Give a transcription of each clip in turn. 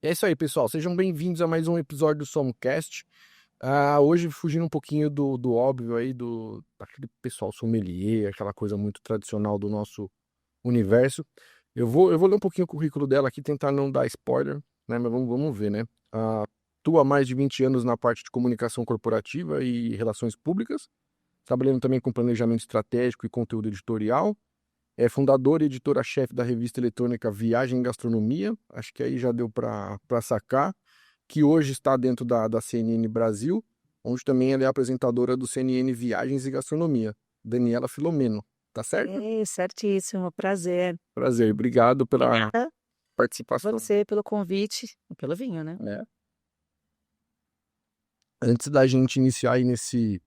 É isso aí, pessoal. Sejam bem-vindos a mais um episódio do Somcast. Hoje, fugindo um pouquinho do óbvio aí, daquele pessoal sommelier, aquela coisa muito tradicional do nosso universo. Eu vou ler um pouquinho o currículo dela aqui, tentar não dar spoiler, né? Mas vamos ver, né? Atua há mais de 20 anos na parte de comunicação corporativa e relações públicas, trabalhando também com planejamento estratégico e conteúdo editorial. É fundadora e editora-chefe da revista eletrônica Viagem e Gastronomia, acho que aí já deu para sacar, que hoje está dentro da CNN Brasil, onde também ela é apresentadora do CNN Viagens e Gastronomia, Daniela Filomeno, tá certo? Certíssimo, prazer. Prazer, obrigado pela Obrigada participação. você pelo convite e pelo vinho, né? Antes da gente iniciar aí nesse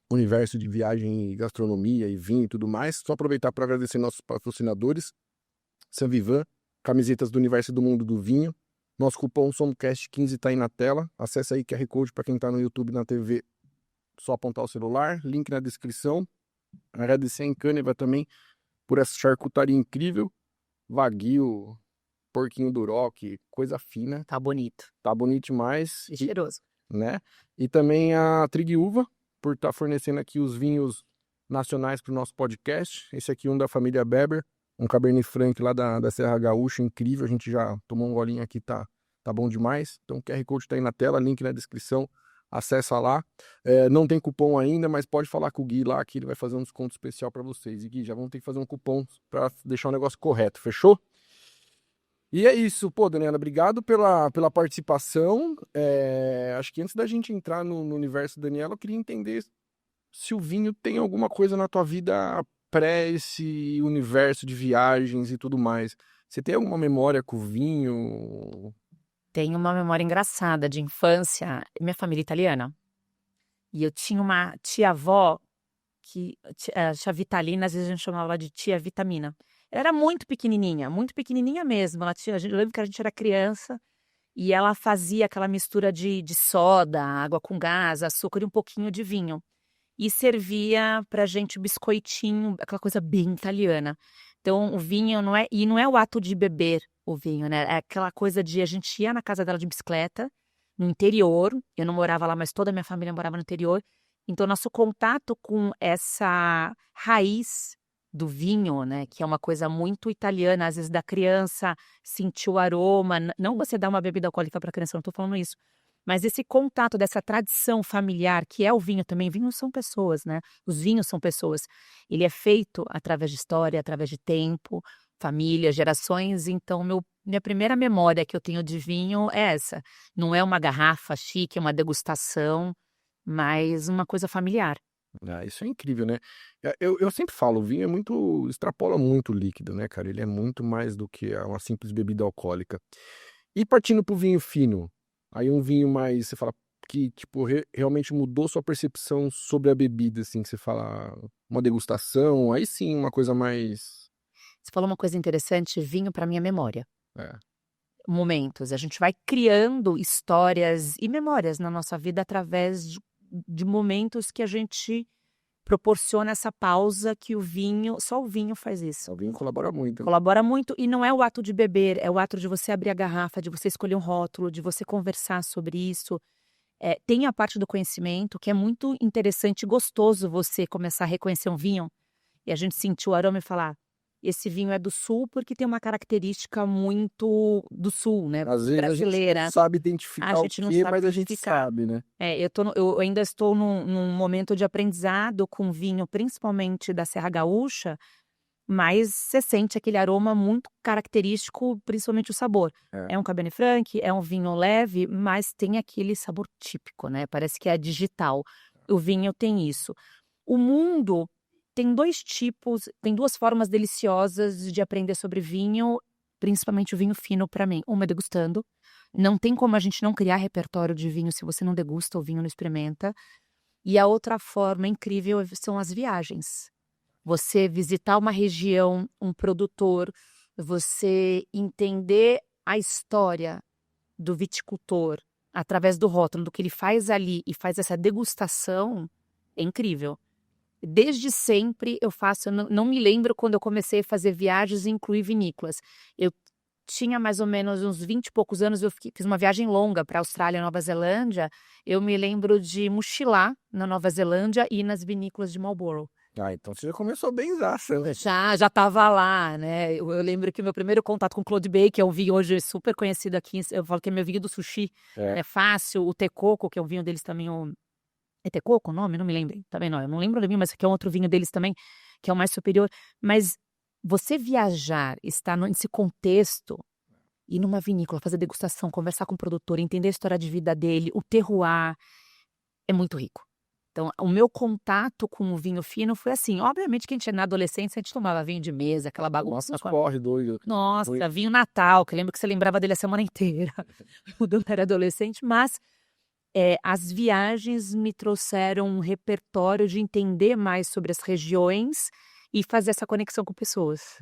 universo de viagem e gastronomia e vinho e tudo mais, só aproveitar para agradecer nossos patrocinadores, Sanvivan, camisetas do universo e do mundo do vinho. Nosso cupom SOMCAST15 está aí na tela. Acesse aí QR Code para quem está no YouTube e na TV. Só apontar o celular. Link na descrição. Agradecer a Encâneva também por essa charcutaria incrível. Wagyu, porquinho do Rock, coisa fina. Tá bonito. Tá bonito demais. E cheiroso. Né? E também a Triguiúva, por estar fornecendo aqui os vinhos nacionais para o nosso podcast. Esse aqui é um da família Beber, um Cabernet Franc lá da Serra Gaúcha, incrível. A gente já tomou um golinho aqui, tá bom demais. Então o QR Code tá aí na tela, link na descrição, acessa lá. Não tem cupom ainda, mas pode falar com o Gui lá que ele vai fazer um desconto especial para vocês. E Gui, já vamos ter que fazer um cupom para deixar o negócio correto, fechou? E é isso, pô, Daniela, obrigado pela participação. Acho que antes da gente entrar no universo Daniela, eu queria entender se o vinho tem alguma coisa na tua vida pré esse universo de viagens e tudo mais. Você tem alguma memória com o vinho? Tenho uma memória engraçada de infância. Minha família é italiana. E eu tinha uma tia-avó que, tia Vitalina, às vezes a gente chamava ela de tia Vitamina. Ela era muito pequenininha mesmo. Eu lembro que a gente era criança e ela fazia aquela mistura de soda, água com gás, açúcar e um pouquinho de vinho. E servia pra gente biscoitinho, aquela coisa bem italiana. Então, o vinho não é o ato de beber o vinho, né? É aquela coisa de a gente ia na casa dela de bicicleta, no interior. Eu não morava lá, mas toda a minha família morava no interior. Então, nosso contato com essa raiz do vinho, né? Que é uma coisa muito italiana, às vezes da criança sentir o aroma. Não você dar uma bebida alcoólica para criança, não estou falando isso. Mas esse contato dessa tradição familiar, que é o vinho também, vinhos são pessoas, né? Os vinhos são pessoas. Ele é feito através de história, através de tempo, família, gerações. Então, minha primeira memória que eu tenho de vinho é essa. Não é uma garrafa chique, é uma degustação, mas uma coisa familiar. Isso é incrível, né? Eu sempre falo, o vinho extrapola muito o líquido, né, cara? Ele é muito mais do que uma simples bebida alcoólica. E partindo pro vinho fino, aí um vinho mais, você fala que, tipo, realmente mudou sua percepção sobre a bebida, assim, que você fala uma degustação, aí sim, uma coisa mais... Você falou uma coisa interessante, vinho para mim é memória. É, Momentos. A gente vai criando histórias e memórias na nossa vida através de momentos que a gente proporciona essa pausa que só o vinho faz isso. o vinho colabora muito. Colabora muito e não é o ato de beber, é o ato de você abrir a garrafa, de você escolher um rótulo, de você conversar sobre isso. Tem a parte do conhecimento, que é muito interessante e gostoso você começar a reconhecer um vinho e a gente sentir o aroma e falar: esse vinho é do sul porque tem uma característica muito do sul, né? Às vezes Brasileira. a gente não sabe identificar A gente não o quê, sabe mas a gente identificar. sabe, né? Eu ainda estou num momento de aprendizado com vinho, principalmente da Serra Gaúcha, mas você sente aquele aroma muito característico, principalmente o sabor. É um Cabernet Franc, é um vinho leve, mas tem aquele sabor típico, né? Parece que é digital. O vinho tem isso. O mundo tem tem duas formas deliciosas de aprender sobre vinho, principalmente o vinho fino para mim. Uma é degustando. Não tem como a gente não criar repertório de vinho se você não degusta o vinho, não experimenta. E a outra forma incrível são as viagens. Você visitar uma região, um produtor, você entender a história do viticultor através do rótulo, do que ele faz ali e faz essa degustação, é incrível. Desde sempre eu faço, não me lembro quando eu comecei a fazer viagens e incluir vinícolas. Eu tinha mais ou menos uns 20 e poucos anos, fiz uma viagem longa para Austrália e Nova Zelândia. Eu me lembro de mochilar na Nova Zelândia e ir nas vinícolas de Marlborough. Ah, então você já começou bem zaça, né? Já estava lá, né? Eu lembro que o meu primeiro contato com o Claude Bay, que é um vinho hoje super conhecido aqui, eu falo que é meu vinho do sushi, é fácil. O Tecoco, que é um vinho deles também, é Tecoco o nome? Não me lembro. Também não, eu não lembro do vinho, mas aqui é um outro vinho deles também, que é o mais superior. Mas você viajar, estar nesse contexto, ir numa vinícola, fazer degustação, conversar com o produtor, entender a história de vida dele, o terroir, é muito rico. Então, o meu contato com o vinho fino foi assim. Obviamente que a gente, na adolescência, a gente tomava vinho de mesa, aquela bagunça. Nossa, corre, doido. Nossa, vinho Natal, que eu lembro que você lembrava dele a semana inteira. Quando eu era adolescente, mas as viagens me trouxeram um repertório de entender mais sobre as regiões e fazer essa conexão com pessoas.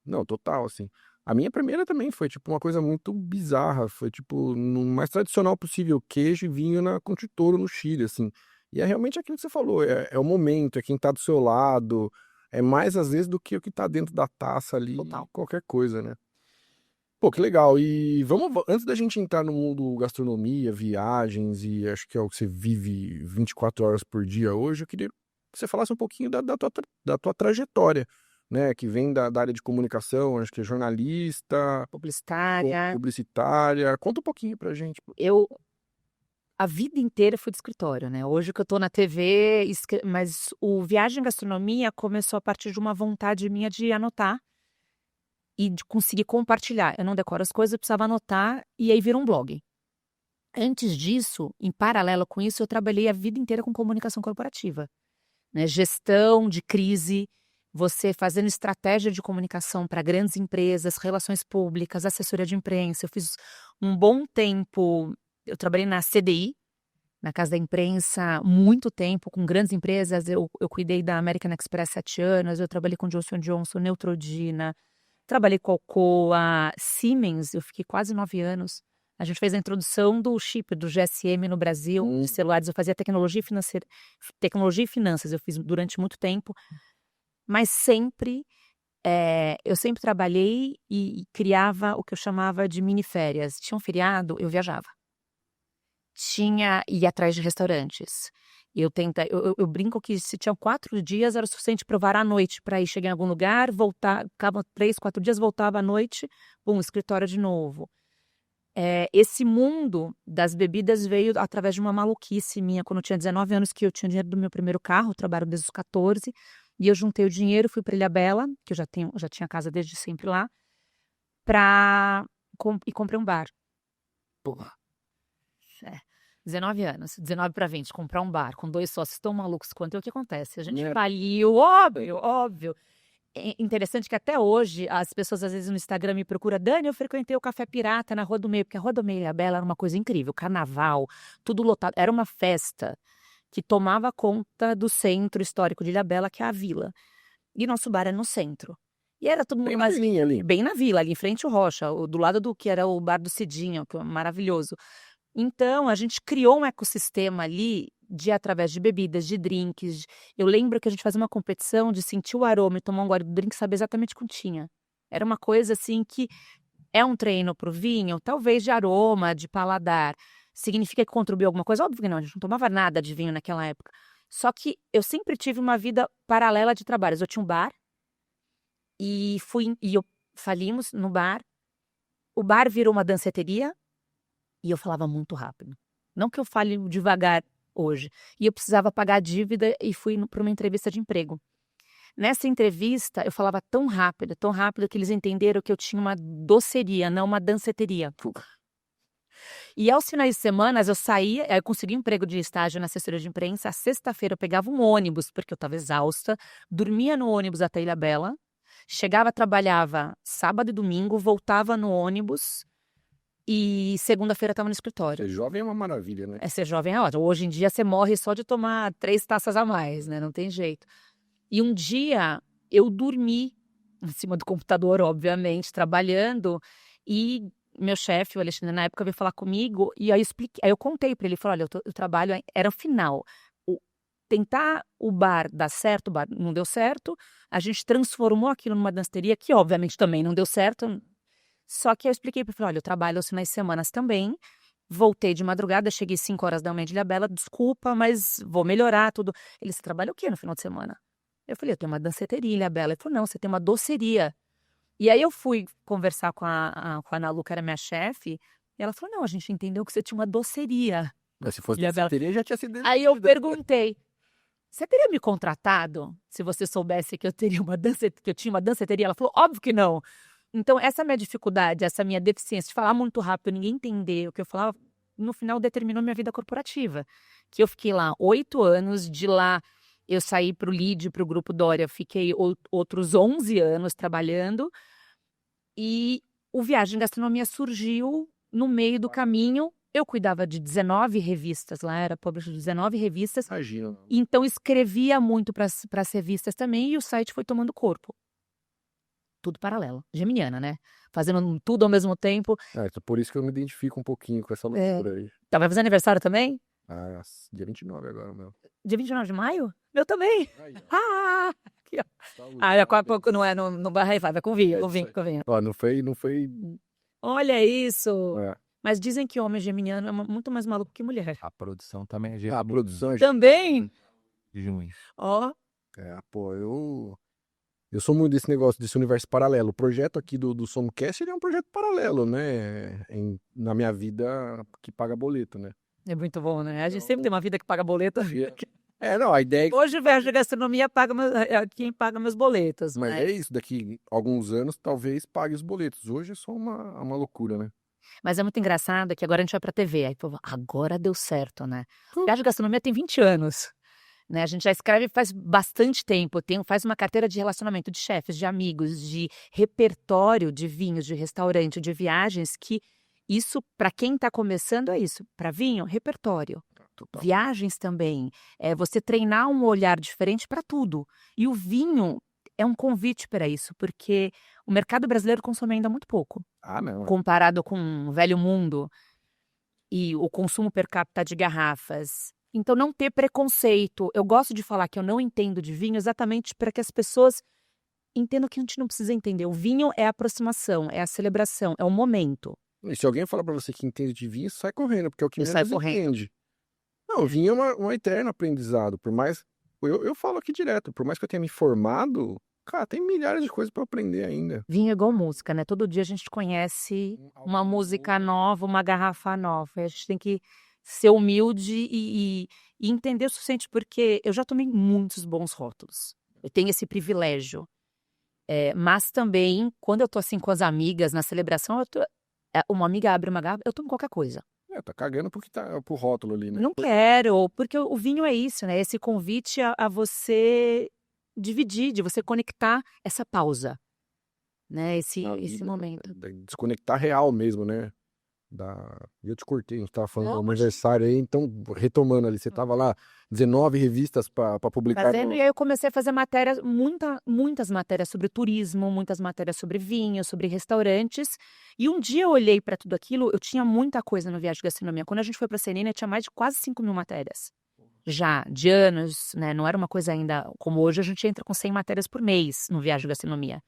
Não, total, assim. A minha primeira também foi, tipo, uma coisa muito bizarra. Foi, tipo, no mais tradicional possível, queijo e vinho na Conte Toro, no Chile, assim. E é realmente aquilo que você falou, é o momento, é quem tá do seu lado, é mais às vezes do que o que tá dentro da taça ali, Total. qualquer coisa, né? Pô, que legal. E antes da gente entrar no mundo gastronomia, viagens, e acho que é o que você vive 24 horas por dia hoje, eu queria que você falasse um pouquinho da tua trajetória, né? Que vem da área de comunicação, acho que é jornalista, publicitária. Conta um pouquinho pra gente. A vida inteira fui de escritório, né? Hoje que eu tô na TV, mas o Viagem Gastronomia começou a partir de uma vontade minha de anotar e de conseguir compartilhar. Eu não decoro as coisas, eu precisava anotar e aí vira um blog. Antes disso, em paralelo com isso, eu trabalhei a vida inteira com comunicação corporativa, né? Gestão de crise, você fazendo estratégia de comunicação para grandes empresas, relações públicas, assessoria de imprensa. Eu fiz um bom tempo, eu trabalhei na CDI, na Casa da Imprensa, muito tempo, com grandes empresas. Eu cuidei da American Express 7 anos, eu trabalhei com Johnson & Johnson, Neutrogena, trabalhei com a Alcoa, Siemens, eu fiquei quase 9 anos. A gente fez a introdução do chip, do GSM no Brasil, de celulares. Eu fazia tecnologia e finanças, eu fiz durante muito tempo. Mas sempre, eu sempre trabalhei e criava o que eu chamava de mini férias. Tinha um feriado, eu viajava. Ia atrás de restaurantes. Eu brinco que se tinham 4 dias era o suficiente para eu varar à noite, para ir chegar em algum lugar, voltar, ficava 3, 4 dias, voltava à noite, escritório de novo. Esse mundo das bebidas veio através de uma maluquice minha, quando eu tinha 19 anos, que eu tinha dinheiro do meu primeiro carro, eu trabalho desde os 14, e eu juntei o dinheiro, fui para Ilhabela, que eu já tinha casa desde sempre lá, e comprei um bar. Porra. 19 anos, 19 para 20, comprar um bar com 2 sócios tão malucos quanto eu, o que acontece? A gente faliu, óbvio. É interessante que até hoje as pessoas às vezes no Instagram me procuram: Dani, eu frequentei o Café Pirata na Rua do Meio, porque a Rua do Meio e Ilhabela era uma coisa incrível, carnaval, tudo lotado, era uma festa que tomava conta do centro histórico de Ilhabela, que é a Vila, e nosso bar era no centro. E era todo mundo ali. Bem na Vila, ali em frente ao Rocha, do lado do que era o bar do Cidinho, que é maravilhoso. Então, a gente criou um ecossistema ali através de bebidas, de drinks. Eu lembro que a gente fazia uma competição de sentir o aroma e tomar um gole do drink e saber exatamente o que tinha. Era uma coisa assim que é um treino pro vinho, talvez de aroma, de paladar. Significa que contribuiu alguma coisa? Óbvio que não, a gente não tomava nada de vinho naquela época. Só que eu sempre tive uma vida paralela de trabalhos. Eu tinha um bar e falimos no bar. O bar virou uma danceteria. E eu falava muito rápido. Não que eu fale devagar hoje. E eu precisava pagar a dívida e fui para uma entrevista de emprego. Nessa entrevista, eu falava tão rápido que eles entenderam que eu tinha uma doceria, não uma danceteria. E aos finais de semana, eu saía, eu consegui um emprego de estágio na assessoria de imprensa. A sexta-feira eu pegava um ônibus, porque eu estava exausta, dormia no ônibus até Ilhabela, chegava, trabalhava sábado e domingo, voltava no ônibus. E segunda-feira estava no escritório. Ser jovem é uma maravilha, né? Ser jovem é ótimo. Hoje em dia você morre só de tomar 3 taças a mais, né? Não tem jeito. E um dia eu dormi em cima do computador, obviamente, trabalhando. E meu chefe, o Alexandre, na época, veio falar comigo. E aí eu contei para ele, falei, olha, eu trabalho, era o final. Tentar o bar dar certo, o bar não deu certo. A gente transformou aquilo numa danceteria, que obviamente também não deu certo. Só que eu expliquei para ele, olha, eu trabalho aos finais de semana também, voltei de madrugada, cheguei 5 horas da manhã de Ilhabela, desculpa, mas vou melhorar tudo. Ele, você trabalha o quê no final de semana? Eu falei, eu tenho uma danceteria em Ilhabela. Ele falou, não, você tem uma doceria. E aí eu fui conversar com a Ana Lu, que era minha chefe, e ela falou, não, a gente entendeu que você tinha uma doceria. Mas se fosse Ilhabela. danceteria, já tinha sido Aí eu demitida. perguntei, você teria me contratado se você soubesse que eu teria que eu tinha uma danceteria? Ela falou, óbvio que não. Então, essa minha dificuldade, essa minha deficiência de falar muito rápido, ninguém entender o que eu falava, no final determinou minha vida corporativa. Que eu fiquei lá 8 anos, de lá eu saí para o LEAD, para o Grupo Dória, fiquei outros 11 anos trabalhando, e o Viagem Gastronomia surgiu no meio do caminho. Eu cuidava de 19 revistas, lá era publisher de 19 revistas, Imagina. então escrevia muito para as revistas também, e o site foi tomando corpo. Tudo paralelo, geminiana, né? Fazendo tudo ao mesmo tempo. Então por isso que eu me identifico um pouquinho com essa loucura aí. Tá, vai fazer aniversário também? Dia 29 agora, meu. Dia 29 de maio? Meu também. Aí, ó. Ah! Aqui, ó. Saúde, Daqui a parabéns. pouco não é no Barra vai com vinho, É com isso vinho, aí. com vinho. Ó, não foi. Olha isso! É. Mas dizem que homem geminiano é muito mais maluco que mulher. A produção também é A produção é. Também? de junho. Ó, Pô, eu sou muito desse negócio, desse universo paralelo. O projeto aqui do Somcast, ele é um projeto paralelo, né? Na minha vida que paga boleto, né? é muito bom, né? A gente sempre tem uma vida que paga boleto. Não, a ideia é que. Hoje o Viagem de Gastronomia é quem paga meus boletos. Mas é isso, daqui a alguns anos talvez pague os boletos. Hoje é só uma loucura, né? Mas é muito engraçado que agora a gente vai pra TV. Aí, pô, agora deu certo, né? Viagem de Gastronomia tem 20 anos. Né? A gente já escreve faz bastante tempo. Faz uma carteira de relacionamento de chefes, de amigos, de repertório de vinhos, de restaurante, de viagens, que isso, para quem está começando, é isso. Para vinho, repertório. Total. Viagens também. É você treinar um olhar diferente para tudo. E o vinho é um convite para isso, porque o mercado brasileiro consome ainda muito pouco, Não. comparado com o velho mundo e o consumo per capita de garrafas. Então, não ter preconceito. Eu gosto de falar que eu não entendo de vinho exatamente para que as pessoas entendam que a gente não precisa entender. O vinho é a aproximação, é a celebração, é o momento. E se alguém falar pra você que entende de vinho, sai correndo, porque é o que Eu menos saio correndo. entende. Não, o vinho é um eterno aprendizado. Por mais. Eu falo aqui direto, por mais que eu tenha me formado, cara, tem milhares de coisas pra aprender ainda. Vinho é igual música, né? Todo dia a gente conhece uma música nova, uma garrafa nova. E a gente tem que ser humilde e entender o suficiente, porque eu já tomei muitos bons rótulos. Eu tenho esse privilégio. Mas também, quando eu tô assim com as amigas, na celebração, uma amiga abre uma garrafa, eu tomo qualquer coisa. Tá cagando pro rótulo ali, né? Não quero, porque o vinho é isso, né? Esse convite a você dividir, de você conectar essa pausa, né? Esse momento. Desconectar real mesmo, né? Eu te cortei, a gente tava falando Não, do aniversário aí, então, retomando ali, você tava lá, 19 revistas pra publicar. Fazendo, e aí eu comecei a fazer matérias, muitas matérias sobre turismo, muitas matérias sobre vinho, sobre restaurantes. E um dia eu olhei para tudo aquilo, eu tinha muita coisa no Viagem de Gastronomia. Quando a gente foi para a CNN, tinha mais de quase 5.000 matérias. Já, de anos, né? Não era uma coisa ainda como hoje, a gente entra com 100 matérias por mês no Viagem de Gastronomia,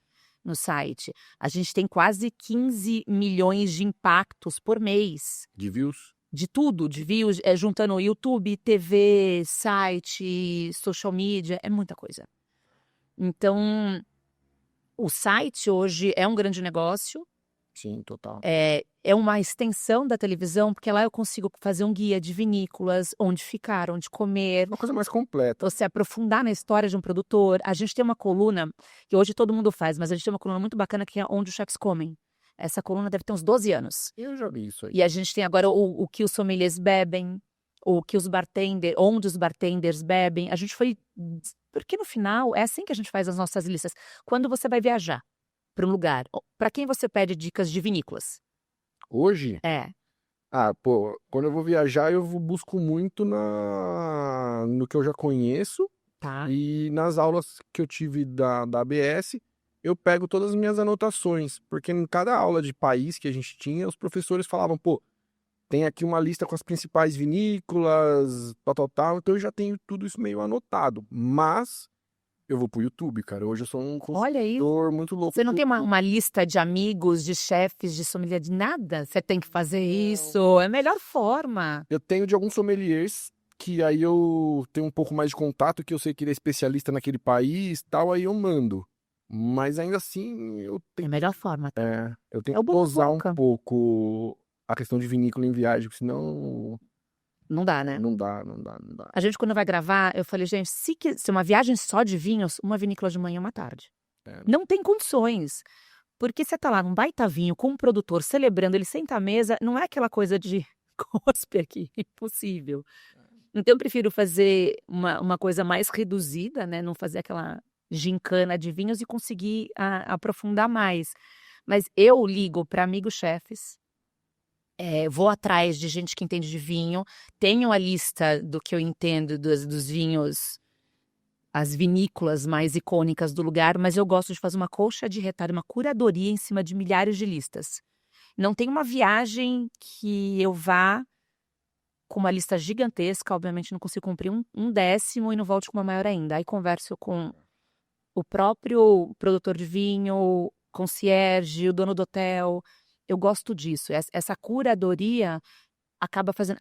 no site. A gente tem quase 15 milhões de impactos por mês. De views? De tudo, de views, juntando YouTube, TV, site, social media, é muita coisa. Então, o site hoje é um grande negócio. Sim, total. É uma extensão da televisão, porque lá eu consigo fazer um guia de vinícolas, onde ficar, onde comer. Uma coisa mais completa. Você aprofundar na história de um produtor. A gente tem uma coluna, que hoje todo mundo faz, mas a gente tem uma coluna muito bacana que é Onde os Chefs Comem. Essa coluna deve ter uns 12 anos. Eu já vi isso aí. E a gente tem agora o que os sommeliers bebem, o que os bartenders, onde os bartenders bebem. A gente foi... Porque no final, é assim que a gente faz as nossas listas. Quando você vai viajar para um lugar, para quem você pede dicas de vinícolas? Hoje? Pô, quando eu vou viajar, eu busco muito no que eu já conheço. Tá. E nas aulas que eu tive da ABS, eu pego todas as minhas anotações. Porque em cada aula de país que a gente tinha, os professores falavam, tem aqui uma lista com as principais vinícolas, tal. Então eu já tenho tudo isso meio anotado. Mas Eu vou pro YouTube, cara. Hoje eu sou um Olha aí. consumidor muito louco. Você não do tem uma, YouTube. uma lista de amigos, de chefes, de sommelier, de nada? Você tem que fazer isso. É a melhor forma. Eu tenho de alguns sommeliers que aí eu tenho um pouco mais de contato, que eu sei que ele é especialista naquele país e tal, aí eu mando. Mas ainda assim, É a melhor forma. eu tenho É o que boca a dosar um boca. pouco a questão de vinícola em viagem, porque senão Não dá, né? não dá, não dá, não dá. A gente, quando vai gravar, eu falei, gente, se uma viagem só de vinhos, uma vinícola de manhã e uma tarde. É. Não tem condições. Porque você tá lá num baita vinho com um produtor celebrando, ele senta à mesa, não é aquela coisa de cospe aqui, impossível. Então eu prefiro fazer uma coisa mais reduzida, né? Não fazer aquela gincana de vinhos e conseguir aprofundar mais. Mas eu ligo para amigos chefes, vou atrás de gente que entende de vinho, tenho a lista do que eu entendo dos vinhos, as vinícolas mais icônicas do lugar, mas eu gosto de fazer uma colcha de retalho, uma curadoria em cima de milhares de listas. Não tem uma viagem que eu vá com uma lista gigantesca, obviamente não consigo cumprir um décimo e não volte com uma maior ainda. Aí converso com o próprio produtor de vinho, concierge, o dono do hotel. Eu gosto disso. Essa curadoria acaba fazendo,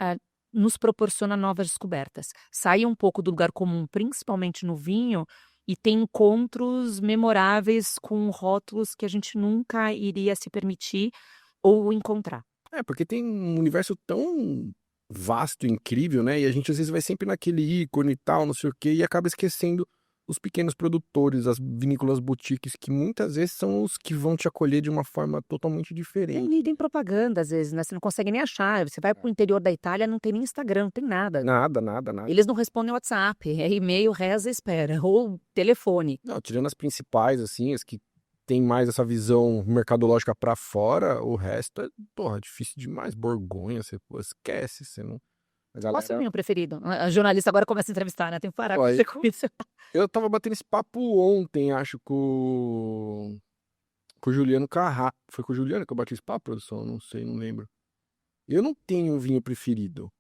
nos proporciona novas descobertas. Sai um pouco do lugar comum, principalmente no vinho, e tem encontros memoráveis com rótulos que a gente nunca iria se permitir ou encontrar. Porque tem um universo tão vasto, incrível, né? E a gente às vezes vai sempre naquele ícone e tal, não sei o quê, e acaba esquecendo os pequenos produtores, as vinícolas boutiques, que muitas vezes são os que vão te acolher de uma forma totalmente diferente. Nem tem propaganda, às vezes, né? Você não consegue nem achar. Você vai pro interior da Itália, não tem nem Instagram, não tem nada. Nada, nada, nada. Eles não respondem WhatsApp, é e-mail, reza e espera, ou telefone. Não, tirando as principais, assim, as que tem mais essa visão mercadológica pra fora, o resto é, porra, difícil demais. Borgonha, você esquece, você não. A Qual é o seu galera. vinho preferido? A jornalista agora começa a entrevistar, né? Tem que parar Olha, com isso. Eu tava batendo esse papo ontem, acho, com o Juliano Carrá. Foi com o Juliano que eu bati esse papo, produção? Não sei, não lembro. Eu não tenho um vinho preferido.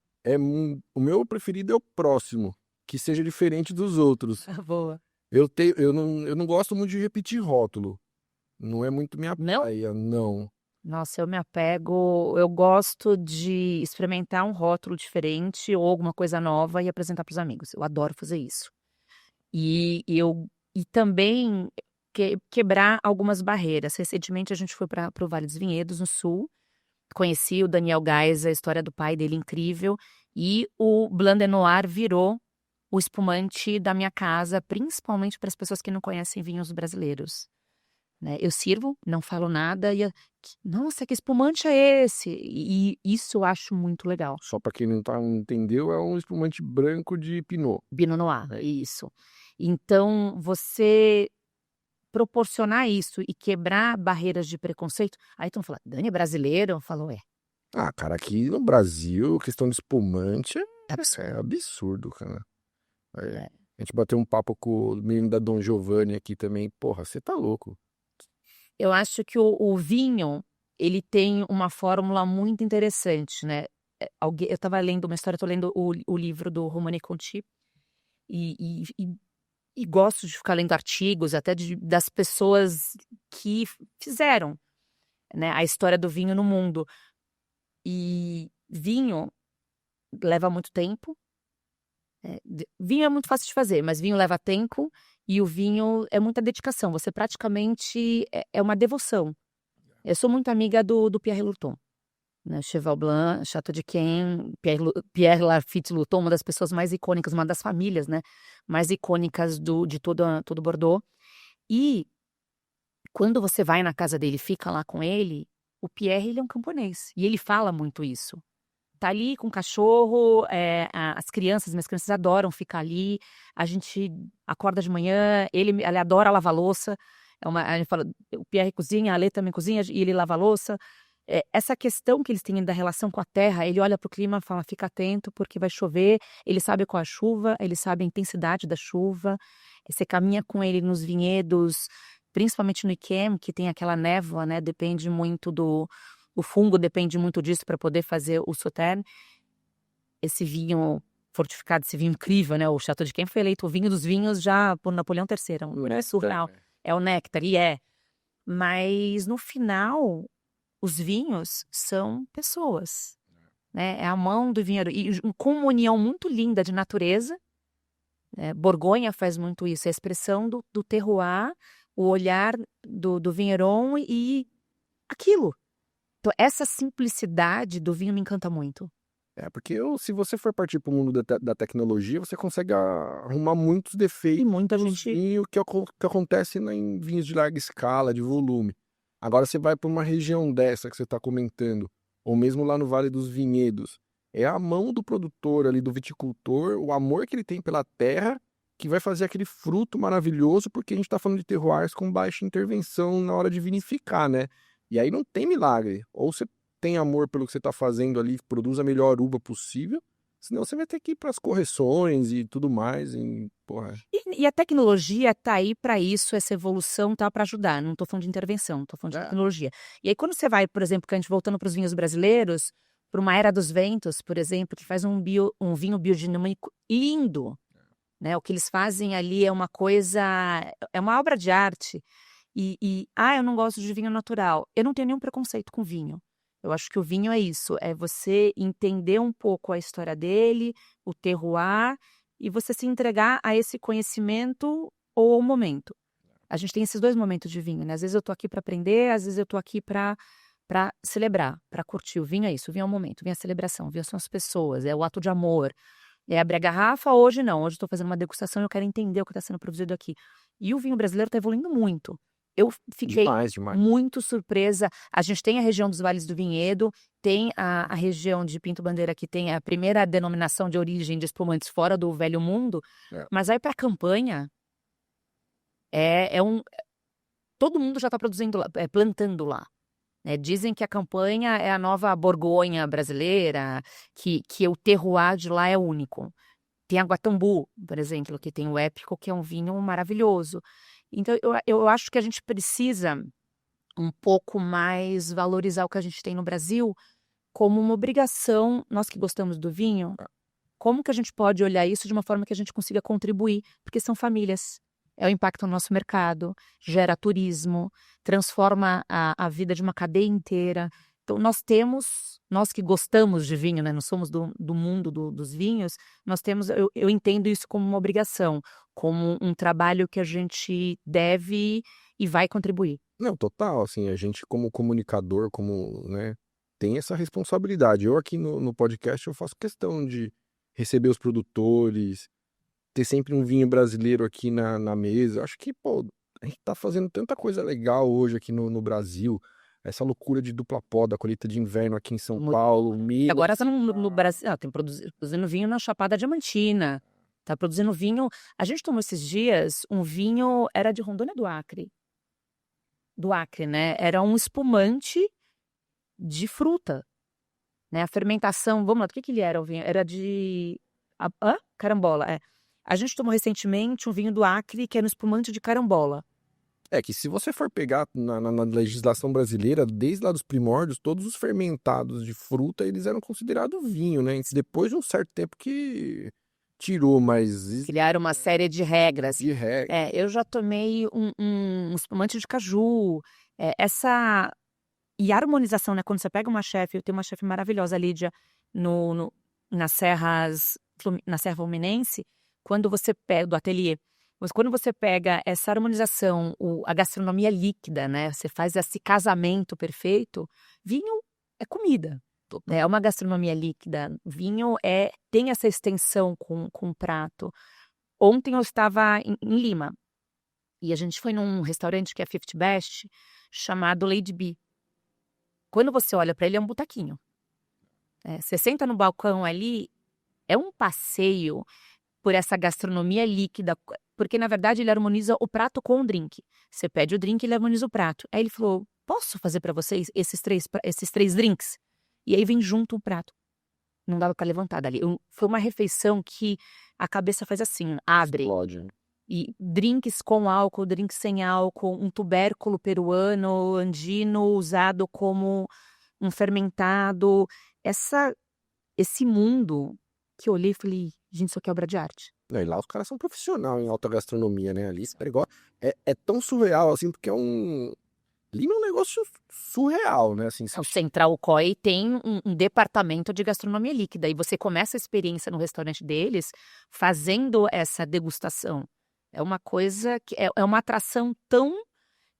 O meu preferido é o próximo, que seja diferente dos outros. Boa. Eu não gosto muito de repetir rótulo. Não é muito minha Não? praia, não. Nossa, eu me apego, eu gosto de experimentar um rótulo diferente ou alguma coisa nova e apresentar para os amigos. Eu adoro fazer isso. E também quebrar algumas barreiras. Recentemente a gente foi para o Vale dos Vinhedos, no Sul. Conheci o Daniel Gais, a história do pai dele incrível. E o Blanc de Noir virou o espumante da minha casa, principalmente para as pessoas que não conhecem vinhos brasileiros. Né? Eu sirvo, não falo nada nossa, que espumante é esse? E isso eu acho muito legal. Só pra quem não entendeu, é um espumante branco de Pinot. Pinot Noir, isso. Então, você proporcionar isso e quebrar barreiras de preconceito. Aí estão falando, Dani é brasileiro? Eu falo, Ah, cara, aqui no Brasil, questão de espumante absurdo. é absurdo, cara. É. A gente bateu um papo com o menino da Dom Giovanni aqui também. Porra, você tá louco. Eu acho que o vinho, ele tem uma fórmula muito interessante, né? Eu estava lendo uma história, estou lendo o livro do Romain Conti e gosto de ficar lendo artigos até das pessoas que fizeram, né, a história do vinho no mundo. E vinho leva muito tempo. Vinho é muito fácil de fazer, mas vinho leva tempo e o vinho é muita dedicação. Você praticamente é uma devoção. Eu sou muito amiga do Pierre Lurton, né? Cheval Blanc, Chateau de Quem, Pierre Lafite Lurton, uma das pessoas mais icônicas, uma das famílias, né, mais icônicas de todo Bordeaux. E quando você vai na casa dele, fica lá com ele, o Pierre, ele é um camponês e ele fala muito isso. Tá ali com o cachorro, as crianças, minhas crianças adoram ficar ali, a gente acorda de manhã, ele adora lavar louça, a gente fala, o Pierre cozinha, a Lê também cozinha e ele lava a louça. Essa questão que eles têm da relação com a terra, ele olha pro clima e fala, fica atento porque vai chover, ele sabe qual é a chuva, ele sabe a intensidade da chuva, você caminha com ele nos vinhedos, principalmente no Yquem, que tem aquela névoa, né, depende muito o fungo depende muito disso para poder fazer o Sauternes. Esse vinho fortificado, esse vinho incrível, né? O Chateau de Quem foi eleito o vinho dos vinhos já por Napoleão III. É surreal. É o néctar, e é. Mas, no final, os vinhos são pessoas, né? É a mão do vinheiro. E com uma união muito linda de natureza, Borgonha faz muito isso, a expressão do terroir, o olhar do vinheron e aquilo. Então, essa simplicidade do vinho me encanta muito. Porque se você for partir para o mundo da tecnologia, você consegue arrumar muitos E defeitos muita no gente... vinho que acontece em vinhos de larga escala, de volume. Agora você vai para uma região dessa que você está comentando, ou mesmo lá no Vale dos Vinhedos, é a mão do produtor ali, do viticultor, o amor que ele tem pela terra, que vai fazer aquele fruto maravilhoso, porque a gente está falando de terroirs com baixa intervenção na hora de vinificar, né? E aí não tem milagre. Ou você tem amor pelo que você está fazendo ali, produz a melhor uva possível, senão você vai ter que ir para as correções e tudo mais. Porra. E a tecnologia está aí para isso, essa evolução tá para ajudar. Não estou falando de intervenção, estou falando de tecnologia. E aí, quando você vai, por exemplo, que a gente voltando para os vinhos brasileiros, para uma Era dos Ventos, por exemplo, que faz um vinho biodinâmico lindo, né? O que eles fazem ali é uma coisa, é uma obra de arte. Eu não gosto de vinho natural. Eu não tenho nenhum preconceito com vinho. Eu acho que o vinho é isso, é você entender um pouco a história dele, o terroir, e você se entregar a esse conhecimento ou ao momento. A gente tem esses dois momentos de vinho, né? Às vezes eu tô aqui para aprender, às vezes eu tô aqui para celebrar, para curtir. O vinho é isso, o vinho é o momento, o vinho é a celebração, o vinho são as pessoas, é o ato de amor. É abrir a garrafa, hoje não, hoje eu estou fazendo uma degustação e eu quero entender o que está sendo produzido aqui. E o vinho brasileiro está evoluindo muito. Eu fiquei Demais. muito surpresa. A gente tem a região dos Vales do Vinhedo, tem a região de Pinto Bandeira, que tem a primeira denominação de origem de espumantes fora do Velho Mundo, mas aí para a campanha, todo mundo já está produzindo lá, plantando lá. Dizem que a campanha é a nova Borgonha brasileira, que o terroir de lá é único. Tem a Guatambu, por exemplo, que tem o Épico, que é um vinho maravilhoso. Então, eu acho que a gente precisa um pouco mais valorizar o que a gente tem no Brasil como uma obrigação, nós que gostamos do vinho, como que a gente pode olhar isso de uma forma que a gente consiga contribuir, porque são famílias. É o impacto no nosso mercado, gera turismo, transforma a vida de uma cadeia inteira. Então, nós que gostamos de vinho, né? Não somos do mundo dos vinhos, eu entendo isso como uma obrigação, como um trabalho que a gente deve e vai contribuir. Não, total, assim, a gente como comunicador, né, tem essa responsabilidade. Eu aqui no podcast, eu faço questão de receber os produtores, ter sempre um vinho brasileiro aqui na mesa. Acho que, pô, a gente tá fazendo tanta coisa legal hoje aqui no Brasil. Essa loucura de dupla poda, colheita de inverno aqui em São Paulo, Minas. Agora está no Brasil, tem produzindo vinho na Chapada Diamantina. Tá produzindo vinho. A gente tomou esses dias um vinho, era de Rondônia do Acre. Do Acre, né? Era um espumante de fruta, né? A fermentação, vamos lá, do que ele era o vinho? Era de carambola, A gente tomou recentemente um vinho do Acre que era um espumante de carambola. Que se você for pegar na legislação brasileira, desde lá dos primórdios, todos os fermentados de fruta, eles eram considerados vinho, né? Depois de um certo tempo que tirou, mas... Criaram uma série de regras. De regras. Eu já tomei um espumante de caju. E a harmonização, né? Quando você pega uma chefe, eu tenho uma chefe maravilhosa, a Lídia, na Serra Fluminense, quando você pega, do ateliê, quando você pega essa harmonização, a gastronomia líquida, né? Você faz esse casamento perfeito, vinho é comida. É uma gastronomia líquida. Vinho tem essa extensão com o prato. Ontem eu estava em Lima e a gente foi num restaurante que é 50 Best, chamado Lady B. Quando você olha para ele, é um botequinho. Você senta no balcão ali, é um passeio por essa gastronomia líquida, porque na verdade ele harmoniza o prato com o drink. Você pede o drink, ele harmoniza o prato. Aí ele falou, posso fazer para vocês esses três drinks? E aí vem junto um prato. Não dava para levantar dali. Foi uma refeição que a cabeça faz assim, abre. Explode. E drinks com álcool, drinks sem álcool, um tubérculo peruano, andino, usado como um fermentado. Esse mundo que eu olhei e falei, Gente, isso aqui é obra de arte. Não, e lá os caras são profissional em alta gastronomia, né? Ali esse negócio é tão surreal, assim, porque é um... Lima é um negócio surreal, né? Assim, O Central COI tem um departamento de gastronomia líquida e você começa a experiência no restaurante deles fazendo essa degustação. É uma coisa que é uma atração tão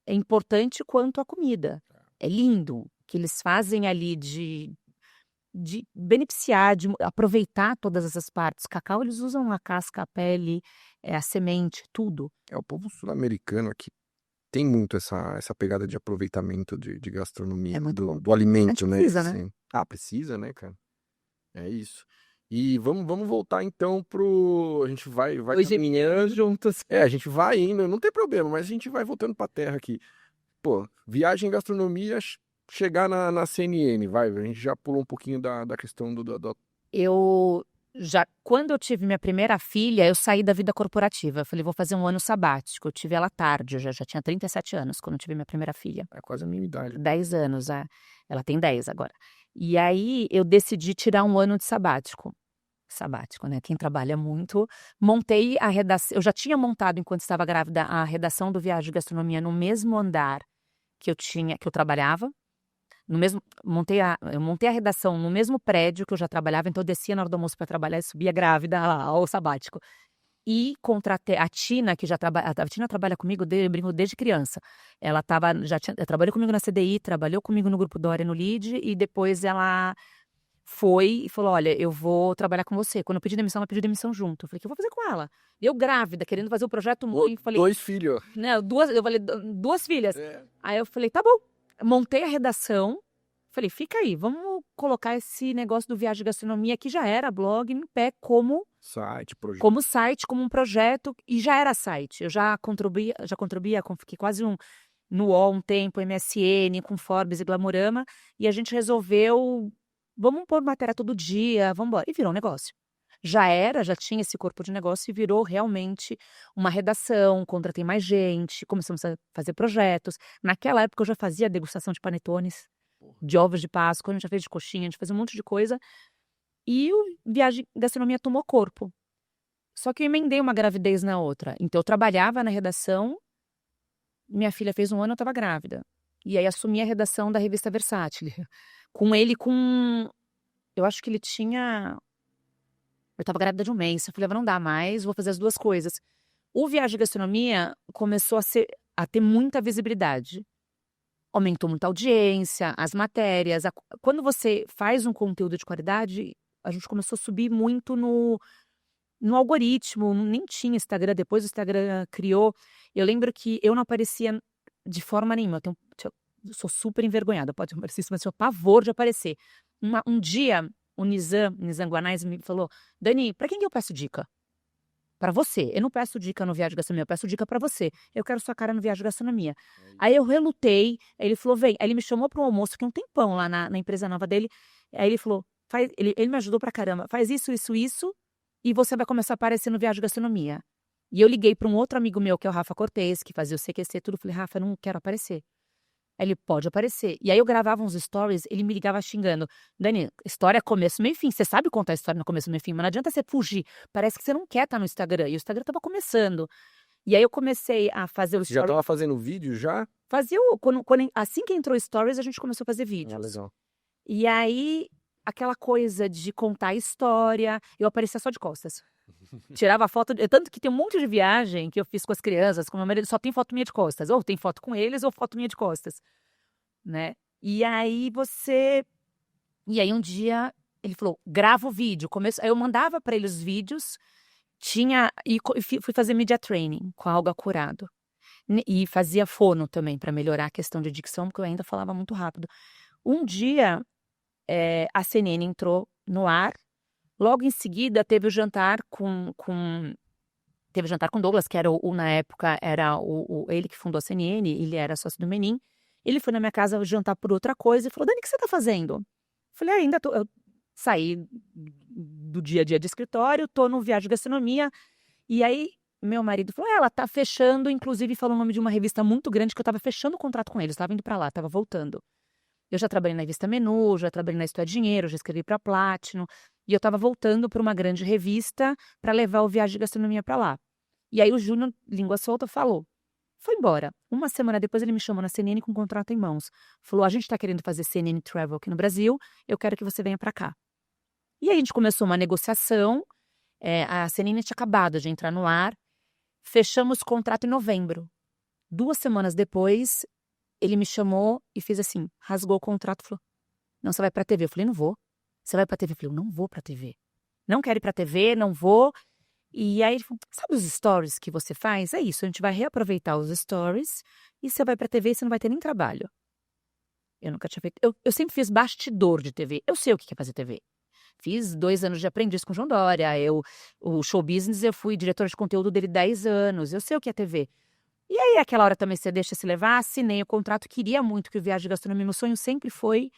importante quanto a comida. É lindo que eles fazem ali de beneficiar, de aproveitar todas essas partes. Cacau, eles usam a casca, a pele, a semente, tudo. o povo sul-americano aqui tem muito essa pegada de aproveitamento de gastronomia, É muito bom. do alimento, né? Precisa, né? Assim. Ah, precisa, né, cara? É isso. E vamos voltar então pro... A gente vai Hoje caminhando. juntos. A gente vai indo, não tem problema, mas a gente vai voltando pra terra aqui. Pô, viagem em gastronomia, chegar na CNN, vai. A gente já pulou um pouquinho da questão do... Quando eu tive minha primeira filha, eu saí da vida corporativa. Eu falei, vou fazer um ano sabático. Eu tive ela tarde, eu já tinha 37 anos quando eu tive minha primeira filha. É quase a minha idade. 10 anos, ela tem 10 agora. E aí eu decidi tirar um ano de sabático. Sabático, né? Quem trabalha muito. Montei a redação. Eu já tinha montado, enquanto estava grávida, a redação do Viagem de Gastronomia no mesmo andar que eu trabalhava. Eu montei a redação no mesmo prédio que eu já trabalhava, então eu descia na hora do almoço para trabalhar e subia grávida lá ao sabático. E contratei a Tina, que a Tina trabalha comigo, brinco desde criança. Ela trabalhou comigo na CDI, trabalhou comigo no Grupo Dória no LEAD, e depois ela foi e falou: olha, eu vou trabalhar com você. Quando eu pedi demissão, ela pediu demissão junto. Eu falei, o que eu vou fazer com ela? Eu grávida, querendo fazer o projeto mãe, falei, 2 filhos. né, eu falei, 2 filhas. É. Aí eu falei, tá bom. Montei a redação, falei, fica aí, vamos colocar esse negócio do Viagem de Gastronomia, que já era blog, em pé como Site, projeto. como site, como um projeto, e já era site. Eu já contribuía, fiquei quase no UOL um tempo, MSN, com Forbes e Glamorama, e a gente resolveu, vamos pôr matéria todo dia, vamos embora. E virou um negócio. Já tinha esse corpo de negócio e virou realmente uma redação, contratei mais gente, começamos a fazer projetos. Naquela época eu já fazia degustação de panetones, de ovos de Páscoa, a gente já fez de coxinha, a gente fazia um monte de coisa. E o Viagem Gastronomia tomou corpo. Só que eu emendei uma gravidez na outra. Então eu trabalhava na redação, minha filha fez 1 ano, eu estava grávida. E aí assumi a redação da revista Versátil. Eu acho que ele tinha... Eu estava grávida de 1 mês. Eu falei, não dá mais, vou fazer as 2 coisas. O Viagem Gastronomia começou a ter muita visibilidade. Aumentou muita audiência, as matérias. Quando você faz um conteúdo de qualidade, a gente começou a subir muito no algoritmo. Nem tinha Instagram, depois o Instagram criou. Eu lembro que eu não aparecia de forma nenhuma. Eu sou super envergonhada, pode parecer isso, mas eu tenho pavor de aparecer. Um dia, o Nizam Guanais me falou, Dani, pra quem que eu peço dica? Pra você. Eu não peço dica no Viagem de Gastronomia, eu peço dica pra você. Eu quero sua cara no Viagem de Gastronomia. Aí eu relutei, aí ele falou, vem. Aí ele me chamou pra um almoço, fiquei um tempão lá na empresa nova dele. Aí ele falou, ele me ajudou pra caramba, faz isso, e você vai começar a aparecer no Viagem de Gastronomia. E eu liguei pra um outro amigo meu, que é o Rafa Cortez, que fazia o CQC, tudo. Falei, Rafa, eu não quero aparecer. Aí ele, pode aparecer. E aí eu gravava uns stories, ele me ligava xingando. Dani, história começo, meio e fim. Você sabe contar a história no começo, meio e fim, mas não adianta você fugir. Parece que você não quer estar no Instagram. E o Instagram tava começando. E aí eu comecei a fazer o Você já story. tava fazendo vídeo já? Assim que entrou stories, a gente começou a fazer vídeos. Legal. E aí, aquela coisa de contar a história, eu aparecia só de costas. Tirava foto, tanto que tem um monte de viagem que eu fiz com as crianças, com meu marido, só tem foto minha de costas. Ou tem foto com eles, ou foto minha de costas. Né? E aí um dia ele falou, grava o vídeo. Aí eu mandava para ele os vídeos, fui fazer media training com a Olga Curado. E fazia fono também para melhorar a questão de dicção, porque eu ainda falava muito rápido. Um dia a CNN entrou no ar. Logo em seguida, teve o jantar com Douglas, que era na época, era ele que fundou a CNN, ele era sócio do Menin. Ele foi na minha casa jantar por outra coisa e falou, Dani, o que você tá fazendo? Eu falei, eu saí do dia a dia de escritório, tô no Viagem de Gastronomia. E aí, meu marido falou, ela tá fechando, inclusive falou o nome de uma revista muito grande, que eu tava fechando o contrato com eles, tava indo pra lá, tava voltando. Eu já trabalhei na Revista Menu, já trabalhei na Isto é Dinheiro, já escrevi pra Platinum. E eu estava voltando para uma grande revista para levar o Viagem de Gastronomia para lá. E aí o Júnior, língua solta, falou. Foi embora. Uma semana depois ele me chamou na CNN com um contrato em mãos. Falou, a gente está querendo fazer CNN Travel aqui no Brasil, eu quero que você venha para cá. E aí a gente começou uma negociação, a CNN tinha acabado de entrar no ar, fechamos o contrato em novembro. 2 semanas depois, ele me chamou e fez assim, rasgou o contrato e falou, não, você vai pra TV. Eu falei, não vou. Você vai pra TV? Eu falei, eu não vou pra TV. Não quero ir pra TV, não vou. E aí ele falou, sabe os stories que você faz? É isso, a gente vai reaproveitar os stories e você vai pra TV e você não vai ter nem trabalho. Eu nunca tinha feito. Eu sempre fiz bastidor de TV. Eu sei o que é fazer TV. Fiz 2 anos de aprendiz com o João Dória. O show business, eu fui diretora de conteúdo dele 10 anos. Eu sei o que é TV. E aí, aquela hora também você deixa se levar, assinei o contrato, queria muito que o Viagem de Gastronomia, meu sonho sempre foi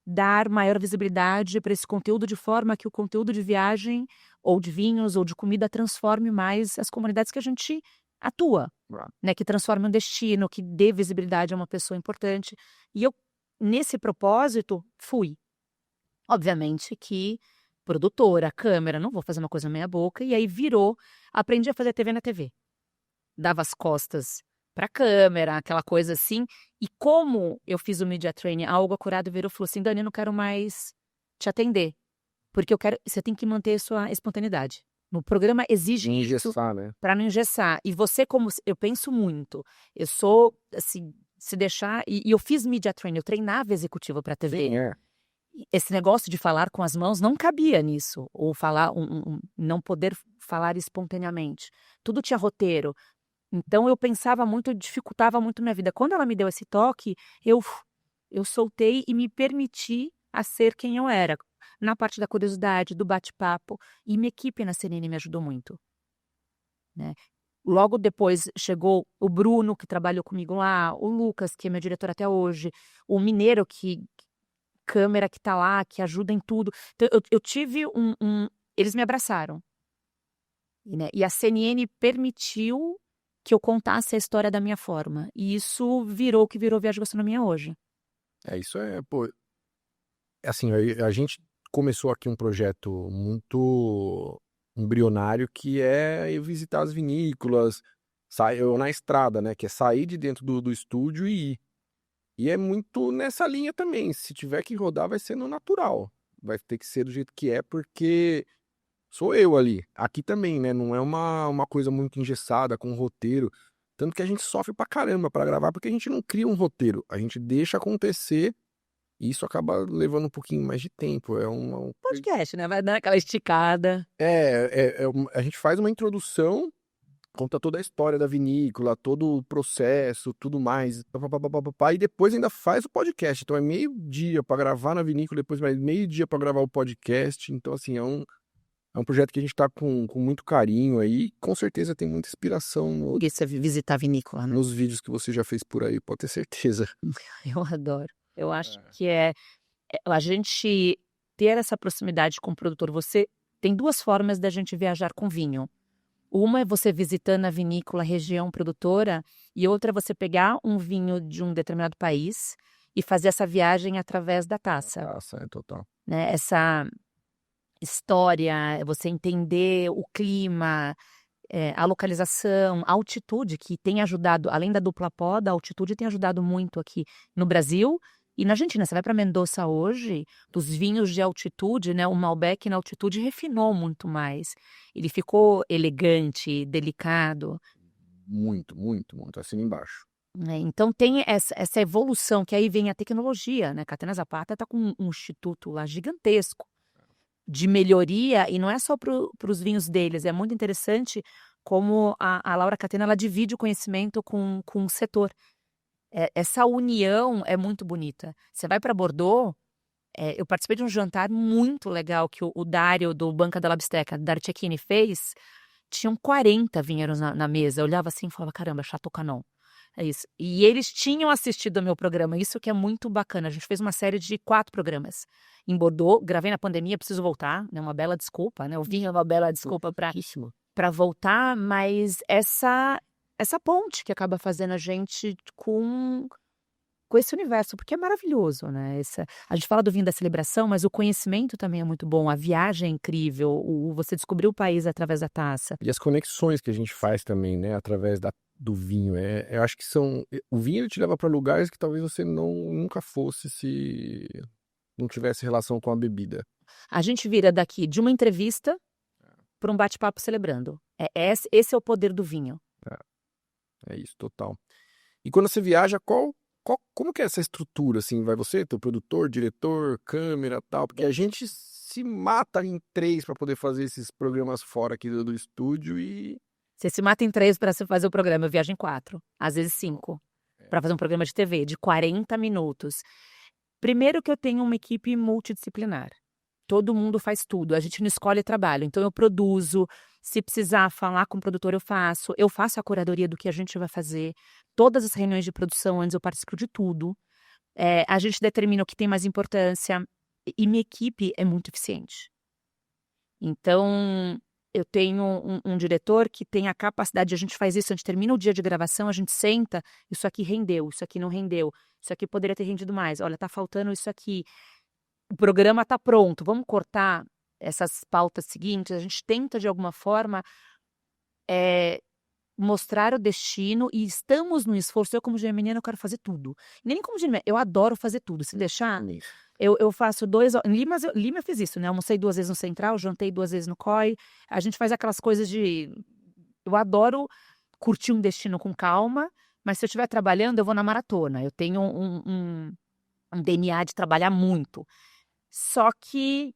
dar maior visibilidade para esse conteúdo de forma que o conteúdo de viagem, ou de vinhos, ou de comida, transforme mais as comunidades que a gente atua, né? Que transforme um destino, que dê visibilidade a uma pessoa importante. E eu, nesse propósito, fui. Obviamente que produtora, câmera, não vou fazer uma coisa meia boca, e aí virou, aprendi a fazer TV na TV. Dava as costas para a câmera, aquela coisa assim. E como eu fiz o Media Training, a Olga Curado virou e falou assim, Dani, eu não quero mais te atender, porque você tem que manter a sua espontaneidade. No programa exige isso né? para não engessar. E você, como eu penso muito, eu sou, assim, se deixar... E eu fiz Media Training, eu treinava executivo para TV. Sim, é. Esse negócio de falar com as mãos não cabia nisso, ou falar, não poder falar espontaneamente. Tudo tinha roteiro. Então eu pensava muito, dificultava muito minha vida. Quando ela me deu esse toque, eu soltei e me permiti a ser quem eu era. Na parte da curiosidade, do bate-papo. E minha equipe na CNN me ajudou muito. Né? Logo depois chegou o Bruno, que trabalhou comigo lá, o Lucas, que é meu diretor até hoje, o Mineiro, câmera que tá lá, que ajuda em tudo. Então, eu tive eles me abraçaram. Né? E a CNN permitiu que eu contasse a história da minha forma. E isso virou o que virou Viagem de Gastronomia hoje. Isso pô... Assim, a gente começou aqui um projeto muito embrionário que é ir visitar as vinícolas, eu na estrada, né? Que é sair de dentro do estúdio e ir. E é muito nessa linha também. Se tiver que rodar, vai ser no natural. Vai ter que ser do jeito que é, porque sou eu ali. Aqui também, né? Não é uma coisa muito engessada, com roteiro. Tanto que a gente sofre pra caramba pra gravar, porque a gente não cria um roteiro. A gente deixa acontecer e isso acaba levando um pouquinho mais de tempo. Podcast, né? Vai dando aquela esticada. A gente faz uma introdução, conta toda a história da vinícola, todo o processo, tudo mais, e depois ainda faz o podcast. Então é meio-dia para gravar na vinícola, depois mais meio-dia para gravar o podcast. Então, assim, é um projeto que a gente tá com muito carinho aí. Com certeza tem muita inspiração Isso é visitar a vinícola, né? nos vídeos que você já fez por aí, pode ter certeza. Eu adoro. Eu acho que a gente ter essa proximidade com o produtor. Você tem 2 formas da gente viajar com vinho. Uma é você visitando a vinícola, a região produtora, e outra é você pegar um vinho de um determinado país e fazer essa viagem através da taça. Taça, é total. Né? Essa história, você entender o clima, a localização, a altitude, que tem ajudado, além da dupla poda, a altitude tem ajudado muito aqui no Brasil e na Argentina. Você vai para Mendoza hoje, dos vinhos de altitude, né? O Malbec na altitude refinou muito mais. Ele ficou elegante, delicado. Muito, muito, muito. Assina embaixo. Então tem essa evolução, que aí vem a tecnologia, né? Catena Zapata está com um instituto lá gigantesco de melhoria, e não é só para os vinhos deles. É muito interessante como a Laura Catena, ela divide o conhecimento com o setor. Essa união é muito bonita. Você vai para Bordeaux, eu participei de um jantar muito legal que o Dário, do Banca della Bistecca, Dario Cecchini, fez. Tinham 40 vinheiros na mesa. Eu olhava assim e falava, caramba, Chateau Canon. É isso. E eles tinham assistido ao meu programa, isso que é muito bacana. A gente fez uma série de 4 programas em Bordeaux, gravei na pandemia, preciso voltar, né? Uma bela desculpa, né? O vinho é uma bela desculpa para voltar, mas essa ponte que acaba fazendo a gente com com esse universo, porque é maravilhoso, né? A gente fala do vinho da celebração, mas o conhecimento também é muito bom, a viagem é incrível, você descobriu o país através da taça. E as conexões que a gente faz também, né, através do vinho. Eu acho que o vinho ele te leva para lugares que talvez você nunca fosse se não tivesse relação com a bebida. A gente vira daqui de uma entrevista para um bate-papo celebrando. Esse é o poder do vinho. É isso, total. E quando você viaja, como que é essa estrutura, assim? Vai você, teu produtor, diretor, câmera, tal? Porque a gente se mata em 3 para poder fazer esses programas fora aqui do estúdio e... Você se mata em 3 para fazer o programa, eu viajo em 4, às vezes 5, para fazer um programa de TV de 40 minutos. Primeiro que eu tenho uma equipe multidisciplinar. Todo mundo faz tudo, a gente não escolhe trabalho. Então eu produzo, se precisar falar com o produtor eu faço a curadoria do que a gente vai fazer. Todas as reuniões de produção, antes eu participo de tudo. A gente determina o que tem mais importância e minha equipe é muito eficiente. Então eu tenho um diretor que tem a capacidade, a gente faz isso, a gente termina o dia de gravação, a gente senta, isso aqui rendeu, isso aqui não rendeu, isso aqui poderia ter rendido mais, olha, tá faltando isso aqui. O programa está pronto, vamos cortar essas pautas seguintes, a gente tenta de alguma forma mostrar o destino e estamos no esforço. Eu como geminiana eu quero fazer tudo, nem como geminiana, eu adoro fazer tudo, se deixar, eu faço em Lima eu fiz isso, né, almocei 2 vezes no Central, jantei 2 vezes no COI, a gente faz aquelas coisas eu adoro curtir um destino com calma, mas se eu estiver trabalhando eu vou na maratona, eu tenho um DNA de trabalhar muito. Só que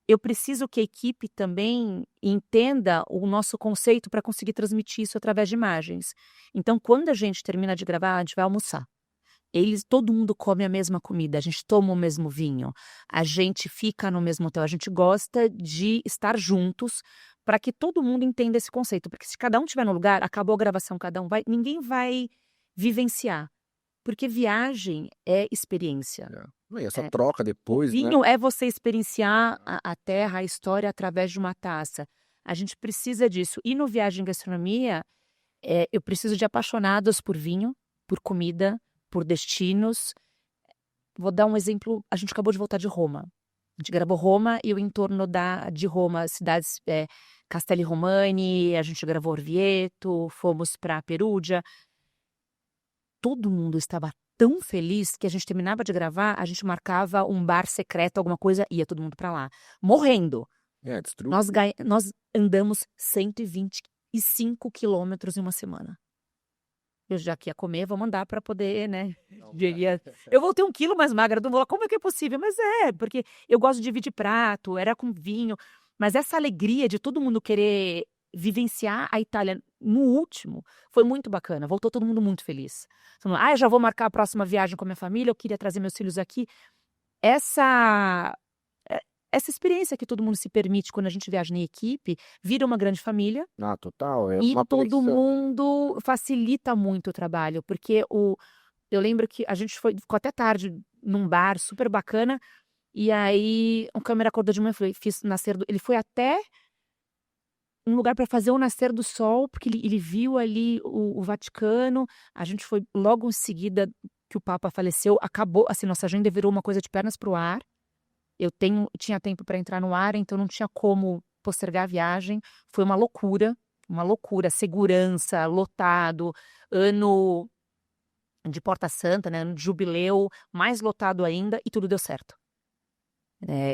eu preciso que a equipe também entenda o nosso conceito para conseguir transmitir isso através de imagens. Então, quando a gente termina de gravar, a gente vai almoçar. Todo mundo come a mesma comida, a gente toma o mesmo vinho, a gente fica no mesmo hotel, a gente gosta de estar juntos para que todo mundo entenda esse conceito. Porque se cada um estiver no lugar, acabou a gravação, ninguém vai vivenciar. Porque viagem é experiência. E essa troca depois, Vinho né? é você experienciar a terra, a história através de uma taça. A gente precisa disso. E no Viagem Gastronomia, eu preciso de apaixonados por vinho, por comida, por destinos. Vou dar um exemplo. A gente acabou de voltar de Roma. A gente gravou Roma e o entorno de Roma, cidades Castelli Romani, a gente gravou Orvieto, fomos para Perugia. Todo mundo estava tão feliz que a gente terminava de gravar, a gente marcava um bar secreto, alguma coisa, ia todo mundo para lá. Morrendo. Destruiu. Nós andamos 125 quilômetros em uma semana. Eu já que ia comer, vou mandar para poder, né? Eu voltei 1 quilo mais magra do voo. Como é que é possível? Mas porque eu gosto de dividir prato, era com vinho. Mas essa alegria de todo mundo querer vivenciar a Itália no último foi muito bacana. Voltou todo mundo muito feliz. Eu já vou marcar a próxima viagem com a minha família, eu queria trazer meus filhos aqui. Essa experiência que todo mundo se permite quando a gente viaja em equipe, vira uma grande família. Total. E uma todo conexão. mundo facilita muito o trabalho, porque eu lembro que a gente ficou até tarde num bar super bacana, e aí o câmera acordou de manhã e fiz nascer ele foi até um lugar para fazer o nascer do sol, porque ele viu ali o Vaticano. A gente foi logo em seguida que o Papa faleceu, acabou, assim, nossa agenda virou uma coisa de pernas pro ar. Eu tinha tempo para entrar no ar, então não tinha como postergar a viagem. Foi uma loucura, segurança, lotado, ano de Porta Santa, né, ano de jubileu, mais lotado ainda, e tudo deu certo.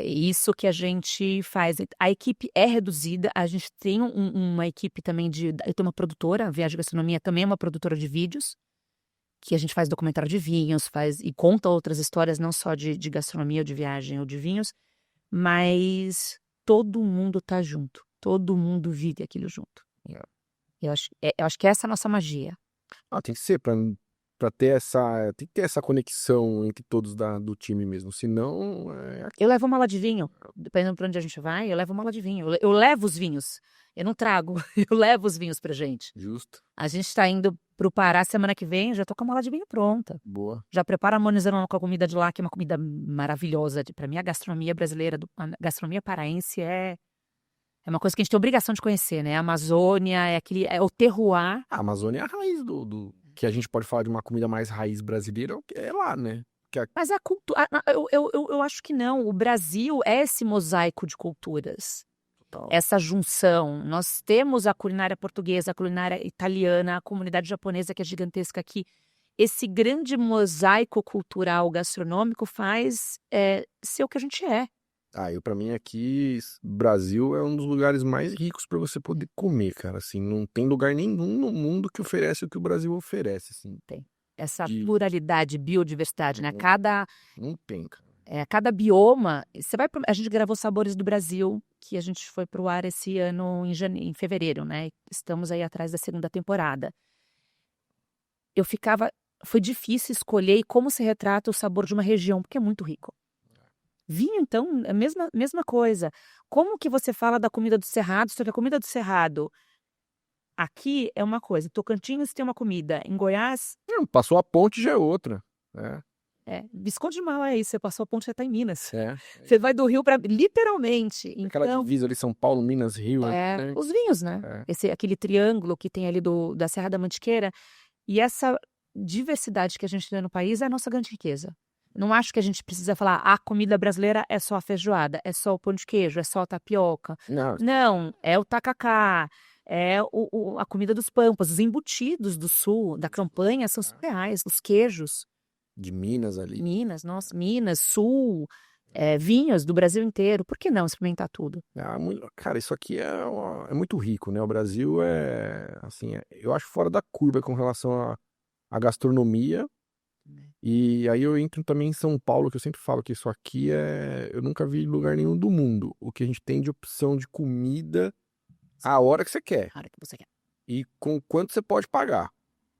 Isso que a gente faz. A equipe é reduzida, a gente tem uma equipe também eu tenho uma produtora, a Viagem Gastronomia também é uma produtora de vídeos, que a gente faz documentário de vinhos, e conta outras histórias, não só de gastronomia ou de viagem ou de vinhos, mas todo mundo tá junto, todo mundo vive aquilo junto. Eu acho que essa é a nossa magia. Tem que ser para ter tem que ter essa conexão entre todos do time mesmo, senão Eu levo uma mala de vinho, dependendo para onde a gente vai, eu levo uma mala de vinho, eu levo os vinhos, eu não trago, eu levo os vinhos pra gente. Justo. A gente tá indo pro Pará semana que vem, já tô com a mala de vinho pronta. Boa. Já preparo harmonizando com a comida de lá, que é uma comida maravilhosa. Pra mim, a gastronomia brasileira, a gastronomia paraense é uma coisa que a gente tem obrigação de conhecer, né? A Amazônia, é o terroir. A Amazônia é a raiz que a gente pode falar de uma comida mais raiz brasileira, é lá, né? Mas a cultura. Eu acho que não. O Brasil é esse mosaico de culturas. Essa junção. Nós temos a culinária portuguesa, a culinária italiana, a comunidade japonesa, que é gigantesca aqui. Esse grande mosaico cultural gastronômico faz ser o que a gente é. Pra mim aqui, Brasil é um dos lugares mais ricos pra você poder comer, cara. Assim, não tem lugar nenhum no mundo que oferece o que o Brasil oferece, assim. Tem. Essa De- pluralidade, biodiversidade, né? Não- Cada Não tem, cara. cada bioma. A gente gravou Sabores do Brasil, que a gente foi pro ar esse ano em fevereiro, né? Estamos aí atrás da segunda temporada. Foi difícil escolher como se retrata o sabor de uma região, porque é muito rico. Vinho, então, é a mesma coisa. Como que você fala da comida do Cerrado, sobre a comida do Cerrado? Aqui é uma coisa, Tocantins tem uma comida, em Goiás, Passou a ponte já é outra. Né? Visconde de Mauá é isso, você passou a ponte, você tá em Minas. É. Você vai do Rio para literalmente. Aquela Então, divisa ali, São Paulo, Minas, Rio. Né? os vinhos, né? Aquele triângulo que tem ali da Serra da Mantiqueira. E essa diversidade que a gente tem no país é a nossa grande riqueza. Não acho que a gente precisa falar a comida brasileira é só a feijoada, é só o pão de queijo, é só a tapioca. Não, Não, é o tacacá, é a comida dos pampas, os embutidos do sul, da campanha são surreais, os queijos. de Minas ali. Minas, sul, vinhos do Brasil inteiro. Por que não experimentar tudo? Cara, isso aqui é muito rico, né? O Brasil assim, eu acho fora da curva com relação à gastronomia. E aí eu entro também em São Paulo, que eu sempre falo que isso aqui eu nunca vi em lugar nenhum do mundo. O que a gente tem de opção de comida a hora que você quer. A hora que você quer. E com quanto você pode pagar.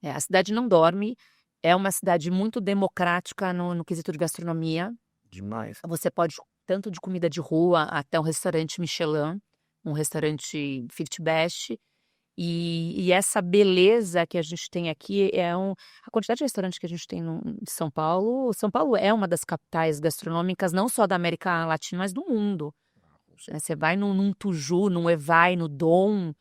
A cidade não dorme, é uma cidade muito democrática no quesito de gastronomia. Demais. Você pode, tanto de comida de rua até um restaurante Michelin, um restaurante Fit Best. E essa beleza que a gente tem aqui a quantidade de restaurantes que a gente tem em São Paulo. São Paulo é uma das capitais gastronômicas, não só da América Latina, mas do mundo. Você vai num Tuju, num Evai, no Dom,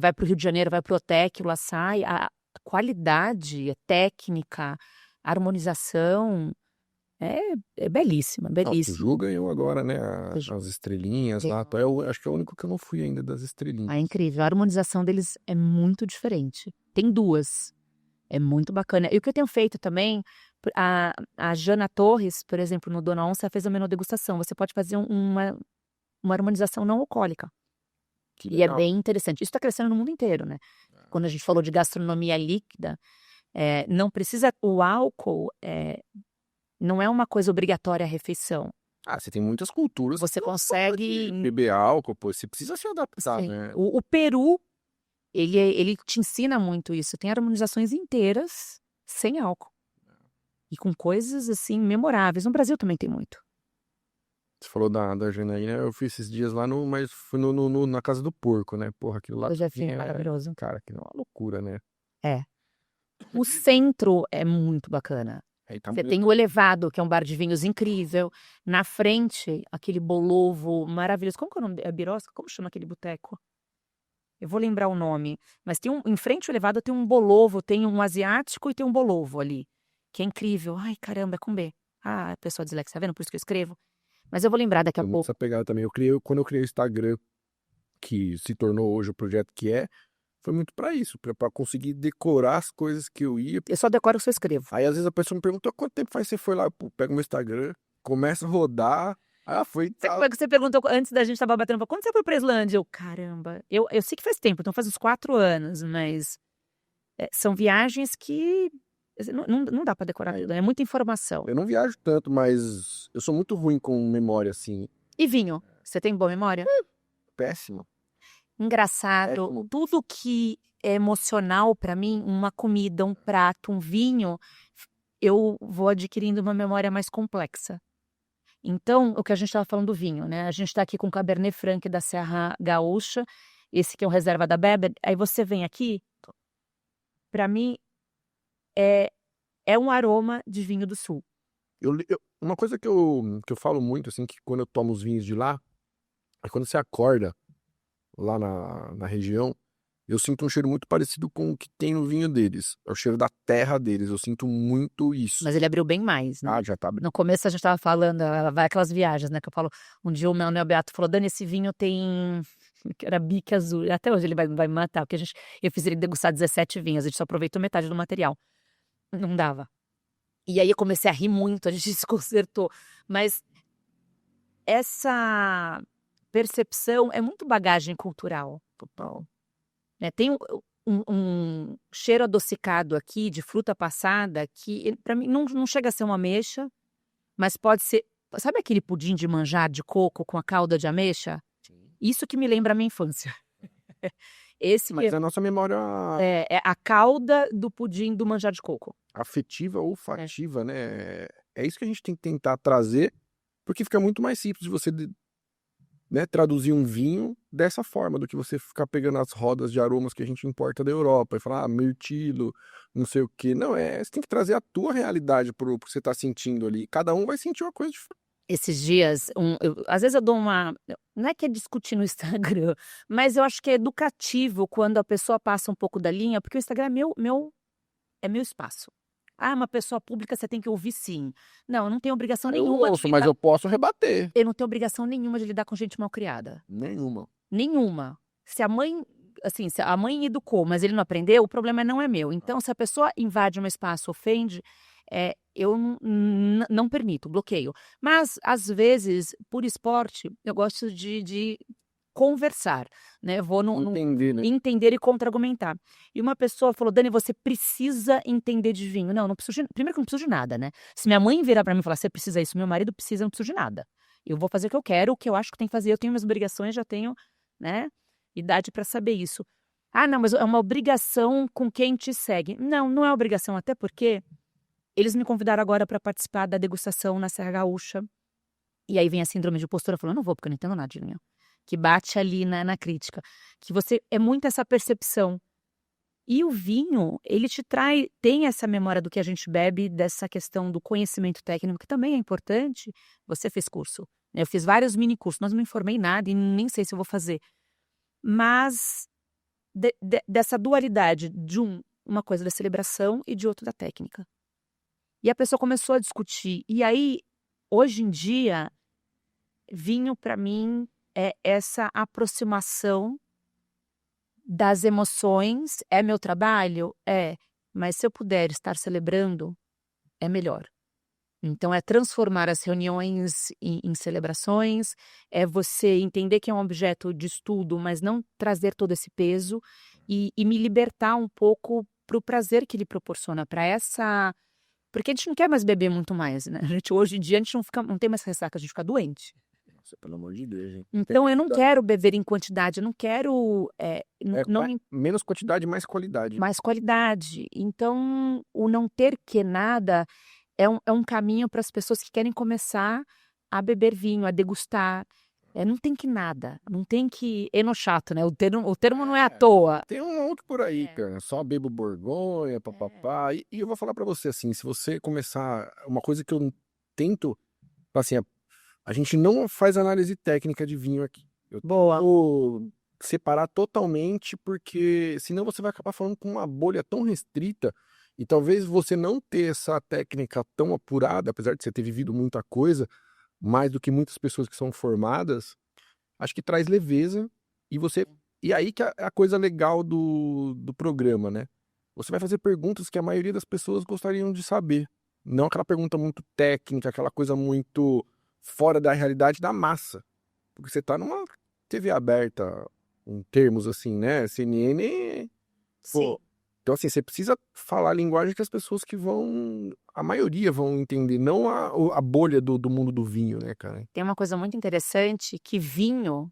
vai para o Rio de Janeiro, vai para o Otec, o La Salle, a qualidade, a técnica, a harmonização é belíssima, O belíssima. Tuju ganhou agora, né? Tuju. As estrelinhas lá. Acho que é o único que eu não fui ainda das estrelinhas. É incrível, a harmonização deles é muito diferente. Tem duas, é muito bacana. E o que eu tenho feito também, a Jana Torres, por exemplo, no Dona Onça, fez a menu degustação. Você pode fazer uma harmonização não alcoólica. Que E é legal. bem interessante. Isso está crescendo no mundo inteiro, né? Quando a gente falou de gastronomia líquida, não precisa. O álcool não é uma coisa obrigatória à refeição. Você tem muitas culturas. Você que não consegue. pode beber álcool, pô. Você precisa se adaptar, Sim. né? O Peru, ele te ensina muito isso. Tem harmonizações inteiras sem álcool. E com coisas, assim, memoráveis. No Brasil também tem muito. Você falou da Janaína, eu fui esses dias lá mas fui na Casa do Porco, né? Porra, aquilo lá Eu já também fiz, maravilhoso. cara, aquilo é uma loucura, né? O centro é muito bacana. Aí tá Você tem o Elevado, que é um bar de vinhos incrível. Na frente, aquele bolovo maravilhoso. Como que é o nome? É Birosca? Como chama aquele boteco? Eu vou lembrar o nome. Mas em frente ao Elevado tem um bolovo, tem um asiático e tem um bolovo ali. Que é incrível. Ai, caramba, é com B. A pessoa dislexia, tá vendo? Por isso que eu escrevo. Mas eu vou lembrar daqui a pouco. Essa pegada também. Quando eu criei o Instagram, que se tornou hoje o projeto que foi muito pra isso, pra conseguir decorar as coisas que eu ia. Eu só decoro o que eu escrevo. Aí às vezes a pessoa me perguntou quanto tempo faz você foi lá, pô, pega o meu Instagram, começa a rodar, foi tal. Você perguntou antes da gente tava batendo, quando você foi pra Islândia? Eu, caramba, eu sei que faz tempo, então faz uns 4 anos, mas são viagens que não dá pra decorar tudo, é muita informação. Eu não viajo tanto, mas eu sou muito ruim com memória, assim. E vinho? Você tem boa memória? Péssimo. Engraçado, tudo que é emocional pra mim, uma comida, um prato, um vinho, eu vou adquirindo uma memória mais complexa. Então, o que a gente estava falando do vinho, né? A gente está aqui com o Cabernet Franc da Serra Gaúcha, esse que é o reserva da Beber. Aí você vem aqui, para mim, é um aroma de vinho do sul. Uma coisa que eu falo muito, assim, que quando eu tomo os vinhos de lá, é quando você acorda lá na região, eu sinto um cheiro muito parecido com o que tem no vinho deles. É o cheiro da terra deles, eu sinto muito isso. Mas ele abriu bem mais, né? Ah, já tá abrindo. No começo a gente tava falando, ela vai aquelas viagens, né? Que eu falo, um dia o meu Beato falou, Dani, esse vinho tem... que era bique azul. Até hoje ele vai me matar, porque eu fiz ele degustar 17 vinhos, a gente só aproveitou metade do material. Não dava. E aí eu comecei a rir muito, a gente se desconcertou. Mas essa percepção é muito bagagem cultural. Total. Né? Tem um cheiro adocicado aqui de fruta passada que para mim não chega a ser uma ameixa, mas pode ser. Sabe aquele pudim de manjar de coco com a calda de ameixa? Isso que me lembra a minha infância. Esse Mas que a nossa memória é a calda do pudim do manjar de coco. afetiva, olfativa, né? É isso que a gente tem que tentar trazer, porque fica muito mais simples de você, né, traduzir um vinho dessa forma, do que você ficar pegando as rodas de aromas que a gente importa da Europa e falar, mirtilo, não sei o quê. Não, você tem que trazer a tua realidade pro que você tá sentindo ali. Cada um vai sentir uma coisa diferente. Esses dias, às vezes eu dou uma. Não é que é discutir no Instagram, mas eu acho que é educativo quando a pessoa passa um pouco da linha, porque o Instagram é meu espaço. Ah, uma pessoa pública você tem que ouvir sim. Não, eu não tenho obrigação Eu nenhuma ouço, de mas lidar. eu posso rebater. Eu não tenho obrigação nenhuma de lidar com gente mal criada. Nenhuma. Nenhuma. Se a mãe, assim, se a mãe educou, mas ele não aprendeu, o problema não é meu. Então, se a pessoa invade um espaço, ofende, eu não permito, bloqueio. Mas, às vezes, por esporte, eu gosto de conversar, né? Vou Entender, né? entender e contra-argumentar. E uma pessoa falou, Dani, você precisa entender de vinho. Não preciso primeiro que eu não preciso de nada, né? Se minha mãe virar pra mim e falar, você precisa isso, meu marido precisa, eu não preciso de nada. Eu vou fazer o que eu quero, o que eu acho que tem que fazer. Eu tenho minhas obrigações, já tenho, né, idade para saber isso. Ah, não, mas é uma obrigação com quem te segue. Não é obrigação, até porque eles me convidaram agora para participar da degustação na Serra Gaúcha. E aí vem a síndrome de impostora, falando, não vou, porque eu não entendo nada de vinho. Que bate ali na crítica. Que você, é muito essa percepção. E o vinho, ele tem essa memória do que a gente bebe, dessa questão do conhecimento técnico, que também é importante. Você fez curso, né? Eu fiz vários mini cursos, mas não me informei em nada e nem sei se eu vou fazer. Mas dessa dualidade de uma coisa da celebração e de outra da técnica. E a pessoa começou a discutir. E aí, hoje em dia, vinho para mim é essa aproximação das emoções. É meu trabalho? É. Mas se eu puder estar celebrando, é melhor. Então, é transformar as reuniões em celebrações, é você entender que é um objeto de estudo, mas não trazer todo esse peso e me libertar um pouco para o prazer que ele proporciona, para essa... Porque a gente não quer mais beber muito mais, né? Hoje em dia, a gente não tem mais ressaca, a gente fica doente. Nossa, pelo amor de Deus, gente. Então, eu não quero beber em quantidade, eu não quero... Menos quantidade, mais qualidade. Mais qualidade. Então, o não ter que nada é um caminho para as pessoas que querem começar a beber vinho, a degustar. Não tem que nada, não tem que... Enochato, né? O termo não é à toa. Tem um outro por aí, cara. Só bebo Borgonha, papapá. E eu vou falar pra você, assim, se você começar... Uma coisa que eu tento... Assim, a gente não faz análise técnica de vinho aqui. Boa. Vou separar totalmente, porque senão você vai acabar falando com uma bolha tão restrita, e talvez você não ter essa técnica tão apurada, apesar de você ter vivido muita coisa, mais do que muitas pessoas que são formadas, acho que traz leveza, e aí que é a coisa legal do programa, né? Você vai fazer perguntas que a maioria das pessoas gostariam de saber. Não aquela pergunta muito técnica, aquela coisa muito fora da realidade da massa. Porque você tá numa TV aberta, em termos assim, né? CNN. Sim. Então, assim, você precisa falar a linguagem que as pessoas a maioria vão entender, não a bolha do mundo do vinho, né, cara? Tem uma coisa muito interessante, que vinho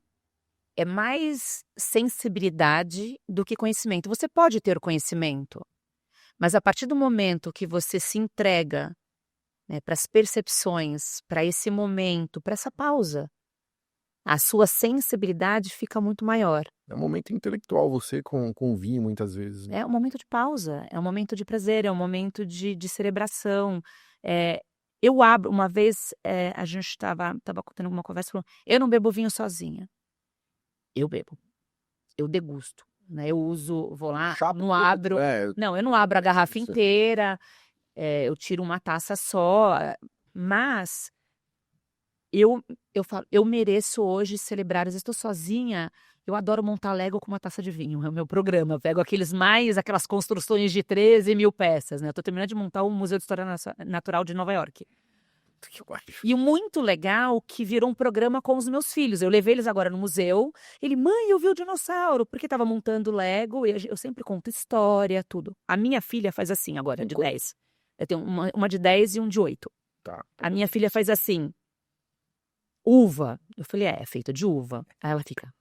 é mais sensibilidade do que conhecimento. Você pode ter conhecimento, mas a partir do momento que você se entrega, né, para as percepções, para esse momento, para essa pausa, a sua sensibilidade fica muito maior. É um momento intelectual você com o vinho, muitas vezes. Né? É um momento de pausa, é um momento de prazer, é um momento de celebração. Eu abro, uma vez a gente estava tendo uma conversa, falou, eu não bebo vinho sozinha. Eu bebo, eu degusto. né? Eu uso, vou lá, Chapa não abro. Não, eu não abro a garrafa Isso. inteira, eu tiro uma taça só, mas eu falo, eu mereço hoje celebrar. Às vezes estou sozinha, eu adoro montar Lego com uma taça de vinho, é o meu programa. Eu pego aquelas construções de 13 mil peças, né? Eu tô terminando de montar o Museu de História Natural de Nova York. E o muito legal que virou um programa com os meus filhos. Eu levei eles agora no museu. Ele, mãe, eu vi o dinossauro, porque estava montando Lego. E eu sempre conto história, tudo. A minha filha faz assim agora, de 10. Eu tenho uma de 10 e um de 8. Tá. A minha filha faz assim. Uva. Eu falei, é feita de uva. Aí ela fica,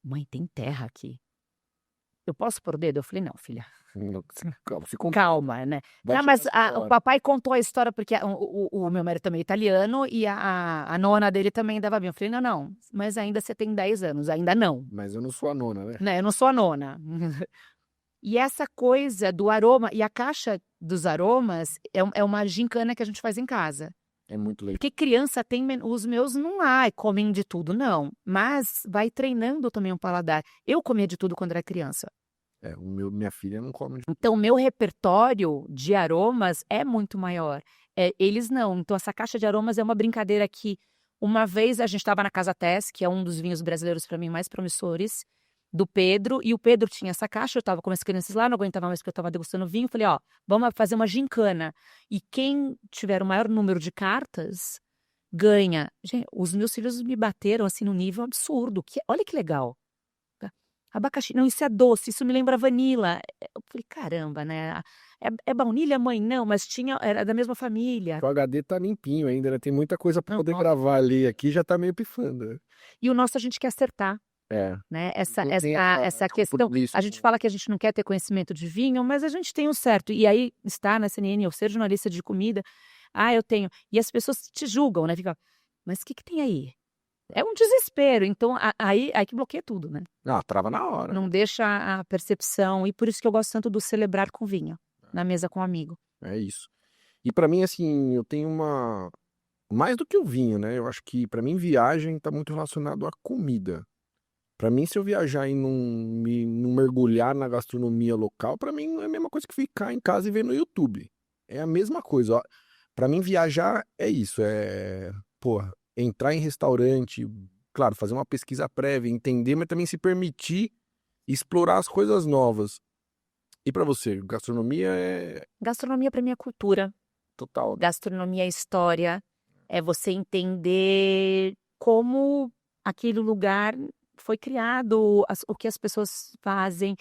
mãe, tem terra aqui. Eu posso pôr o dedo? Eu falei, não, filha. Calma, né? Não, mas o papai contou a história porque o meu marido também é italiano e a nona dele também dava bem. Eu falei, não, mas ainda você tem 10 anos, ainda não. Mas eu não sou a nona, né? Né? Eu não sou a nona. E essa coisa do aroma, e a caixa dos aromas é uma gincana que a gente faz em casa. É muito legal. Porque criança tem, os meus não comem de tudo, não. Mas vai treinando também o paladar. Eu comia de tudo quando era criança. Minha filha não come. Então, o meu repertório de aromas é muito maior. Eles não. Então, essa caixa de aromas é uma brincadeira que, uma vez, a gente estava na Casa Tess, que é um dos vinhos brasileiros, para mim, mais promissores, do Pedro. E o Pedro tinha essa caixa, eu estava com as crianças lá, não aguentava mais porque eu estava degustando vinho. Falei, vamos fazer uma gincana. E quem tiver o maior número de cartas, ganha. Gente, os meus filhos me bateram, assim, num nível absurdo. Olha que legal. Abacaxi, não, isso é doce, isso me lembra vanila. Eu falei, caramba, né? É baunilha, mãe? Não, mas era da mesma família. O HD tá limpinho ainda, né? Tem muita coisa para poder gravar ali. Aqui já tá meio pifando. E o nosso a gente quer acertar. Né? Essa questão. A gente fala que a gente não quer ter conhecimento de vinho, mas a gente tem um certo. E aí está na CNN, eu ser jornalista de comida. Eu tenho. E as pessoas te julgam, né? Ficam, mas o que tem aí? É um desespero, então aí que bloqueia tudo, né? Trava na hora. Não deixa a percepção, e por isso que eu gosto tanto do celebrar com vinho, na mesa com um amigo. É isso. E pra mim, assim, eu tenho mais do que o vinho, né? Eu acho que pra mim viagem tá muito relacionado à comida. Pra mim, se eu viajar e não mergulhar na gastronomia local, pra mim não é a mesma coisa que ficar em casa e ver no YouTube. É a mesma coisa, ó. Pra mim viajar é isso, entrar em restaurante, claro, fazer uma pesquisa prévia, entender, mas também se permitir explorar as coisas novas. E pra você, gastronomia é Gastronomia para mim é cultura. total. Gastronomia é história. É você entender como aquele lugar foi criado, o que as pessoas fazem.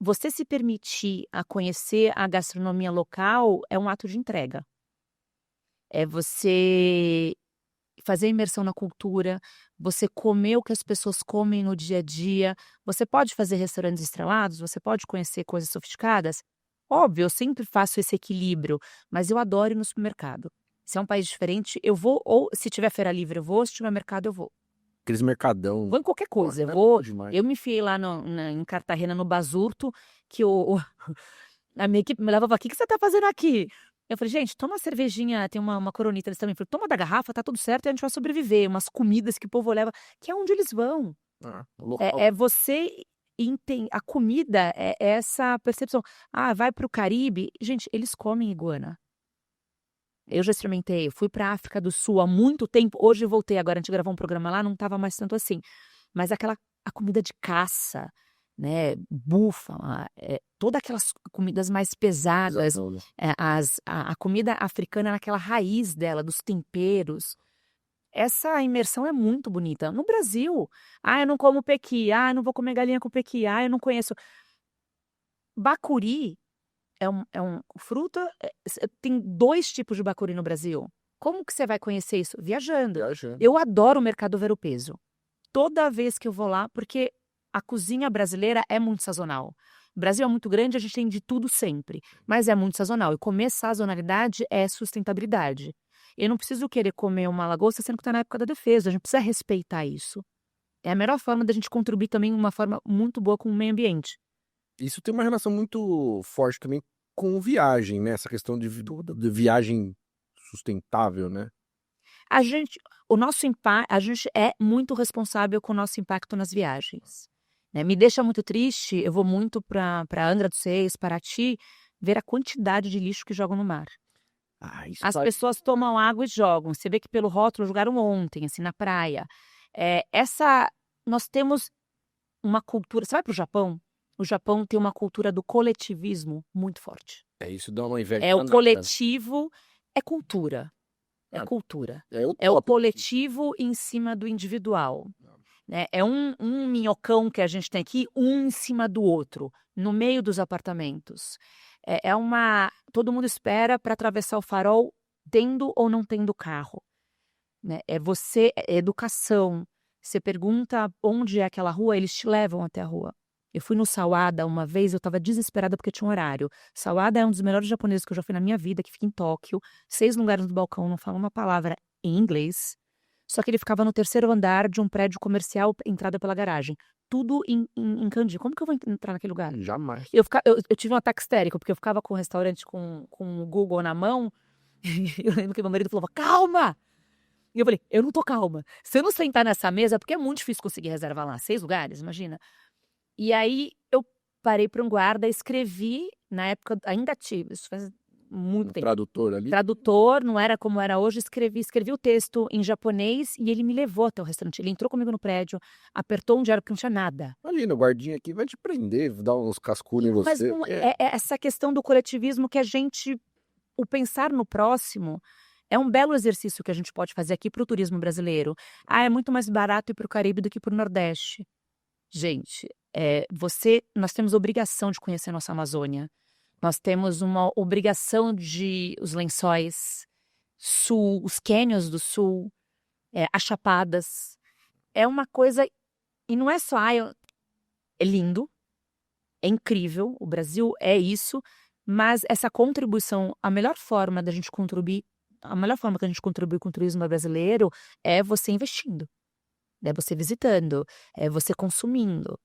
Você se permitir a conhecer a gastronomia local é um ato de entrega. É você fazer imersão na cultura, você comer o que as pessoas comem no dia a dia. Você pode fazer restaurantes estrelados, você pode conhecer coisas sofisticadas. Óbvio, eu sempre faço esse equilíbrio, mas eu adoro ir no supermercado. Se é um país diferente, eu vou, ou se tiver feira livre, eu vou, se tiver mercado, eu vou. Aqueles mercadão. Vou em qualquer coisa, demais. Eu me enfiei lá em Cartagena, no Basurto, que a minha equipe me levava, o que você tá fazendo aqui? Eu falei, gente, toma uma cervejinha, tem uma coronita, eles também falaram, toma da garrafa, tá tudo certo, e a gente vai sobreviver. Umas comidas que o povo leva, que é onde eles vão. Você entende, a comida é essa percepção. Vai pro Caribe, gente, eles comem iguana. Eu já experimentei, eu fui pra África do Sul há muito tempo, hoje eu voltei, agora a gente gravou um programa lá, não tava mais tanto assim. Mas a comida de caça, né, búfala, todas aquelas comidas mais pesadas, a comida africana naquela raiz dela, dos temperos. Essa imersão é muito bonita. No Brasil, eu não como pequi, eu não vou comer galinha com pequi, eu não conheço. Bacuri é um fruto, tem 2 tipos de bacuri no Brasil. Como que você vai conhecer isso? Viajando. Eu adoro o mercado ver-o-peso. Toda vez que eu vou lá, porque a cozinha brasileira é muito sazonal. O Brasil é muito grande, a gente tem de tudo sempre, mas é muito sazonal. E comer sazonalidade é sustentabilidade. Eu não preciso querer comer uma lagosta sendo que está na época da defesa, a gente precisa respeitar isso. É a melhor forma da gente contribuir também de uma forma muito boa com o meio ambiente. Isso tem uma relação muito forte também com viagem, né? Essa questão de viagem sustentável, né? A gente é muito responsável com o nosso impacto nas viagens. né? Me deixa muito triste, eu vou muito para Angra dos Reis, Paraty, ver a quantidade de lixo que jogam no mar. Isso As aí. pessoas tomam água e jogam. Você vê que pelo rótulo jogaram ontem, assim, na praia. Nós temos uma cultura. Você vai para o Japão? O Japão tem uma cultura do coletivismo muito forte. Isso dá uma inveja O danada. coletivo é cultura. É Ah, cultura. É o É o top. coletivo em cima do individual. Né? É um minhocão que a gente tem aqui, um em cima do outro, no meio dos apartamentos. Todo mundo espera para atravessar o farol, tendo ou não tendo carro. Né? É educação. Você pergunta onde é aquela rua, eles te levam até a rua. Eu fui no Sawada uma vez, eu estava desesperada porque tinha um horário. Sawada é um dos melhores japoneses que eu já fui na minha vida, que fica em Tóquio. 6 lugares no balcão, não falam uma palavra em inglês. Só que ele ficava no 3º andar de um prédio comercial, entrada pela garagem. Tudo em kanji. Como que eu vou entrar naquele lugar? Jamais. Eu tive um ataque histérico, porque eu ficava com o restaurante com o Google na mão. E eu lembro que meu marido falou, calma! E eu falei, eu não tô calma. Se eu não sentar nessa mesa, porque é muito difícil conseguir reservar lá 6 lugares, imagina. E aí eu parei para um guarda, escrevi, na época ainda tive, isso faz muito tempo. Tradutor ali. Tradutor, não era como era hoje, escrevi o texto em japonês e ele me levou até o restaurante. Ele entrou comigo no prédio, apertou um diário porque não tinha nada. Imagina, o guardinha aqui vai te prender, dar uns cascudos em Mas você. não, é essa questão do coletivismo que o pensar no próximo é um belo exercício que a gente pode fazer aqui para o turismo brasileiro. É muito mais barato ir para o Caribe do que para o Nordeste. Gente, nós temos obrigação de conhecer nossa Amazônia. Nós temos uma obrigação de os lençóis sul, os cânions do sul, as chapadas. É uma coisa, e não é só, é lindo, é incrível, o Brasil é isso, mas essa contribuição, a melhor forma que a gente contribui com o turismo brasileiro é você investindo, é você visitando, é você consumindo.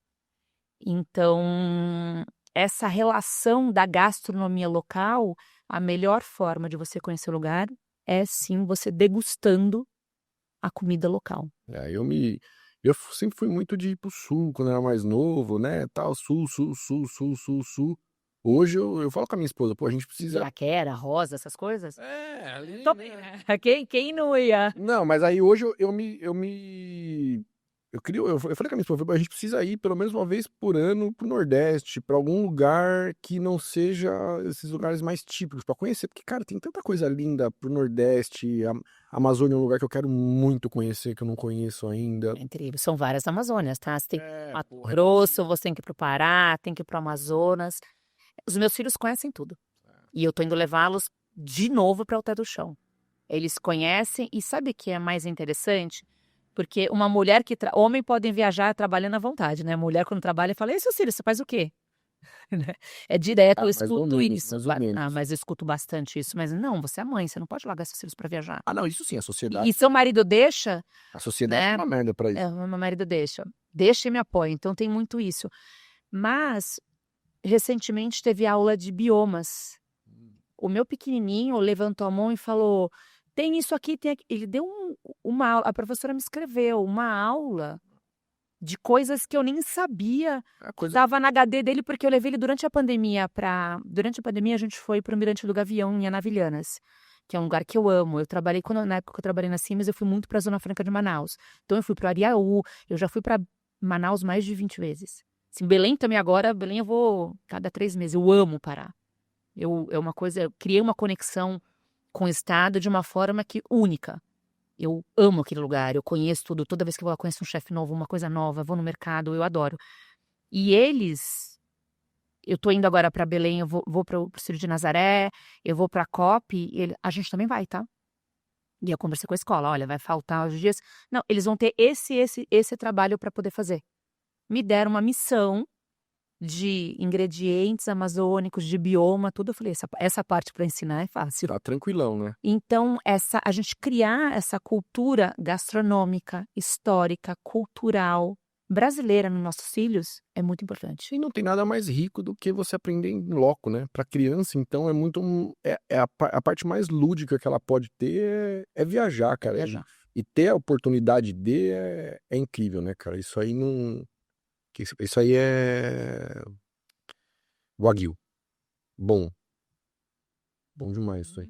Então, essa relação da gastronomia local, a melhor forma de você conhecer o lugar é sim você degustando a comida local. Eu sempre fui muito de ir pro sul, quando eu era mais novo, né, tal, sul. Sul. Hoje eu falo com a minha esposa, pô, a gente precisa... Iraquera, Rosa, essas coisas? ali, Né? Quem não ia? Não, mas aí hoje eu falei com a minha esposa, a gente precisa ir pelo menos uma vez por ano pro Nordeste, pra algum lugar que não seja esses lugares mais típicos, pra conhecer, porque, cara, tem tanta coisa linda pro Nordeste, a Amazônia é um lugar que eu quero muito conhecer, que eu não conheço ainda. É incrível, são várias Amazônias, tá? Você tem que ir pro Mato porra. Grosso, você tem que ir pro Pará, tem que ir pro Amazonas. Os meus filhos conhecem tudo. E eu tô indo levá-los de novo para o Alter do Chão. Eles conhecem e sabe o que é mais interessante? Porque uma mulher homem podem viajar trabalhando à vontade, né? Mulher quando trabalha fala, e seu filho, você faz o quê? É direto, eu escuto isso. Mais ou menos. Mas eu escuto bastante isso. Mas não, você é mãe, você não pode largar seus filhos para viajar. Não, isso sim, a sociedade. E seu marido deixa? A sociedade é uma merda pra isso. Meu marido deixa. Deixa e me apoia, então tem muito isso. Mas, recentemente teve aula de biomas. O meu pequenininho levantou a mão e falou, tem isso aqui, tem aqui. Ele deu uma aula, a professora me escreveu uma aula de coisas que eu nem sabia. Estava na HD dele, porque eu levei ele durante a pandemia Durante a pandemia a gente foi para o Mirante do Gavião, em Anavilhanas, que é um lugar que eu amo. Eu trabalhei, na época que eu trabalhei na Siemens, eu fui muito para a Zona Franca de Manaus. Então eu fui para o Ariaú, eu já fui para Manaus mais de 20 vezes. Assim, Belém também agora, Belém eu vou cada 3 meses, eu amo Pará. Eu criei uma conexão com o estado de uma forma única. Eu amo aquele lugar, eu conheço tudo. Toda vez que eu vou lá, conheço um chefe novo, uma coisa nova, vou no mercado, eu adoro. E eu tô indo agora para Belém, eu vou pro Círio de Nazaré, eu vou pra COP, a gente também vai, tá? E eu conversei com a escola, olha, vai faltar os dias. Não, eles vão ter esse trabalho para poder fazer. Me deram uma missão de ingredientes amazônicos, de bioma, tudo. Eu falei, essa parte para ensinar é fácil. Tá tranquilão, né? Então, a gente criar essa cultura gastronômica, histórica, cultural, brasileira nos nossos filhos é muito importante. E não tem nada mais rico do que você aprender em loco, né? Pra criança, então, é muito... a parte mais lúdica que ela pode ter é viajar, cara. Viajar. E ter a oportunidade de é incrível, né, cara? Isso aí não... Isso aí é Wagyu. Bom. Bom demais isso aí.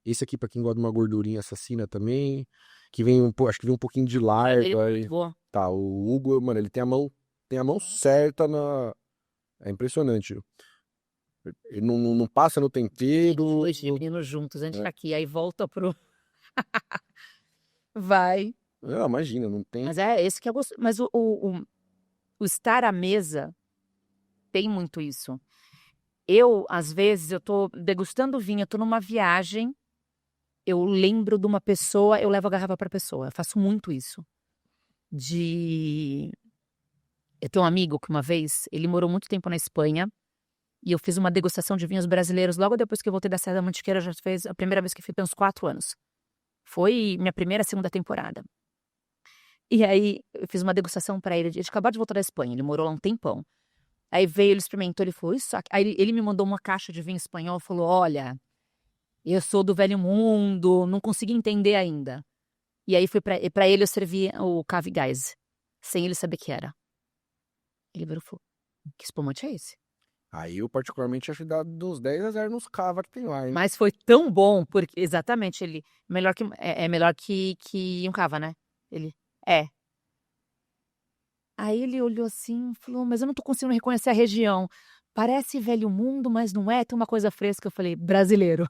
Esse aqui, pra quem gosta de uma gordurinha assassina também, que vem acho que vem um pouquinho de Ele larva. é muito bom. Tá, o Hugo, mano, ele tem a mão certa na... É impressionante. Ele não passa no tempero. Dois meninos juntos, antes É. aqui, aí volta pro... Vai. Não, imagina, não tem... Mas é esse que é gostoso. Mas o estar à mesa tem muito isso. Eu, às vezes, eu tô degustando vinho, eu tô numa viagem, eu lembro de uma pessoa, eu levo a garrafa pra pessoa. Eu faço muito isso. Eu tenho um amigo que uma vez, ele morou muito tempo na Espanha, e eu fiz uma degustação de vinhos brasileiros logo depois que eu voltei da Serra da Mantiqueira, já fez a primeira vez que fui, tem uns 4 anos. Foi minha primeira, segunda temporada. E aí, eu fiz uma degustação pra ele, ele acabou de voltar da Espanha, ele morou lá um tempão. Aí veio, ele experimentou, ele falou, isso aqui. Aí ele me mandou uma caixa de vinho espanhol, falou, olha, eu sou do velho mundo, não consegui entender ainda. E aí foi pra ele eu servi o Cave Gás, sem ele saber que era. Ele virou e falou, que espumante é esse? Aí eu particularmente acho que dá uns 10-0 nos cava que tem lá, hein? Mas foi tão bom, porque exatamente, ele, melhor que, é melhor que um cava, né? Ele, é. Aí ele olhou assim e falou, mas eu não tô conseguindo reconhecer a região. Parece velho mundo, mas não é, tem uma coisa fresca. Eu falei, brasileiro.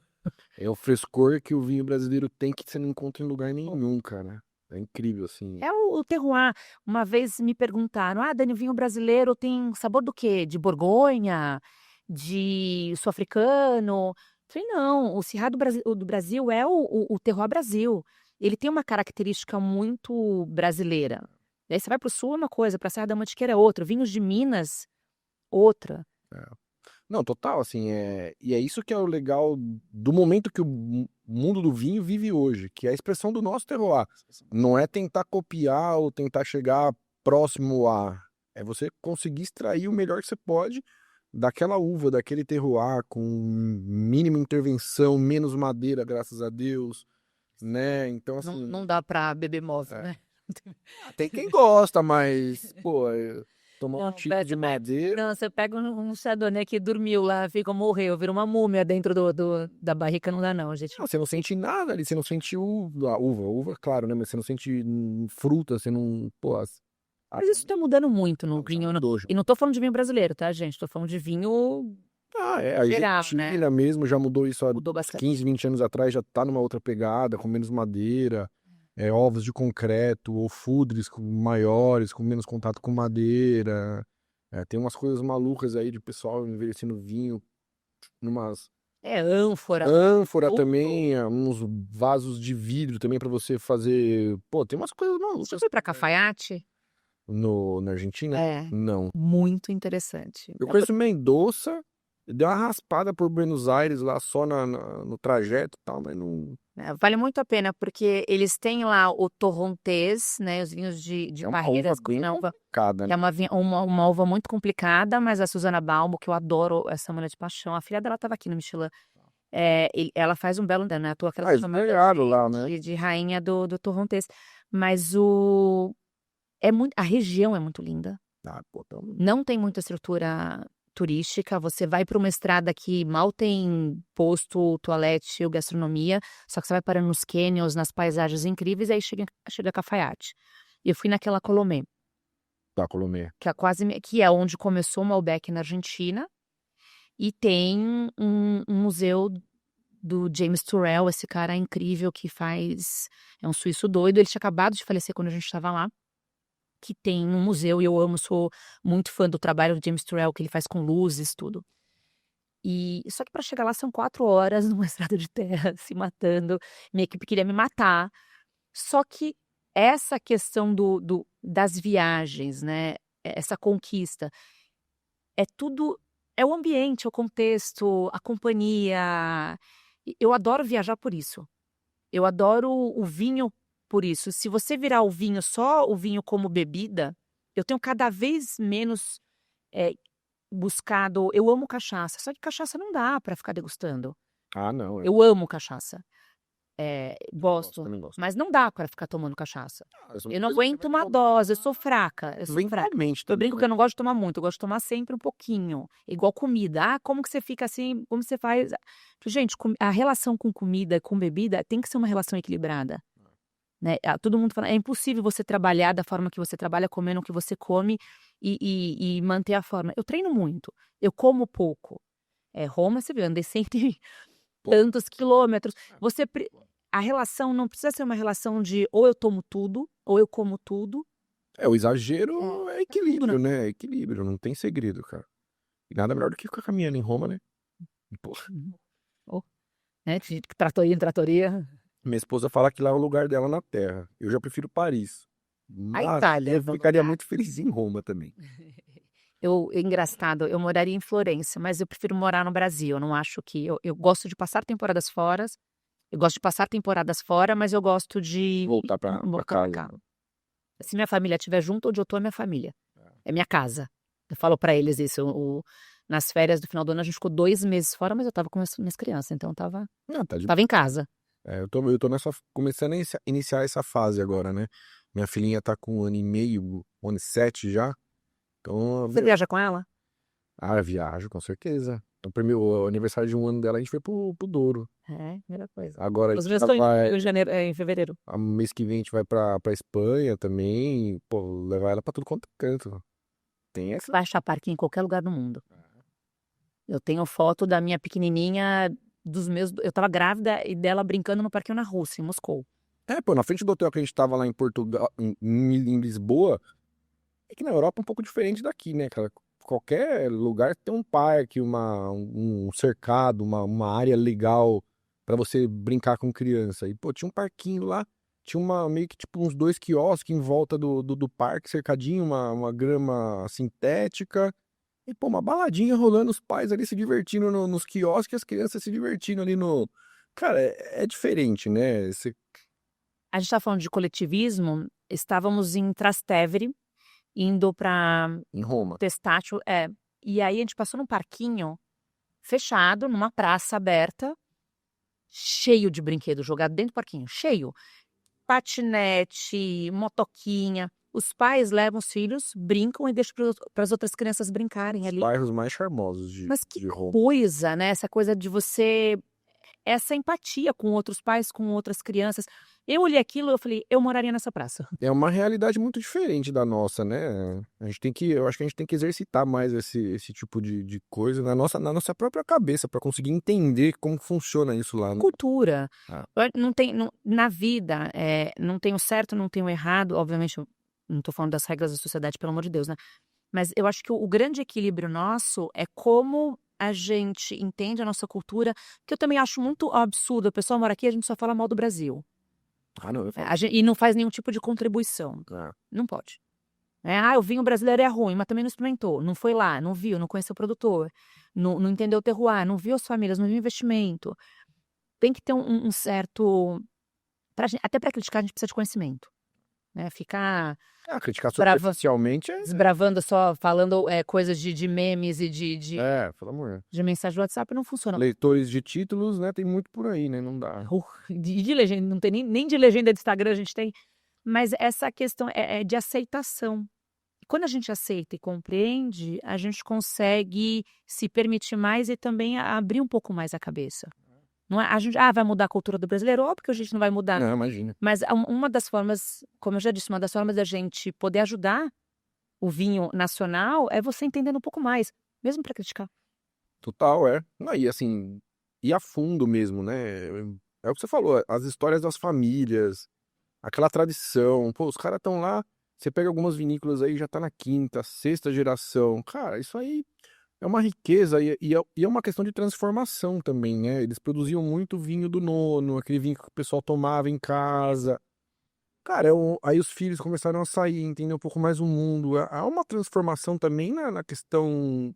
É o frescor que o vinho brasileiro tem que você não encontra em lugar nenhum, cara. É incrível, assim. É o terroir. Uma vez me perguntaram, Dani, o vinho brasileiro tem sabor do quê? De Borgonha? De sul-africano? Falei, não, o Cerrado do Brasil é o terroir Brasil. Ele tem uma característica muito brasileira. Aí você vai pro sul é uma coisa, pra Serra da Mantiqueira é outra. Vinhos de Minas, outra. Não, total, assim, e é isso que é o legal do momento que o mundo do vinho vive hoje, que é a expressão do nosso terroir. Não é tentar copiar ou tentar chegar próximo a... É você conseguir extrair o melhor que você pode daquela uva, daquele terroir, com mínima intervenção, menos madeira, graças a Deus, né? Então, assim... Não dá pra beber móvel, É. né? Tem quem gosta, mas, pô, tomar um Não, tipo de madeira... Não, você pega um chardonnay que dormiu lá, morreu, vira uma múmia dentro da barrica, não dá não, gente. Não, você não sente nada ali, você não sente a uva, claro, né? Mas você não sente fruta, você não. Pô, Mas isso tá mudando muito no já vinho. mudou, já. E não tô falando de vinho brasileiro, tá, gente? Tô falando de vinho A geral, Argentina mesmo já mudou isso há mudou bastante. 15, 20 anos atrás, já tá numa outra pegada, com menos madeira, ovos de concreto, ou fudres maiores, com menos contato com madeira. Tem umas coisas malucas aí de pessoal envelhecendo vinho, numas É ânfora. ânfora Tudo. também, uns vasos de vidro também pra você fazer. Pô, tem umas coisas malucas. Você foi pra Cafaiate? Na Argentina? É. Não. Muito interessante. Eu conheço Mendoza, dei uma raspada por Buenos Aires lá só no trajeto e tal, mas não. Vale muito a pena, porque eles têm lá o torrontés, né? Os vinhos de É uma barreiras. uva bem Não, complicada, é né? uma uva muito complicada, mas a Susana Balbo, que eu adoro essa mulher de paixão, a filha dela estava aqui no Michelin. Ela faz um belo, né? À toa que ela Ah, eles chama ganharam lá, né? de rainha do Torrontés. Mas a região é muito linda. Ah, pô, então. Não tem muita estrutura turística. Você vai para uma estrada que mal tem posto, toalete ou gastronomia, só que você vai parando nos cânions, nas paisagens incríveis, e aí chega a Cafaiate. Eu fui naquela Colomé, Tá, Colomé. que é onde começou o Malbec na Argentina, e tem um museu do James Turrell, esse cara incrível que é um suíço doido. Ele tinha acabado de falecer quando a gente estava lá, que tem um museu, e eu sou muito fã do trabalho do James Turrell, que ele faz com luzes, tudo. Só que para chegar lá são 4 horas numa estrada de terra, se matando. Minha equipe queria me matar. Só que essa questão das viagens, né? Essa conquista, é tudo, é o ambiente, é o contexto, a companhia. Eu adoro viajar por isso. Eu adoro o vinho por isso. Se você virar o vinho só o vinho como bebida, eu tenho cada vez menos buscado. Eu amo cachaça, só que cachaça não dá para ficar degustando. Ah, não. Eu amo cachaça. Gosto. Também gosto. Mas não dá para ficar tomando cachaça. Isso é uma Eu não coisa que aguento você uma vai dose, eu sou fraca. Eu sou fraca. eventualmente Eu brinco também. que eu não gosto de tomar muito, eu gosto de tomar sempre um pouquinho. Igual comida. Ah, como que você fica assim? Como você faz? Gente, a relação com comida, com bebida, tem que ser uma relação equilibrada. Né? Todo mundo fala, é impossível você trabalhar da forma que você trabalha, comendo o que você come e manter a forma. Eu treino muito, eu como pouco. Roma, você viu, andei sempre tantos quilômetros. A relação não precisa ser uma relação de ou eu tomo tudo, ou eu como tudo. O exagero é equilíbrio, tudo, né? É equilíbrio, não tem segredo, cara. E nada melhor do que ficar caminhando em Roma, né? Porra. De tratoria em tratoria. Minha esposa fala que lá é o lugar dela na Terra. Eu já prefiro Paris. A Mas Itália. eu ficaria muito feliz em Roma também. Engraçado, eu moraria em Florença, mas eu prefiro morar no Brasil. Eu não acho que. Eu gosto de passar temporadas fora. Eu gosto de passar temporadas fora, mas eu gosto de Voltar pra voltar pra casa. cá. Se minha família estiver junto, onde eu tô é minha família. É minha casa. Eu falo pra eles isso. Nas férias do final do ano, a gente ficou 2 meses fora, mas eu tava com minhas crianças, então eu tava em casa. Eu tô começando a iniciar essa fase agora, né? Minha filhinha tá com 1 ano e meio, 1 ano e 7 já. Então, Você viaja com ela? viajo, com certeza. O aniversário de 1 ano dela, a gente foi pro Douro. Primeira coisa. Agora a Os gente meus já estão vai. em fevereiro. Mês que vem a gente vai pra Espanha também. Pô, levar ela pra tudo quanto é canto. Tem essa. Vai achar parquinho em qualquer lugar do mundo. Eu tenho foto da minha pequenininha, eu tava grávida e dela brincando no parquinho na Rússia, em Moscou. Pô, na frente do hotel que a gente tava lá em Portugal, em Lisboa, é que na Europa é um pouco diferente daqui, né, cara? Qualquer lugar tem um parque, um cercado, uma área legal pra você brincar com criança. E, pô, tinha um parquinho lá, tinha meio que tipo uns 2 quiosques em volta do parque, cercadinho, uma grama sintética. E, pô, uma baladinha rolando, os pais ali se divertindo nos quiosques, as crianças se divertindo ali no. Cara, é diferente, né? A gente estava falando de coletivismo, estávamos em Trastevere, indo para Em Roma. Testaccio, e aí a gente passou num parquinho fechado, numa praça aberta, cheio de brinquedos jogados dentro do parquinho, cheio. Patinete, motoquinha. Os pais levam os filhos, brincam e deixam para as outras crianças brincarem Os ali. bairros mais charmosos Mas que de Roma. coisa, né? Essa coisa de você... Essa empatia com outros pais, com outras crianças. Eu olhei aquilo e eu falei, eu moraria nessa praça. É uma realidade muito diferente da nossa, né? Eu acho que a gente tem que exercitar mais esse tipo de coisa na nossa própria cabeça, para conseguir entender como funciona isso lá, né? Cultura. Na vida, não tem o certo, não tem o errado. Obviamente, eu não estou falando das regras da sociedade, pelo amor de Deus, né? Mas eu acho que o grande equilíbrio nosso é como a gente entende a nossa cultura, que eu também acho muito absurdo. A pessoa mora aqui, a gente só fala mal do Brasil. Não, eu falo. E não faz nenhum tipo de contribuição. Não pode. O vinho brasileiro é ruim, mas também não experimentou. Não foi lá, não viu, não conheceu o produtor. Não entendeu o terroir, não viu as famílias, não viu o investimento. Tem que ter um certo... até para criticar, a gente precisa de conhecimento. Né? Ficar... criticar superficialmente desbravando só, falando coisas de memes e pelo amor. de mensagem do WhatsApp não funciona. Leitores de títulos, né? Tem muito por aí, né? Não dá. De legenda, não tem nem de legenda de Instagram a gente tem. Mas essa questão é de aceitação. Quando a gente aceita e compreende, a gente consegue se permitir mais e também abrir um pouco mais a cabeça. Não é, a gente vai mudar a cultura do brasileiro? Óbvio que a gente não vai mudar. Não, imagina. Mas uma das formas, como eu já disse, uma das formas da gente poder ajudar o vinho nacional é você entendendo um pouco mais, mesmo para criticar. Total, Não, e assim, a fundo mesmo, né? É o que você falou, as histórias das famílias, aquela tradição. Pô, os caras estão lá, você pega algumas vinícolas aí, já tá na 5ª, 6ª geração. Cara, isso aí é uma riqueza e é uma questão de transformação também, né? Eles produziam muito vinho do nono, aquele vinho que o pessoal tomava em casa. Cara, aí os filhos começaram a sair, entender um pouco mais o mundo. Há uma transformação também na questão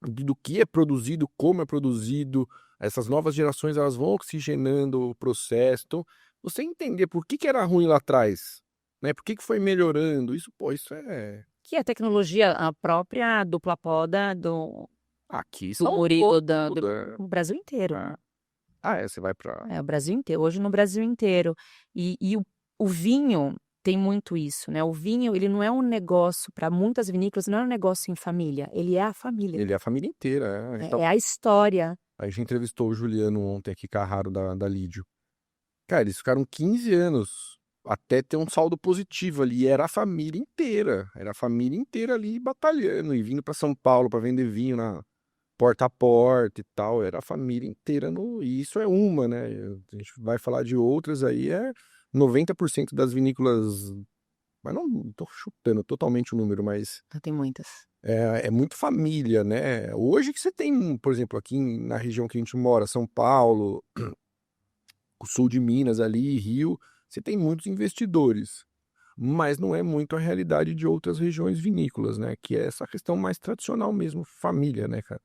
do que é produzido, como é produzido. Essas novas gerações, elas vão oxigenando o processo. Então, você entender por que era ruim lá atrás, né? Por que foi melhorando. Isso é... Que a tecnologia, a própria dupla poda do Aqui Murilo, do tudo, Brasil inteiro. Você vai pra... O Brasil inteiro, hoje no Brasil inteiro. E o vinho tem muito isso, né? O vinho, ele não é um negócio, para muitas vinícolas, não é um negócio em família, ele é a família. Ele é a família inteira, né? É a história. A gente entrevistou o Juliano ontem aqui, Carraro, da Lídio. Cara, eles ficaram 15 anos até ter um saldo positivo ali. E era a família inteira. Era a família inteira ali batalhando e vindo pra São Paulo pra vender vinho na porta a porta e tal. Era a família inteira no... E isso é uma, né? A gente vai falar de outras aí, 90% das vinícolas... Mas não tô chutando totalmente o número, mas Tem muitas. é muito família, né? Hoje que você tem, por exemplo, aqui na região que a gente mora, São Paulo, o sul de Minas ali, Rio, você tem muitos investidores. Mas não é muito a realidade de outras regiões vinícolas, né? Que é essa questão mais tradicional mesmo, família, né, cara?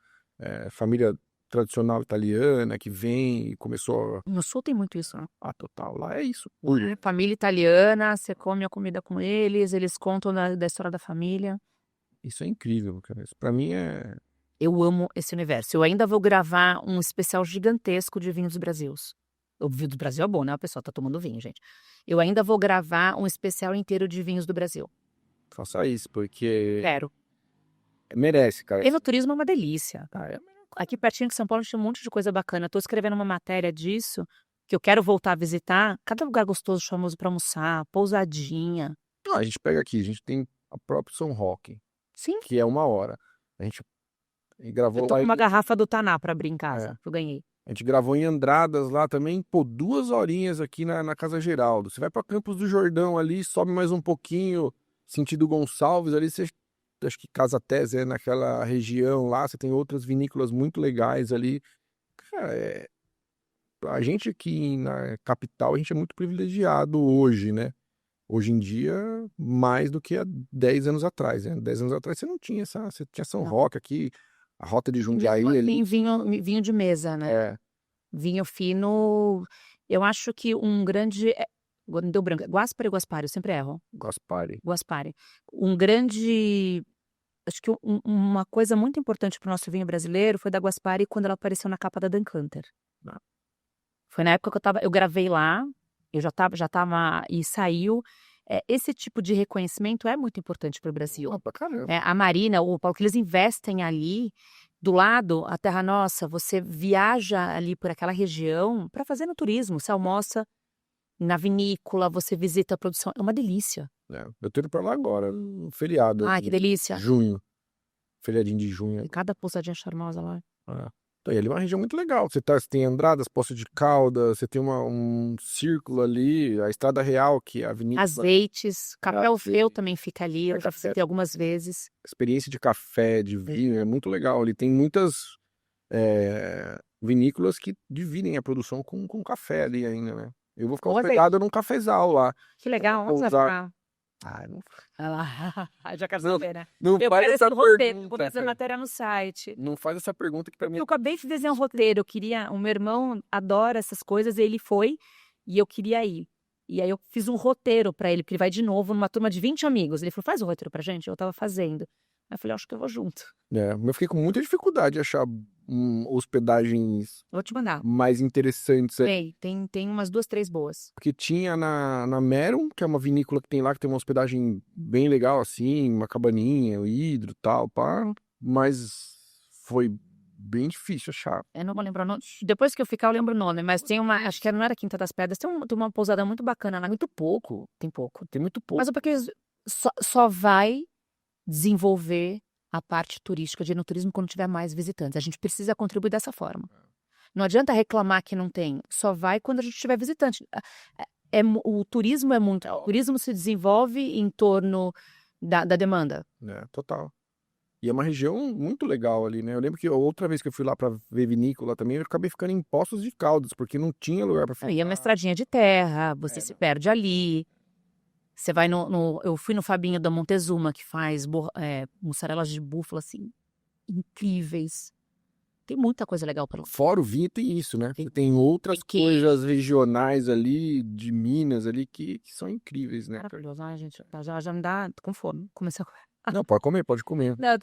Família tradicional italiana que vem e começou... No Sul tem muito isso, né? total, lá é isso. Família italiana, você come a comida com eles contam da história da família. Isso é incrível, cara. Isso pra mim Eu amo esse universo. Eu ainda vou gravar um especial gigantesco de vinhos do Brasil. O vinho do Brasil é bom, né? O pessoal tá tomando vinho, gente. Eu ainda vou gravar um especial inteiro de vinhos do Brasil. Faça isso, porque Quero. merece, cara. Enoturismo é uma delícia. Aqui pertinho de São Paulo tem um monte de coisa bacana. Tô escrevendo uma matéria disso, que eu quero voltar a visitar. Cada lugar gostoso, famoso para almoçar, pousadinha. A gente pega aqui, a gente tem a própria São Roque, Sim. que é 1 hora. A gente gravou Eu tô lá com uma garrafa do Taná para abrir em casa, que eu ganhei. A gente gravou em Andradas lá também, 2 horinhas aqui na Casa Geraldo. Você vai para Campos do Jordão ali, sobe mais um pouquinho, sentido Gonçalves, ali você, acho que Casa Tese naquela região lá, você tem outras vinícolas muito legais ali. Cara, a gente aqui na capital, a gente é muito privilegiado hoje, né? Hoje em dia, mais do que há 10 anos atrás, né? 10 anos atrás você não tinha você tinha São Roque aqui, a Rota de Jundiaí ali. Tem vinho de mesa, né? Vinho fino. Eu acho que um grande... Não deu branco. Guaspari ou Guaspari? Eu sempre erro. Guaspari. Um grande... Acho que uma coisa muito importante para o nosso vinho brasileiro foi da Guaspari quando ela apareceu na capa da Decanter. Foi na época que eu gravei lá, eu já tava e saiu. Esse tipo de reconhecimento é muito importante para o Brasil. Pra caramba. A Marina, o Paulo, que eles investem ali, do lado, a Terra Nossa, você viaja ali por aquela região para fazer no turismo, você almoça na vinícola, você visita a produção, é uma delícia. Eu tô indo pra lá agora, no feriado. Ai, que delícia. Junho. Feriadinho de junho. Cada pousadinha charmosa lá. Então, ali é uma região muito legal. Você tem Andradas, Poço de Caldas, você tem um círculo ali, a Estrada Real, que é a avenida... Azeites, Café Orfeu também fica ali, eu já visitei algumas vezes. Experiência de café, de vinho, é muito legal. Ali tem muitas vinícolas que dividem a produção com café ali ainda, né? Eu vou ficar hospedado num cafezal lá. Que legal, onde você vai ficar? Não... Já quero saber, né? Não eu faz essa pergunta. Vou fazer matéria no site. Não faz essa pergunta que pra mim... Eu acabei de desenhar um roteiro, o meu irmão adora essas coisas, ele foi e eu queria ir. E aí eu fiz um roteiro pra ele, porque ele vai de novo numa turma de 20 amigos. Ele falou, faz o roteiro pra gente? Eu tava fazendo. Aí eu falei, acho que eu vou junto. Eu fiquei com muita dificuldade de achar hospedagens Vou te mandar. mais interessantes. Tem umas 2, 3 boas. Porque tinha na Merum, que é uma vinícola que tem lá, que tem uma hospedagem bem legal, assim, uma cabaninha, o hidro e tal, pá. Mas foi bem difícil achar. Eu não vou lembrar o nome. Depois que eu ficar, eu lembro o nome. Mas tem acho que não era Quinta das Pedras, tem uma pousada muito bacana lá. Muito pouco. Tem muito pouco. Mas é porque só vai desenvolver a parte turística de enoturismo quando tiver mais visitantes. A gente precisa contribuir dessa forma. Não adianta reclamar que não tem. Só vai quando a gente tiver visitante. O turismo é muito... O turismo se desenvolve em torno da demanda. Total. E é uma região muito legal ali, né? Eu lembro que outra vez que eu fui lá pra ver vinícola também, eu acabei ficando em Poços de Caldas, porque não tinha lugar pra ficar. E é uma estradinha de terra, você se perde ali. Você vai eu fui no Fabinho da Montezuma, que faz mussarelas de búfala, assim, incríveis. Tem muita coisa legal para lá. Fora o vinho tem isso, né? Tem outras coisas regionais ali, de Minas ali, que são incríveis, né? Maravilhoso. Ai, gente, já me dá com fome. Começar a comer. Não, pode comer. Não,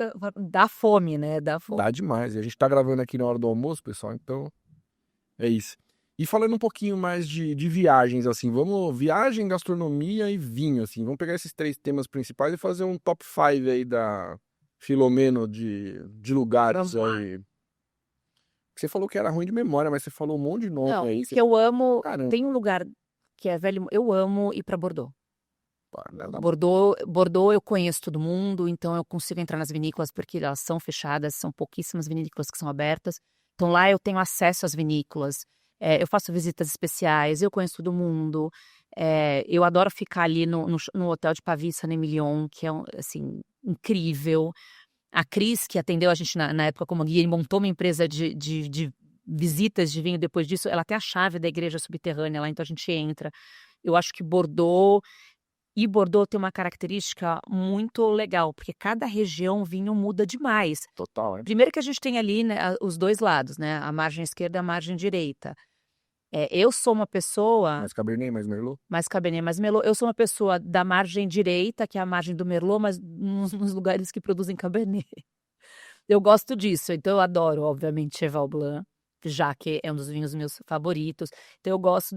dá fome, né? Dá fome. Dá demais. E a gente tá gravando aqui na hora do almoço, pessoal, então é isso. E falando um pouquinho mais de viagens, assim, viagem, gastronomia e vinho, assim, vamos pegar esses 3 temas principais e fazer um top 5 aí da Filomeno de lugares Vamos lá. aí. Você falou que era ruim de memória, mas você falou um monte de nome Não, aí. que eu amo. Caramba. Tem um lugar que é velho. Eu amo ir para Bordeaux. Né? Bordeaux eu conheço todo mundo, então eu consigo entrar nas vinícolas porque elas são fechadas, são pouquíssimas vinícolas que são abertas. Então lá eu tenho acesso às vinícolas, eu faço visitas especiais, eu conheço todo mundo. Eu adoro ficar ali no hotel de Pavie Saint-Emilion, que é assim, incrível. A Cris, que atendeu a gente na época como guia, e montou uma empresa de visitas de vinho depois disso, ela tem a chave da igreja subterrânea lá, então a gente entra. Eu acho que Bordeaux tem uma característica muito legal, porque cada região o vinho muda demais. Total, hein? Primeiro que a gente tem ali, né, os 2 lados, né, a margem esquerda e a margem direita. Eu sou uma pessoa Mais Cabernet, mais Merlot. mais Cabernet, mais Merlot. Eu sou uma pessoa da margem direita, que é a margem do Merlot, mas nos lugares que produzem Cabernet. Eu gosto disso, então eu adoro, obviamente, Cheval Blanc, já que é um dos vinhos meus favoritos. Então eu gosto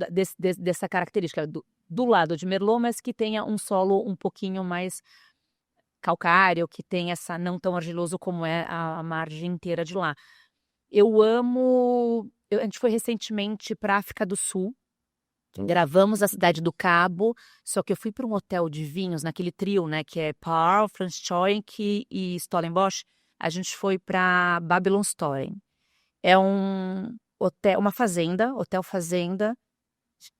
dessa característica do lado de Merlot, mas que tenha um solo um pouquinho mais calcário, que tenha essa não tão argiloso como é a margem inteira de lá. Eu amo. A gente foi recentemente para a África do Sul. Gravamos a Cidade do Cabo, só que eu fui para um hotel de vinhos, naquele trio, né, que é Par, Franz Schoenk e Stellenbosch. A gente foi para Babylon Story. É um hotel, uma fazenda, hotel fazenda.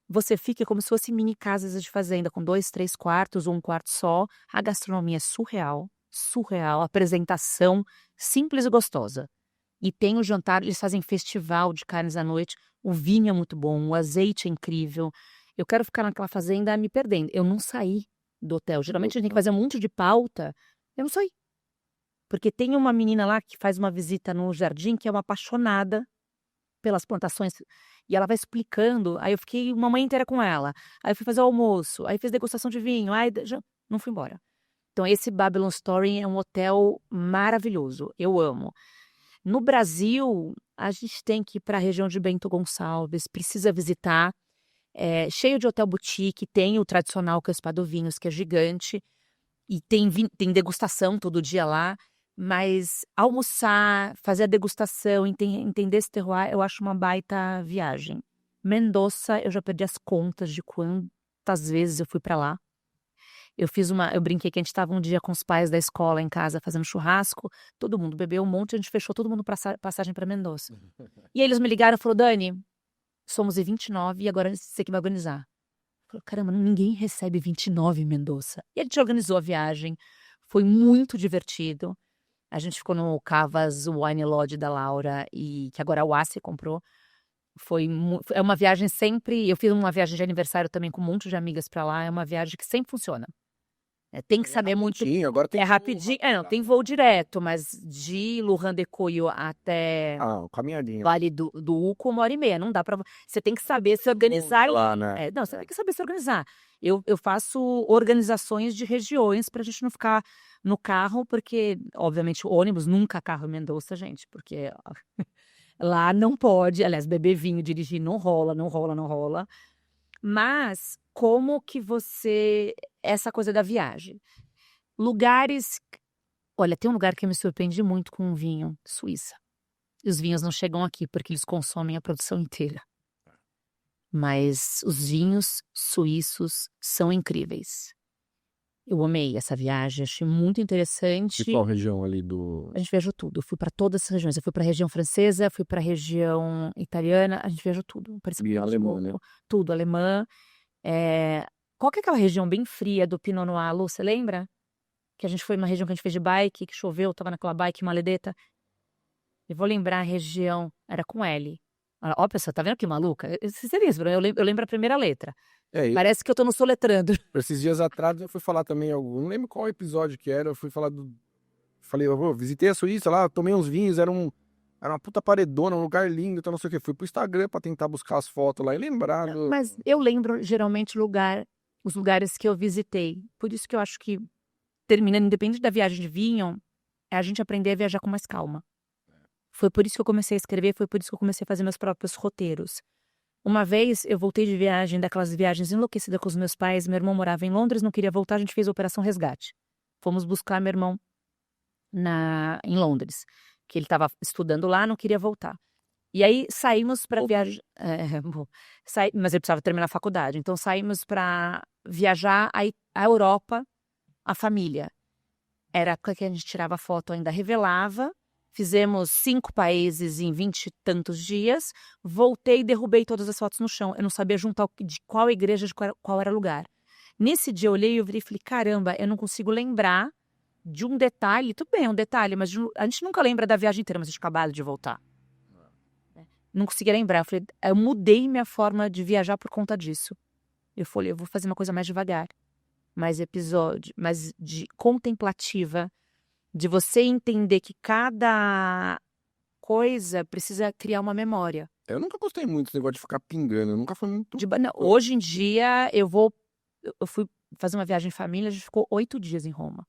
Você fica como se fosse mini casas de fazenda, com 2, 3 quartos ou um quarto só. A gastronomia é surreal, surreal. A apresentação simples e gostosa. E tem o jantar, eles fazem festival de carnes à noite. O vinho é muito bom, o azeite é incrível. Eu quero ficar naquela fazenda me perdendo. Eu não saí do hotel. Geralmente a gente tem que fazer um monte de pauta. Eu não saí. Porque tem uma menina lá que faz uma visita no jardim que é uma apaixonada pelas plantações. E ela vai explicando. Aí eu fiquei uma manhã inteira com ela. Aí eu fui fazer o almoço. Aí fiz degustação de vinho. Aí já não fui embora. Então esse Babylon Story é um hotel maravilhoso. Eu amo. No Brasil, a gente tem que ir para a região de Bento Gonçalves, precisa visitar. Cheio de hotel boutique, tem o tradicional que é o Espadovinhos, que é gigante, e tem degustação todo dia lá, mas almoçar, fazer a degustação, entender esse terroir, eu acho uma baita viagem. Mendoza, eu já perdi as contas de quantas vezes eu fui para lá. Eu brinquei que a gente estava um dia com os pais da escola em casa fazendo churrasco, todo mundo bebeu um monte, a gente fechou todo mundo passagem para Mendoza. E aí eles me ligaram e falaram, Dani, somos em 29 e agora você que vai organizar. Eu falei, caramba, ninguém recebe 29 em Mendoza. E a gente organizou a viagem, foi muito divertido. A gente ficou no Cavas Wine Lodge da Laura, que agora a Oasis comprou. É uma viagem sempre. Eu fiz uma viagem de aniversário também com um monte de amigas para lá. É uma viagem que sempre funciona. Tem que saber muito. Agora tem É rapidinho. Não, tem voo direto, mas de Lujan de Cuyo até caminhadinho. Vale do Uco, 1h30. Não dá para. Você tem que saber se organizar. Lá, né? Não, você tem que saber se organizar. Eu faço organizações de regiões para a gente não ficar no carro, porque, obviamente, o ônibus nunca carro em Mendoza, gente, porque lá não pode. Aliás, beber vinho, dirigir não rola, não rola, não rola. Mas como que você... Essa coisa da viagem. Lugares... Olha, tem um lugar que me surpreende muito com o vinho, Suíça. E os vinhos não chegam aqui porque eles consomem a produção inteira. Mas os vinhos suíços são incríveis. Eu amei essa viagem, achei muito interessante. E qual região ali do... A gente viajou tudo, eu fui para todas as regiões. Eu fui para a região francesa, fui para a região italiana, a gente viajou tudo. E alemã, né? Tudo, alemã. Qual que é aquela região bem fria do Pinot Noir, Lu, você lembra? Que a gente foi numa região que a gente fez de bike, que choveu, tava naquela bike maledeta. Eu vou lembrar a região, era com L. Ó, pessoal, tá vendo que maluca? Você lembra? Eu lembro a primeira letra. Parece que eu tô no soletrando. Esses dias atrás eu fui falar também, não lembro qual episódio que era, eu fui falar Falei, eu visitei a Suíça lá, tomei uns vinhos, era uma puta paredona, um lugar lindo, então não sei o que. Fui pro Instagram pra tentar buscar as fotos lá e lembrar. Mas eu lembro, geralmente, os lugares que eu visitei. Por isso que eu acho que, terminando, independente da viagem de vinho, é a gente aprender a viajar com mais calma. Foi por isso que eu comecei a escrever, foi por isso que eu comecei a fazer meus próprios roteiros. Uma vez eu voltei de viagem, daquelas viagens enlouquecida com os meus pais. Meu irmão morava em Londres, não queria voltar, a gente fez a Operação Resgate. Fomos buscar meu irmão em Londres, que ele estava estudando lá, não queria voltar. E aí saímos para viajar. Mas ele precisava terminar a faculdade. Então saímos para viajar a Europa, a família. Era a época que a gente tirava foto, ainda revelava. Fizemos 5 países em 20 e tantos dias. Voltei e derrubei todas as fotos no chão. Eu não sabia juntar de qual igreja, de qual era lugar. Nesse dia eu olhei e eu virei e falei, caramba, eu não consigo lembrar de um detalhe. Tudo bem, é um detalhe, mas a gente nunca lembra da viagem inteira, mas a gente acabou de voltar. Não conseguia lembrar. Eu mudei minha forma de viajar por conta disso. Eu falei, eu vou fazer uma coisa mais devagar. Mais contemplativa. De você entender que cada coisa precisa criar uma memória. Eu nunca gostei muito desse negócio de ficar pingando. Nunca foi muito... Hoje em dia, eu fui fazer uma viagem em família, a gente ficou 8 dias em Roma.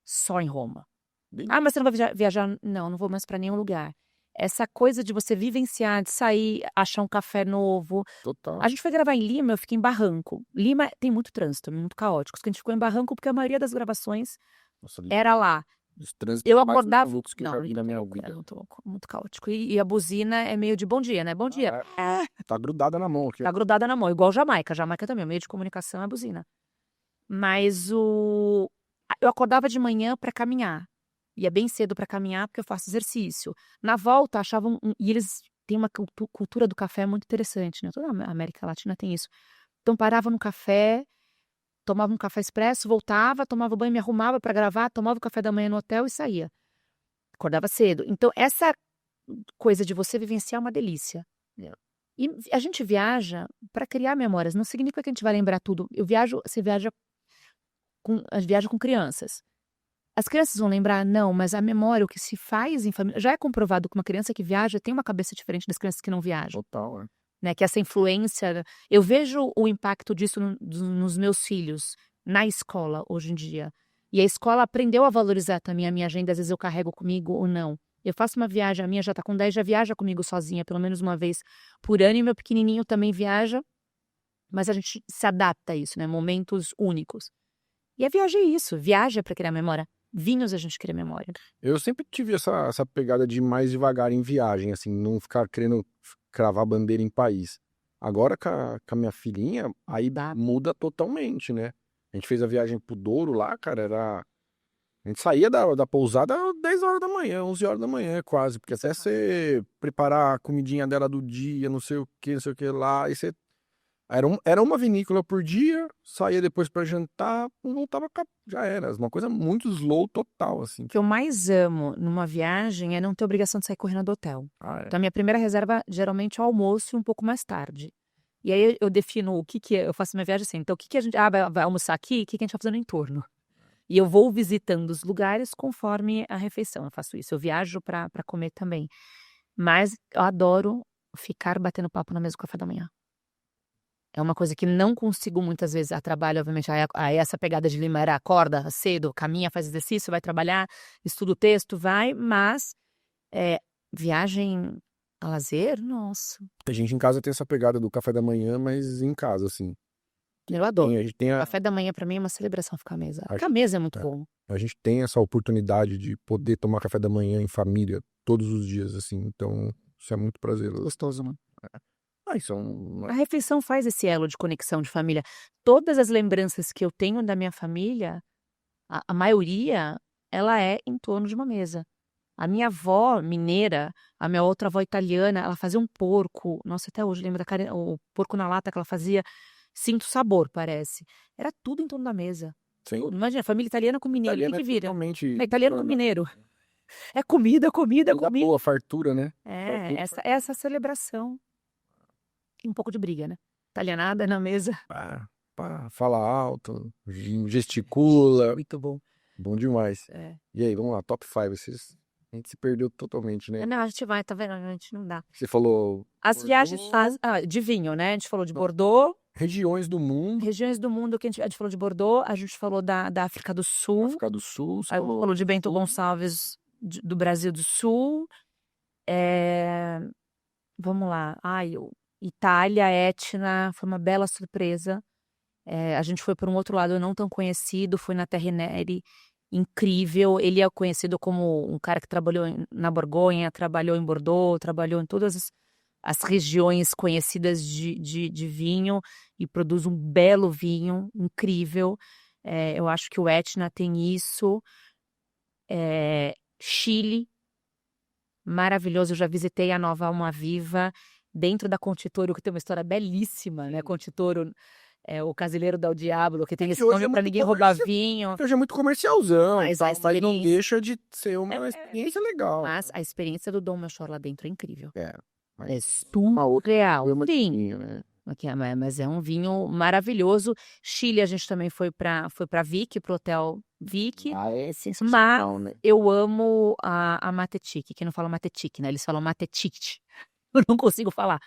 Só em Roma. Mas você não vai viajar? Não vou mais para nenhum lugar. Essa coisa de você vivenciar, de sair, achar um café novo. Total. A gente foi gravar em Lima, eu fiquei em Barranco. Lima tem muito trânsito, muito caótico. A gente ficou em Barranco porque a maioria das gravações era lá. Os trânsitos Eu mais acordava... malucos que eu já vi na minha vida. Muito caótico. E a buzina é meio de bom dia, né? Bom dia. Tá grudada na mão aqui. Tá grudada na mão, igual Jamaica. Jamaica também, o meio de comunicação é a buzina. Mas eu acordava de manhã para caminhar. Ia bem cedo para caminhar porque eu faço exercício. Na volta, achavam... E eles têm uma cultura do café muito interessante, né? Toda a América Latina tem isso. Então, parava no café... Tomava um café expresso, voltava, tomava banho, me arrumava para gravar, tomava o café da manhã no hotel e saía. Acordava cedo. Então, essa coisa de você vivenciar é uma delícia. E a gente viaja para criar memórias. Não significa que a gente vai lembrar tudo. Você viaja com crianças. As crianças vão lembrar? Não, mas a memória, o que se faz em família... Já é comprovado que uma criança que viaja tem uma cabeça diferente das crianças que não viajam. Total, Né, que essa influência... Eu vejo o impacto disso nos meus filhos, na escola, hoje em dia. E a escola aprendeu a valorizar também a minha agenda, às vezes eu carrego comigo ou não. Eu faço uma viagem, a minha já está com 10, já viaja comigo sozinha, pelo menos uma vez por ano, e meu pequenininho também viaja, mas a gente se adapta a isso, né, momentos únicos. E a viagem é isso, viaja para criar memória. Vinhos a gente cria memória. Eu sempre tive essa pegada de ir mais devagar em viagem, assim, não ficar querendo cravar bandeira em país. Agora com a minha filhinha, aí muda totalmente, né? A gente fez a viagem pro Douro lá, cara, a gente saía da pousada às 10 horas da manhã, 11 horas da manhã quase, porque até você preparar a comidinha dela do dia, não sei o que lá, e você... Era uma vinícola por dia, saía depois pra jantar, voltava, já era. Uma coisa muito slow total, assim. O que eu mais amo numa viagem é não ter obrigação de sair correndo do hotel. Então, a minha primeira reserva, geralmente, é o almoço e um pouco mais tarde. E aí, eu defino o que eu faço minha viagem assim. Então, o que a gente... vai almoçar aqui? O que a gente vai fazer no entorno? E eu vou visitando os lugares conforme a refeição. Eu faço isso. Eu viajo pra comer também. Mas eu adoro ficar batendo papo na mesa do café da manhã. É uma coisa que não consigo muitas vezes a trabalho, obviamente. Aí essa pegada de Lima era acorda cedo, caminha, faz exercício, vai trabalhar, estuda o texto, vai, mas viagem a lazer, nossa. A gente em casa tem essa pegada do café da manhã, mas em casa, assim. Eu adoro. A gente tem Café da manhã pra mim é uma celebração ficar à mesa. Porque a mesa é muito bom. A gente tem essa oportunidade de poder tomar café da manhã em família todos os dias, assim. Então, isso é muito prazeroso. Gostoso, mano. Isso A refeição faz esse elo de conexão de família. Todas as lembranças que eu tenho da minha família, a maioria, ela é em torno de uma mesa. A minha avó mineira, a minha outra avó italiana, ela fazia um porco. Nossa, até hoje lembro o porco na lata que ela fazia. Sinto sabor, parece. Era tudo em torno da mesa. Sim. Imagina, família italiana com mineiro. O que vira? Totalmente... Italiano com mineiro. É comida. Boa, fartura, né? Essa celebração. E um pouco de briga, né? Italianada na mesa. Fala alto, gesticula. Muito bom. Bom demais. E aí, vamos lá, top 5. A gente se perdeu totalmente, né? Não, a gente vai, tá vendo? A gente não dá. Você falou... As viagens de vinho, né? A gente falou de Bordeaux. Regiões do mundo. Regiões do mundo, que a gente falou de Bordeaux. A gente falou da África do Sul. África do Sul. Aí falou de Bento Gonçalves, do Brasil do Sul. Vamos lá. Itália, Etna, foi uma bela surpresa. A gente foi por um outro lado não tão conhecido, foi na Terre Neri, incrível. Ele é conhecido como um cara que trabalhou na Borgonha, trabalhou em Bordeaux, trabalhou em todas as regiões conhecidas de vinho e produz um belo vinho, incrível. Eu acho que o Etna tem isso. Chile, maravilhoso. Eu já visitei a Nova Almaviva, dentro da Conchitoro, que tem uma história belíssima, né? Conchitoro, o Casileiro del Diablo, que tem esse hoje nome é para muito ninguém roubar vinho. Hoje é muito comercialzão, Mas tal, a mas não experiência- deixa de ser uma experiência legal. Mas a experiência do Dom Melchior lá dentro é incrível. É, É surreal. Sim, vinho, né? mas é um vinho maravilhoso. Chile, a gente também foi para Vic, pro Hotel Vic. É sensacional, né? Eu amo a Matetique, que não fala Matetique, né? Eles falam Matetique. Eu não consigo falar.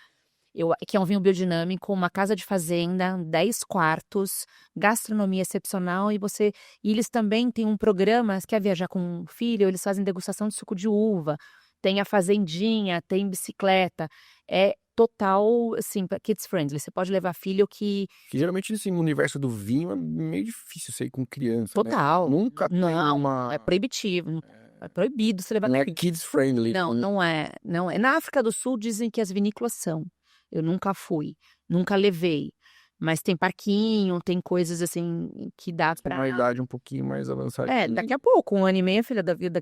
Que é um vinho biodinâmico, uma casa de fazenda, 10 quartos, gastronomia excepcional e eles também têm um programa, se quer viajar com um filho, eles fazem degustação de suco de uva, tem a fazendinha, tem bicicleta, é total, assim, kids friendly, você pode levar filho que... Que geralmente, assim, no universo do vinho é meio difícil você ir com criança, Total. né? Nunca tem Não, é proibitivo, é proibido você levar... Não é kids friendly. Não é. Na África do Sul dizem que as vinícolas são. Eu nunca fui, nunca levei. Mas tem parquinho, tem coisas assim que dá Uma pra... idade um pouquinho mais avançada. Daqui a pouco, 1 ano e meio, filha da vida,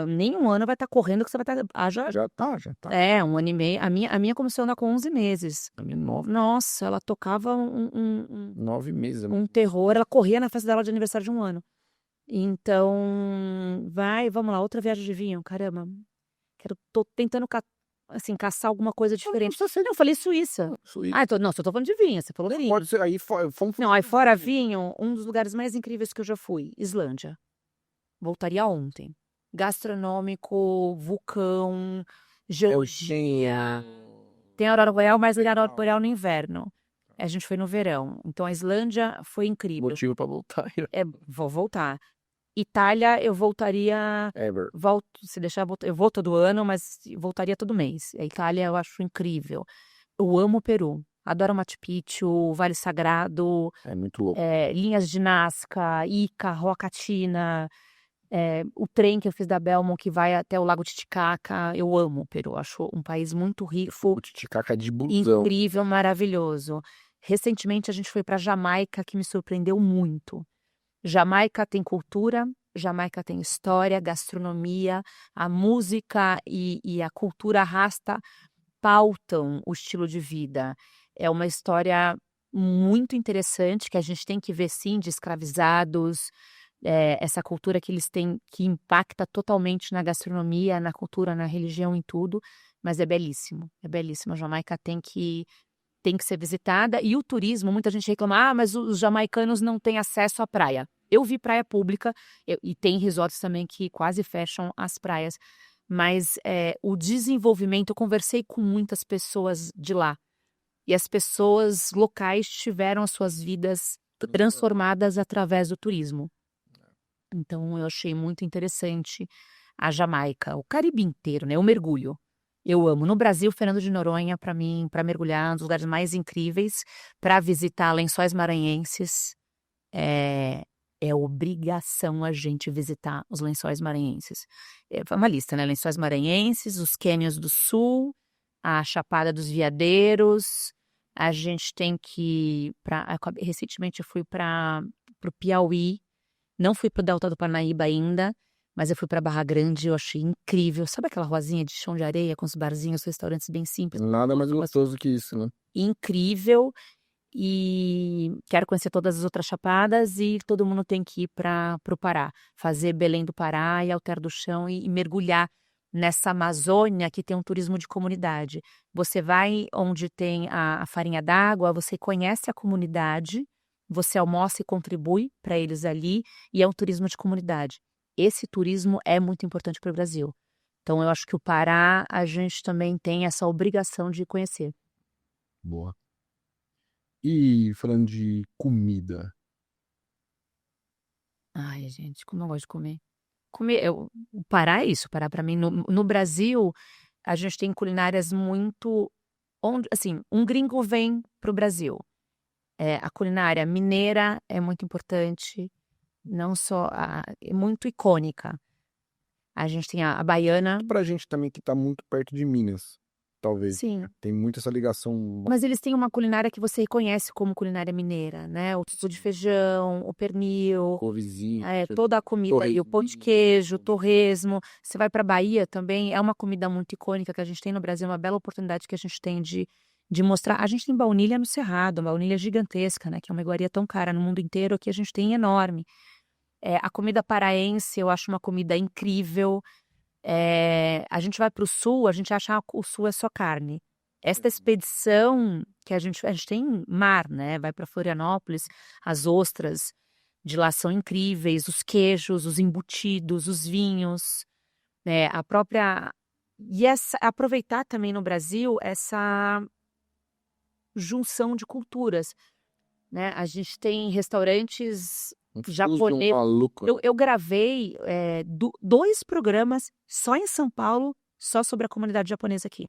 nem 1 ano vai estar correndo que você vai estar... Já tá. 1 ano e meio. A minha começou a andar com 11 meses. A minha 9 Nossa, ela tocava meses. um terror. Ela corria na festa dela de aniversário de 1 ano. Então, vamos lá, outra viagem de vinho, caramba. Tô tentando assim, caçar alguma coisa diferente. Eu falei Suíça. Suíça. Não, só tô falando de vinho, você falou vinho. Pode ser aí, fomos... Não, aí fora vinho, um dos lugares mais incríveis que eu já fui, Islândia. Voltaria ontem. Gastronômico, vulcão, geologia. Tem a aurora boreal, mas a aurora boreal no inverno. A gente foi no verão. Então a Islândia foi incrível. Motivo pra voltar. Vou voltar. Itália, eu voltaria. Ever. Se deixar, eu vou todo ano, mas voltaria todo mês. A Itália eu acho incrível. Eu amo o Peru. Adoro Machu Picchu, Vale Sagrado. É muito louco. Linhas de Nazca, Ica, Roacatina. O trem que eu fiz da Belmont que vai até o Lago Titicaca. Eu amo o Peru. Acho um país muito rico. O Titicaca de busão. Incrível, maravilhoso. Recentemente a gente foi para Jamaica, que me surpreendeu muito. Jamaica tem cultura, Jamaica tem história, gastronomia, a música e a cultura rasta pautam o estilo de vida. É uma história muito interessante que a gente tem que ver, sim, de escravizados, essa cultura que eles têm, que impacta totalmente na gastronomia, na cultura, na religião, em tudo, mas é belíssimo, é belíssimo. A Jamaica tem que ser visitada. E o turismo, muita gente reclama, mas os jamaicanos não têm acesso à praia. Eu vi praia pública, e tem resorts também que quase fecham as praias. Mas o desenvolvimento, eu conversei com muitas pessoas de lá. E as pessoas locais tiveram as suas vidas transformadas através do turismo. Então, eu achei muito interessante a Jamaica, o Caribe inteiro, né? O mergulho. Eu amo. No Brasil, Fernando de Noronha, para mim, para mergulhar, um dos lugares mais incríveis, para visitar Lençóis Maranhenses. É obrigação a gente visitar os Lençóis Maranhenses. É uma lista, né? Lençóis Maranhenses, os Cânions do Sul, a Chapada dos Veadeiros. A gente tem que ir recentemente eu fui para o Piauí. Não fui para o Delta do Parnaíba ainda, mas eu fui para Barra Grande, eu achei incrível. Sabe aquela ruazinha de chão de areia com os barzinhos, restaurantes bem simples? Nada mais gostoso que isso, né? Incrível. E quero conhecer todas as outras chapadas e todo mundo tem que ir para o Pará. Fazer Belém do Pará e Alter do Chão e mergulhar nessa Amazônia que tem um turismo de comunidade. Você vai onde tem a farinha d'água, você conhece a comunidade, você almoça e contribui para eles ali e é um turismo de comunidade. Esse turismo é muito importante para o Brasil. Então, eu acho que o Pará, a gente também tem essa obrigação de conhecer. Boa. E falando de comida. Ai, gente, como eu gosto de comer. O Pará é isso. O Pará, para mim, no Brasil, a gente tem culinárias muito assim, um gringo vem para o Brasil. A culinária mineira é muito importante, não só é muito icônica. A gente tem a baiana. Pra gente também que tá muito perto de Minas, talvez. Sim. Tem muito essa ligação. Mas eles têm uma culinária que você reconhece como culinária mineira, né? O tutu de feijão, o pernil, Couvezinho. toda a comida, e o pão de queijo, o torresmo. Você vai para Bahia também, é uma comida muito icônica que a gente tem no Brasil, uma bela oportunidade que a gente tem de mostrar. A gente tem baunilha no Cerrado, uma baunilha gigantesca, né? Que é uma iguaria tão cara no mundo inteiro, aqui a gente tem enorme. A comida paraense, eu acho uma comida incrível. A gente vai para o sul, a gente acha que o sul é só carne. Esta expedição que a gente tem mar, né? Vai para Florianópolis, as ostras de lá são incríveis, os queijos, os embutidos, os vinhos, né? A própria aproveitar também no Brasil essa junção de culturas, né? A gente tem restaurantes japonês. Maluco. Eu gravei 2 programas só em São Paulo, só sobre a comunidade japonesa aqui.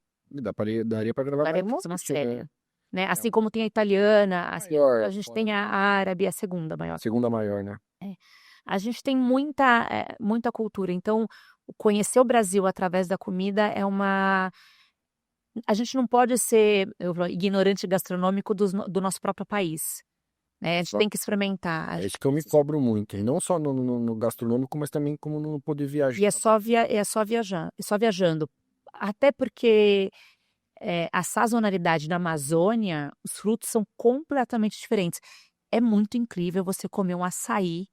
Daria pra gravar Daremos mais uma bastante, série. Né? Assim como tem a italiana, Maior, a gente tem a árabe, a segunda maior. Segunda maior, né? A gente tem muita cultura. Então, conhecer o Brasil através da comida é uma... A gente não pode ser ignorante gastronômico do nosso próprio país. Né? A gente tem que experimentar. É isso que eu me cobro muito. E não só no gastronômico, mas também como no poder viajar. E é só viajando. Até porque a sazonalidade da Amazônia, os frutos são completamente diferentes. É muito incrível você comer um açaí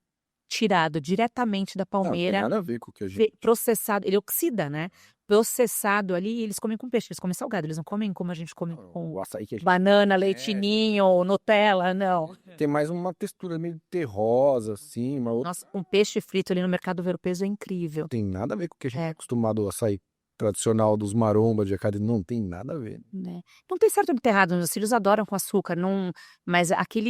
tirado diretamente da palmeira. Não tem nada a ver com o que a gente... Processado, ele oxida, né? Processado ali, eles comem com peixe, eles comem salgado, eles não comem como a gente come com O açaí que a gente... banana, leite ninho, Nutella, não. Tem mais uma textura meio terrosa, assim, uma outra... Nossa, um peixe frito ali no Mercado Ver o Peso é incrível. Não tem nada a ver com o que a gente é acostumado ao açaí tradicional dos maromba de academia. Não tem nada a ver. Né? Não tem certo ou errado, meus filhos adoram com açúcar, mas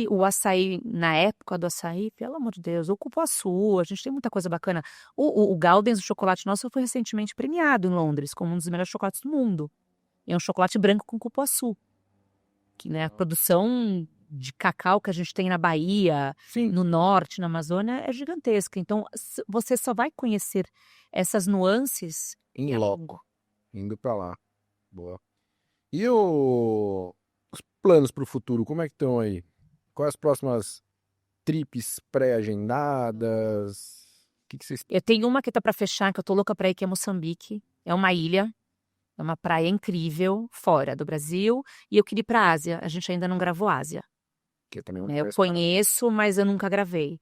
o açaí, na época do açaí, pelo amor de Deus, o cupuaçu, a gente tem muita coisa bacana. O Galdens, o chocolate nosso, foi recentemente premiado em Londres como um dos melhores chocolates do mundo. É um chocolate branco com cupuaçu. Que, né, a produção de cacau que a gente tem na Bahia, Sim. no norte, na Amazônia, é gigantesca. Então, você só vai conhecer essas nuances em loco, indo pra lá. Boa. E os planos pro futuro, como é que estão aí? Quais as próximas trips pré-agendadas? O que vocês... Eu tenho uma que tá para fechar, que eu tô louca pra ir, que é Moçambique. É uma ilha, é uma praia incrível, fora do Brasil. E eu queria ir pra Ásia. A gente ainda não gravou Ásia. Que também Eu conheço, mas eu nunca gravei.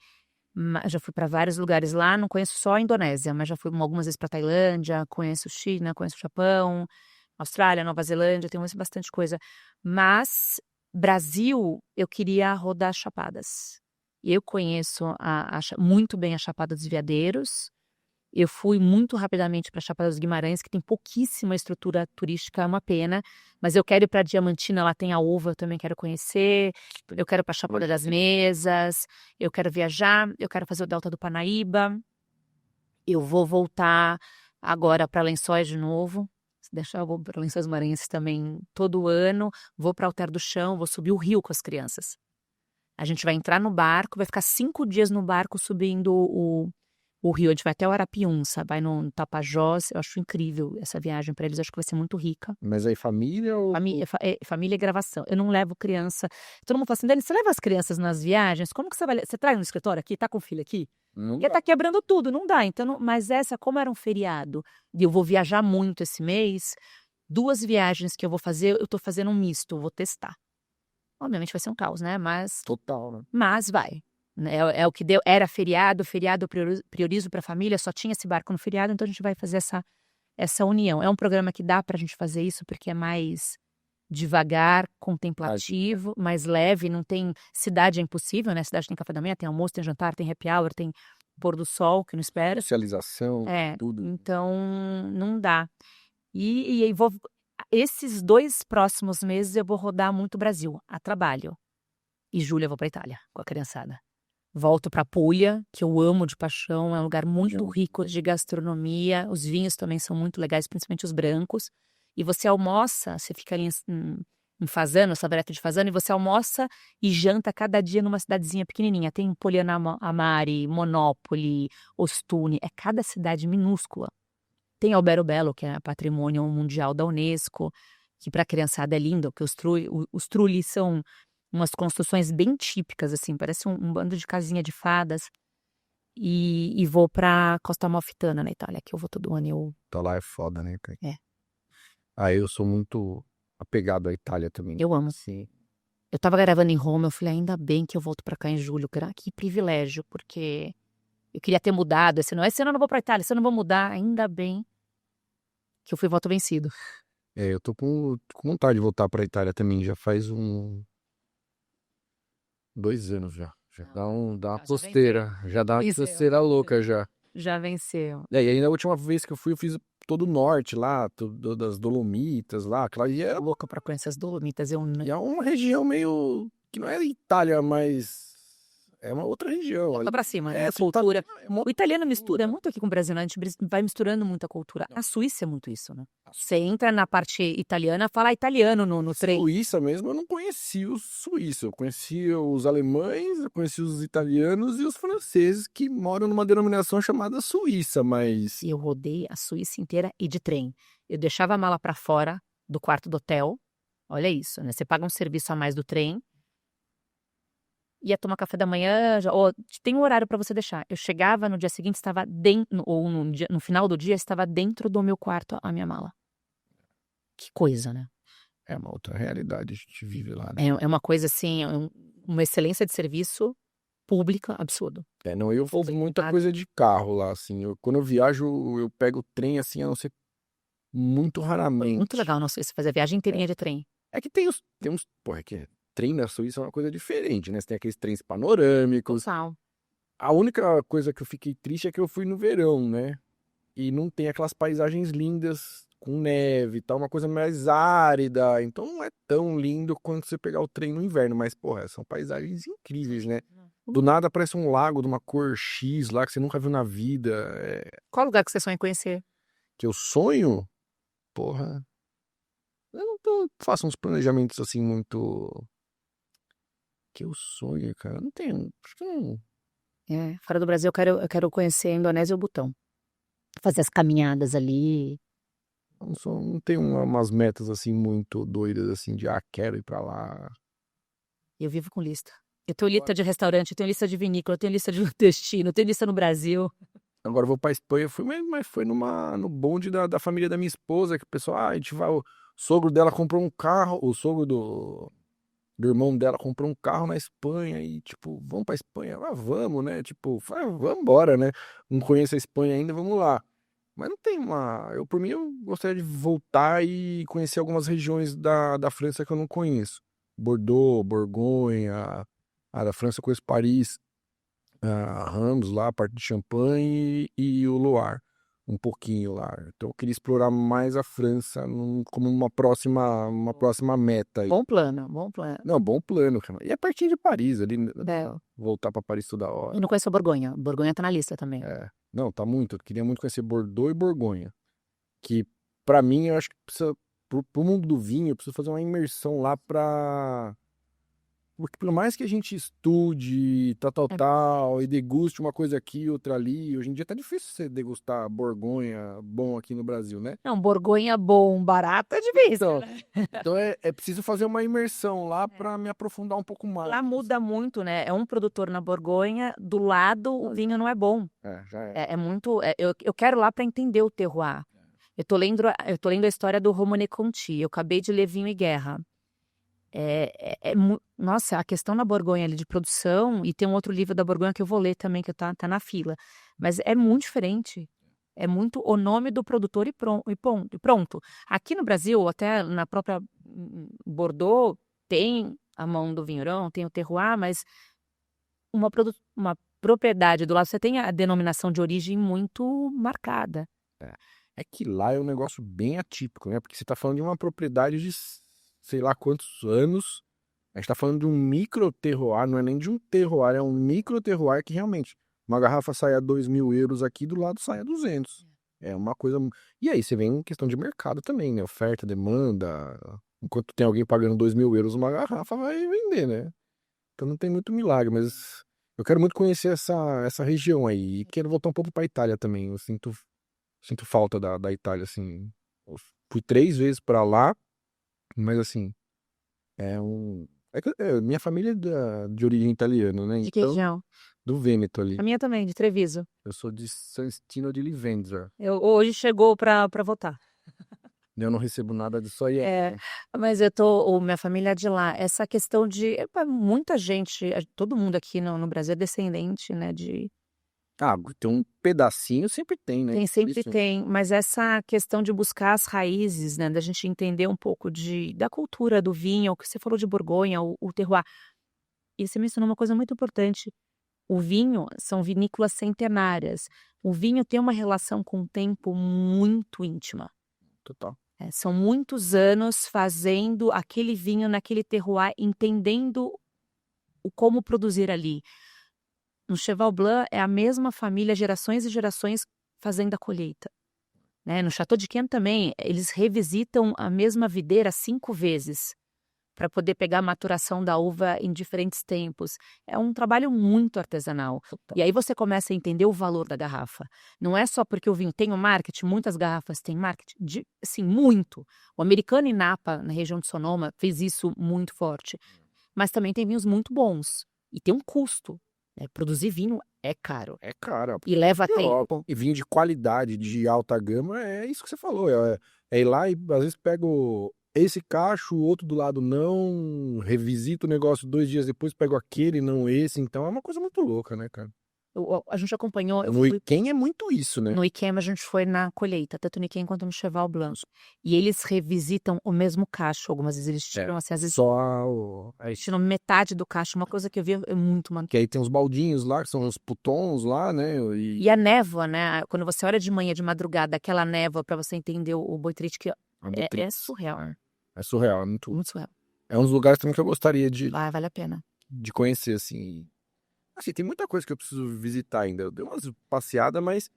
Já fui para vários lugares lá, não conheço só a Indonésia, mas já fui algumas vezes para Tailândia, conheço China, conheço o Japão, Austrália, Nova Zelândia, tenho bastante coisa. Mas Brasil, eu queria rodar as Chapadas. Eu conheço muito bem a Chapada dos Veadeiros. Eu fui muito rapidamente para a Chapada dos Guimarães, que tem pouquíssima estrutura turística, é uma pena. Mas eu quero ir para Diamantina, lá tem a uva, eu também quero conhecer. Eu quero ir para a Chapada das Mesas, eu quero viajar, eu quero fazer o Delta do Parnaíba. Eu vou voltar agora para Lençóis de novo. Se deixar, eu vou para Lençóis Maranhenses também todo ano. Vou para Alter do Chão, vou subir o rio com as crianças. A gente vai entrar no barco, vai ficar 5 dias no barco subindo o rio. A gente vai até o Arapiuns, vai no Tapajós. Eu acho incrível essa viagem para eles, acho que vai ser muito rica. Mas aí família ou... Família e gravação. Eu não levo criança. Todo mundo fala assim, Dani, você leva as crianças nas viagens? Como que você vai... Você traz no escritório aqui? Tá com o filho aqui? Porque tá quebrando tudo, não dá. Então, mas como era um feriado, e eu vou viajar muito esse mês, 2 viagens que eu vou fazer, eu tô fazendo um misto, eu vou testar. Obviamente vai ser um caos, né? Mas... Total, né? Mas vai. É o que deu. Era feriado eu priorizo para a família, só tinha esse barco no feriado, então a gente vai fazer essa união. É um programa que dá para a gente fazer isso, porque é mais devagar, contemplativo, mais leve, não tem... Cidade é impossível, né? Cidade tem café da manhã, tem almoço, tem jantar, tem happy hour, tem pôr do sol, que não espera. Socialização, tudo. Então, não dá. E aí esses 2 próximos meses eu vou rodar muito o Brasil, a trabalho. E julho eu vou para Itália, com a criançada. Volto para Puglia, que eu amo de paixão, é um lugar muito rico de gastronomia, os vinhos também são muito legais, principalmente os brancos. E você almoça, você fica ali em Fasano, Savaretto de Fasano, e você almoça e janta cada dia numa cidadezinha pequenininha. Tem Poliana Amari, Monopoli, Ostuni, é cada cidade minúscula. Tem Alberobello, que é patrimônio mundial da Unesco, que para a criançada é lindo, porque os trulli são umas construções bem típicas, assim, parece um bando de casinha de fadas. E vou pra Costa Amalfitana, na Itália, que eu vou todo ano. Tá lá é foda, né, cara? É. Eu sou muito apegado à Itália também. Eu amo. Sim. Eu tava gravando em Roma, eu falei, ainda bem que eu volto pra cá em julho, que privilégio, porque eu queria ter mudado, esse ano eu não vou pra Itália, esse ano eu não vou mudar, ainda bem que eu fui voto vencido. Eu tô com vontade de voltar pra Itália também, já faz 2 anos já. Já dá uma já costeira, já dá uma Venceu. costeira louca já. Já venceu. E ainda a última vez que eu fiz todo o norte lá, das Dolomitas lá, aquela e Tô louca pra conhecer as Dolomitas, eu não. e é uma região meio que não é Itália, mas é uma outra região. Lá pra cima, É, a você tá- cultura. é uma O italiano mistura muito aqui com o Brasil, né? A gente vai misturando muita cultura. A Suíça é muito isso, né? Você entra na parte italiana, fala italiano no trem. Suíça mesmo, eu não conhecia os suíços. Eu conhecia os alemães, eu conhecia os italianos e os franceses que moram numa denominação chamada Suíça, mas E eu rodei a Suíça inteira e de trem. Eu deixava a mala pra fora do quarto do hotel. Olha isso, né? Você paga um serviço a mais do trem. Ia tomar café da manhã, tem um horário pra você deixar. Eu chegava no dia seguinte, estava dentro, ou no final do dia, estava dentro do meu quarto a minha mala. Que coisa, né? é uma outra realidade, a gente vive lá, né? É uma coisa assim, uma excelência de serviço pública absurdo. Não, eu fiz muita Obrigada. coisa de carro lá, assim. Quando eu viajo, eu pego o trem, assim, a não ser muito raramente. Muito legal, não sei se fazer a viagem inteirinha de trem. É que tem uns, porra, que trem na Suíça é uma coisa diferente, né? Você tem aqueles trens panorâmicos. Total. A única coisa que eu fiquei triste é que eu fui no verão, né? E não tem aquelas paisagens lindas com neve e tal, uma coisa mais árida. Então não é tão lindo quanto você pegar o trem no inverno, mas, porra, são paisagens incríveis, né? Do nada aparece um lago de uma cor X lá que você nunca viu na vida. Qual lugar que você sonha em conhecer? Que eu sonho, porra. Eu não faço uns planejamentos assim muito. Que eu sonho, cara. Não tenho. Acho que não. Fora do Brasil, eu quero conhecer a Indonésia e o Butão. Fazer as caminhadas ali. Não tenho umas metas assim muito doidas assim de quero ir pra lá. Eu vivo com lista. Eu tenho lista de restaurante, eu tenho lista de vinícola, eu tenho lista de destino, eu tenho lista no Brasil. Agora eu vou pra Espanha, mas foi no bonde da família da minha esposa, que o pessoal, a gente vai, o sogro dela comprou um carro, o sogro do irmão dela comprou um carro na Espanha e tipo, vamos pra Espanha? Vamos, né? Tipo, vamos embora, né? Não conheço a Espanha ainda, vamos lá. Mas não tem por mim, eu gostaria de voltar e conhecer algumas regiões da França que eu não conheço. Bordeaux, Borgonha, da França eu conheço Paris, Ramos lá, a parte de Champagne e o Loire, um pouquinho lá. Então eu queria explorar mais a França como uma próxima meta aí. Bom plano, bom plano. Não, bom plano, cara. E é pertinho de Paris ali, né? É. Voltar pra Paris toda hora. Eu não conheço a Borgonha. Borgonha tá na lista também. Não, tá muito. Eu queria muito conhecer Bordeaux e Borgonha. Que, pra mim, eu acho que precisa. Pro mundo do vinho, eu preciso fazer uma imersão lá pra. Porque por mais que a gente estude, tal, e deguste uma coisa aqui, outra ali, hoje em dia tá difícil você degustar Borgonha bom aqui no Brasil, né? Não, Borgonha bom, barato é difícil, Então, né? Então é preciso fazer uma imersão lá pra me aprofundar um pouco mais. Lá muda muito, né? É um produtor na Borgonha, do lado o vinho não é bom. Já é. É muito. Eu quero lá para entender o terroir. Eu tô lendo a história do Romanée Conti. Eu acabei de ler Vinho e Guerra. Nossa, a questão na Borgonha ali de produção, e tem um outro livro da Borgonha que eu vou ler também, que tá na fila. Mas é muito diferente. É muito o nome do produtor e pronto. Aqui no Brasil, até na própria Bordeaux, tem a mão do vinheron, tem o terroir, mas uma propriedade do lado, você tem a denominação de origem muito marcada. É que lá é um negócio bem atípico, né? Porque você tá falando de uma propriedade de sei lá quantos anos. A gente tá falando de um micro terroir, não é nem de um terroir, é um micro terroir que realmente uma garrafa sai a 2.000 euros aqui, do lado sai a 200. É uma coisa. E aí você vem em questão de mercado também, né? Oferta, demanda, Enquanto tem alguém pagando 2.000 € uma garrafa, vai vender, né? Então não tem muito milagre, mas eu quero muito conhecer essa região aí. E quero voltar um pouco pra Itália também. Eu sinto falta da Itália, assim. Eu fui 3 vezes pra lá, mas assim, é um. Minha família é de origem italiana, né? De que Então, região? do Vêneto ali. A minha também, de Treviso. Eu sou de San Stino de Livenza. Hoje chegou pra votar. Eu não recebo nada disso aí. É, mas minha família é de lá. Essa questão de, muita gente, todo mundo aqui no Brasil é descendente, né, Ah, tem um pedacinho, sempre tem, né? sempre Isso. tem, mas essa questão de buscar as raízes, né, da gente entender um pouco da cultura do vinho, o que você falou de Borgonha, o terroir. E você mencionou uma coisa muito importante. O vinho são vinícolas centenárias. O vinho tem uma relação com o tempo muito íntima. Total. São muitos anos fazendo aquele vinho naquele terroir, entendendo como produzir ali. No Cheval Blanc é a mesma família, gerações e gerações, fazendo a colheita. Né? No Château d'Yquem também, eles revisitam a mesma videira 5 vezes para poder pegar a maturação da uva em diferentes tempos. É um trabalho muito artesanal. E aí você começa a entender o valor da garrafa. Não é só porque o vinho tem o marketing, muitas garrafas têm marketing, assim, muito. O americano em Napa, na região de Sonoma, fez isso muito forte. Mas também tem vinhos muito bons. E tem um custo. Produzir vinho é caro. É caro. E leva tempo. E vinho de qualidade, de alta gama, é isso que você falou. É ir lá e às vezes pego esse cacho, o outro do lado não, revisito o negócio 2 dias depois, pego aquele, não esse. Então é uma coisa muito louca, né, cara? A gente acompanhou. No Iquem é muito isso, né? No Iquem a gente foi na colheita, tanto no Iquem quanto no Cheval Blanc. E eles revisitam o mesmo cacho. Algumas vezes eles tiram, assim, às vezes eles tiram metade do cacho. Uma coisa que eu vi é muito maneiro. Que aí tem uns baldinhos lá, que são os putons lá, né? E a névoa, né? Quando você olha de manhã, de madrugada, aquela névoa, pra você entender o Boitrite, que é surreal. É surreal, é muito surreal. É um dos lugares também que eu gostaria de Vale a pena. De conhecer, assim. Assim, tem muita coisa que eu preciso visitar ainda. Eu dei umas passeadas, mas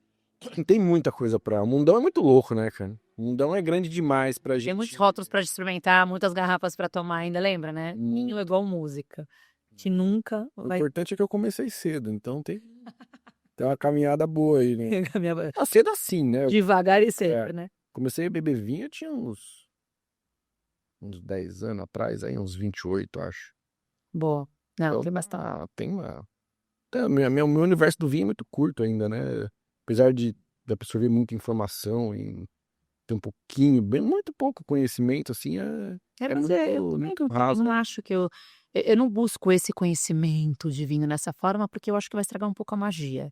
tem muita coisa pra... O mundão é muito louco, né, cara? O mundão é grande demais pra gente. Tem muitos rótulos pra experimentar, muitas garrafas pra tomar ainda, lembra, né? Vinho é igual música. Que nunca O importante é que eu comecei cedo, então tem uma caminhada boa aí, né? Cedo assim, né? Devagar e sempre, né? Comecei a beber vinho, eu tinha uns 10 anos atrás, aí uns 28, acho. Boa. Não, Então, tem bastante. Meu universo do vinho é muito curto ainda, né? Apesar de absorver muita informação e ter um pouquinho, muito pouco conhecimento, assim, muito raso. Eu não acho que eu não busco esse conhecimento de vinho nessa forma, porque eu acho que vai estragar um pouco a magia.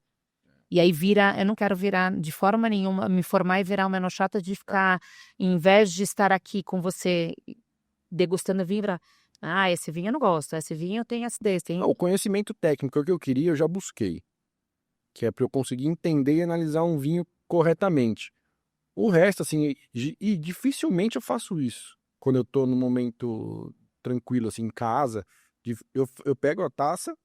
E aí eu não quero virar de forma nenhuma, me formar e virar uma enochata de ficar, em vez de estar aqui com você degustando vinho, esse vinho eu não gosto, esse vinho tem acidez. O conhecimento técnico que eu queria, eu já busquei. Que é para eu conseguir entender e analisar um vinho corretamente. O resto, assim, e dificilmente eu faço isso. Quando eu tô num momento tranquilo, assim, em casa, eu pego a taça,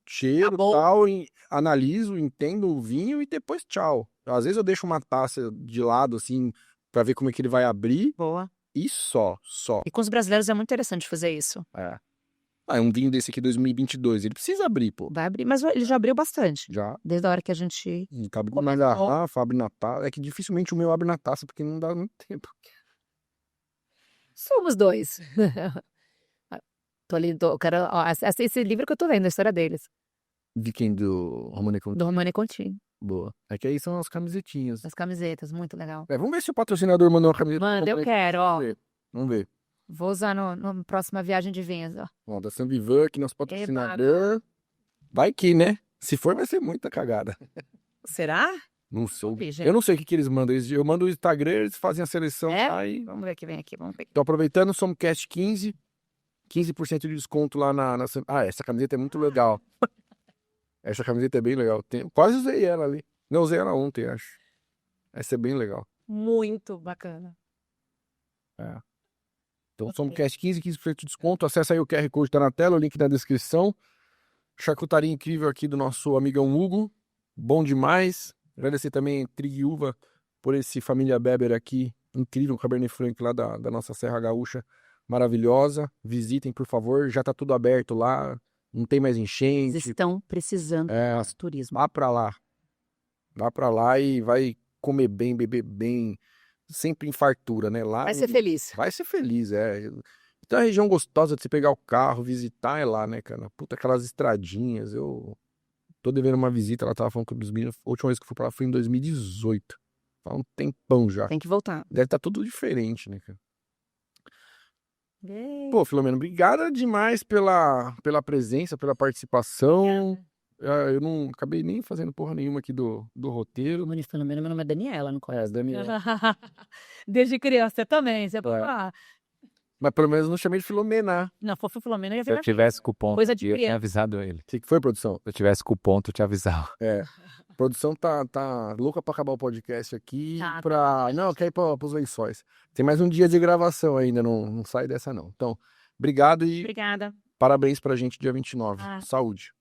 cheiro, tal, e analiso, entendo o vinho e depois tchau. Às vezes eu deixo uma taça de lado, assim, pra ver como é que ele vai abrir. Boa. E só. E com os brasileiros é muito interessante fazer isso. É um vinho desse aqui 2022, ele precisa abrir, pô. Vai abrir, mas ele já abriu bastante. Já. Desde a hora que a gente... Abre na garrafa, abre na taça. É que dificilmente o meu abre na taça, porque não dá muito tempo. Somos dois. Tô ali, esse livro que eu tô vendo, a história deles. De quem? Do Romane Conti? Do Romane Conti. Boa. É que aí são as camisetinhas. As camisetas, muito legal. Vamos ver se o patrocinador mandou uma camiseta. Manda, eu quero, ó. Vamos ver. Vou usar na próxima viagem de vinhos, ó. Ó, da Sanvivan, que nosso patrocinador. Vai que, né? Se for, vai ser muita cagada. Será? Não sei. Eu não sei o que eles mandam. Eu mando o Instagram, eles fazem a seleção. Aí... Vamos ver o que vem aqui, vamos ver. Tô aproveitando, Somocast 15. 15% de desconto lá na... essa camiseta é muito legal. Essa camiseta é bem legal. Quase usei ela ali. Não, usei ela ontem, acho. Essa é bem legal. Muito bacana. Então, Somocast 15% de desconto. Acessa aí o QR Code, tá na tela, o link na descrição. Charcutaria incrível aqui do nosso amigão Hugo. Bom demais. Agradecer também Trig Uva por esse Família Beber aqui incrível, um Cabernet Franc lá da nossa Serra Gaúcha, maravilhosa. Visitem, por favor, já tá tudo aberto lá, não tem mais Eles enchente. estão precisando É, de turismo. vá pra lá. Vá pra lá e vai comer bem, beber bem, sempre em fartura, né? Lá Vai ser feliz. vai ser feliz, é. Então a região gostosa de você pegar o carro, visitar é lá, né, cara? Puta, aquelas estradinhas, eu tô devendo uma visita, ela tava falando com os meninos, a última vez que eu fui pra lá foi em 2018. Faz um tempão já. Tem que voltar. Deve estar tudo diferente, né, cara? Yay. Pô, Filomena, obrigada demais pela presença, pela participação. Eu não acabei nem fazendo porra nenhuma aqui do roteiro. Pelo menos meu nome é Daniela, não conhece. Daniel. Desde criança também. Você... Ah, Mas pelo menos não chamei de Filomena. não, for Filomena, eu ia Se eu virar tivesse cupom, Coisa de eu tinha criança. avisado ele. O que foi, produção? Se eu tivesse cupom, eu te avisava. É. A produção tá louca pra acabar o podcast aqui. Tá. Não, quer ir pros lençóis. Tem mais um dia de gravação ainda, não sai dessa não. Então, obrigado e Obrigada. parabéns pra gente dia 29. Ah. Saúde.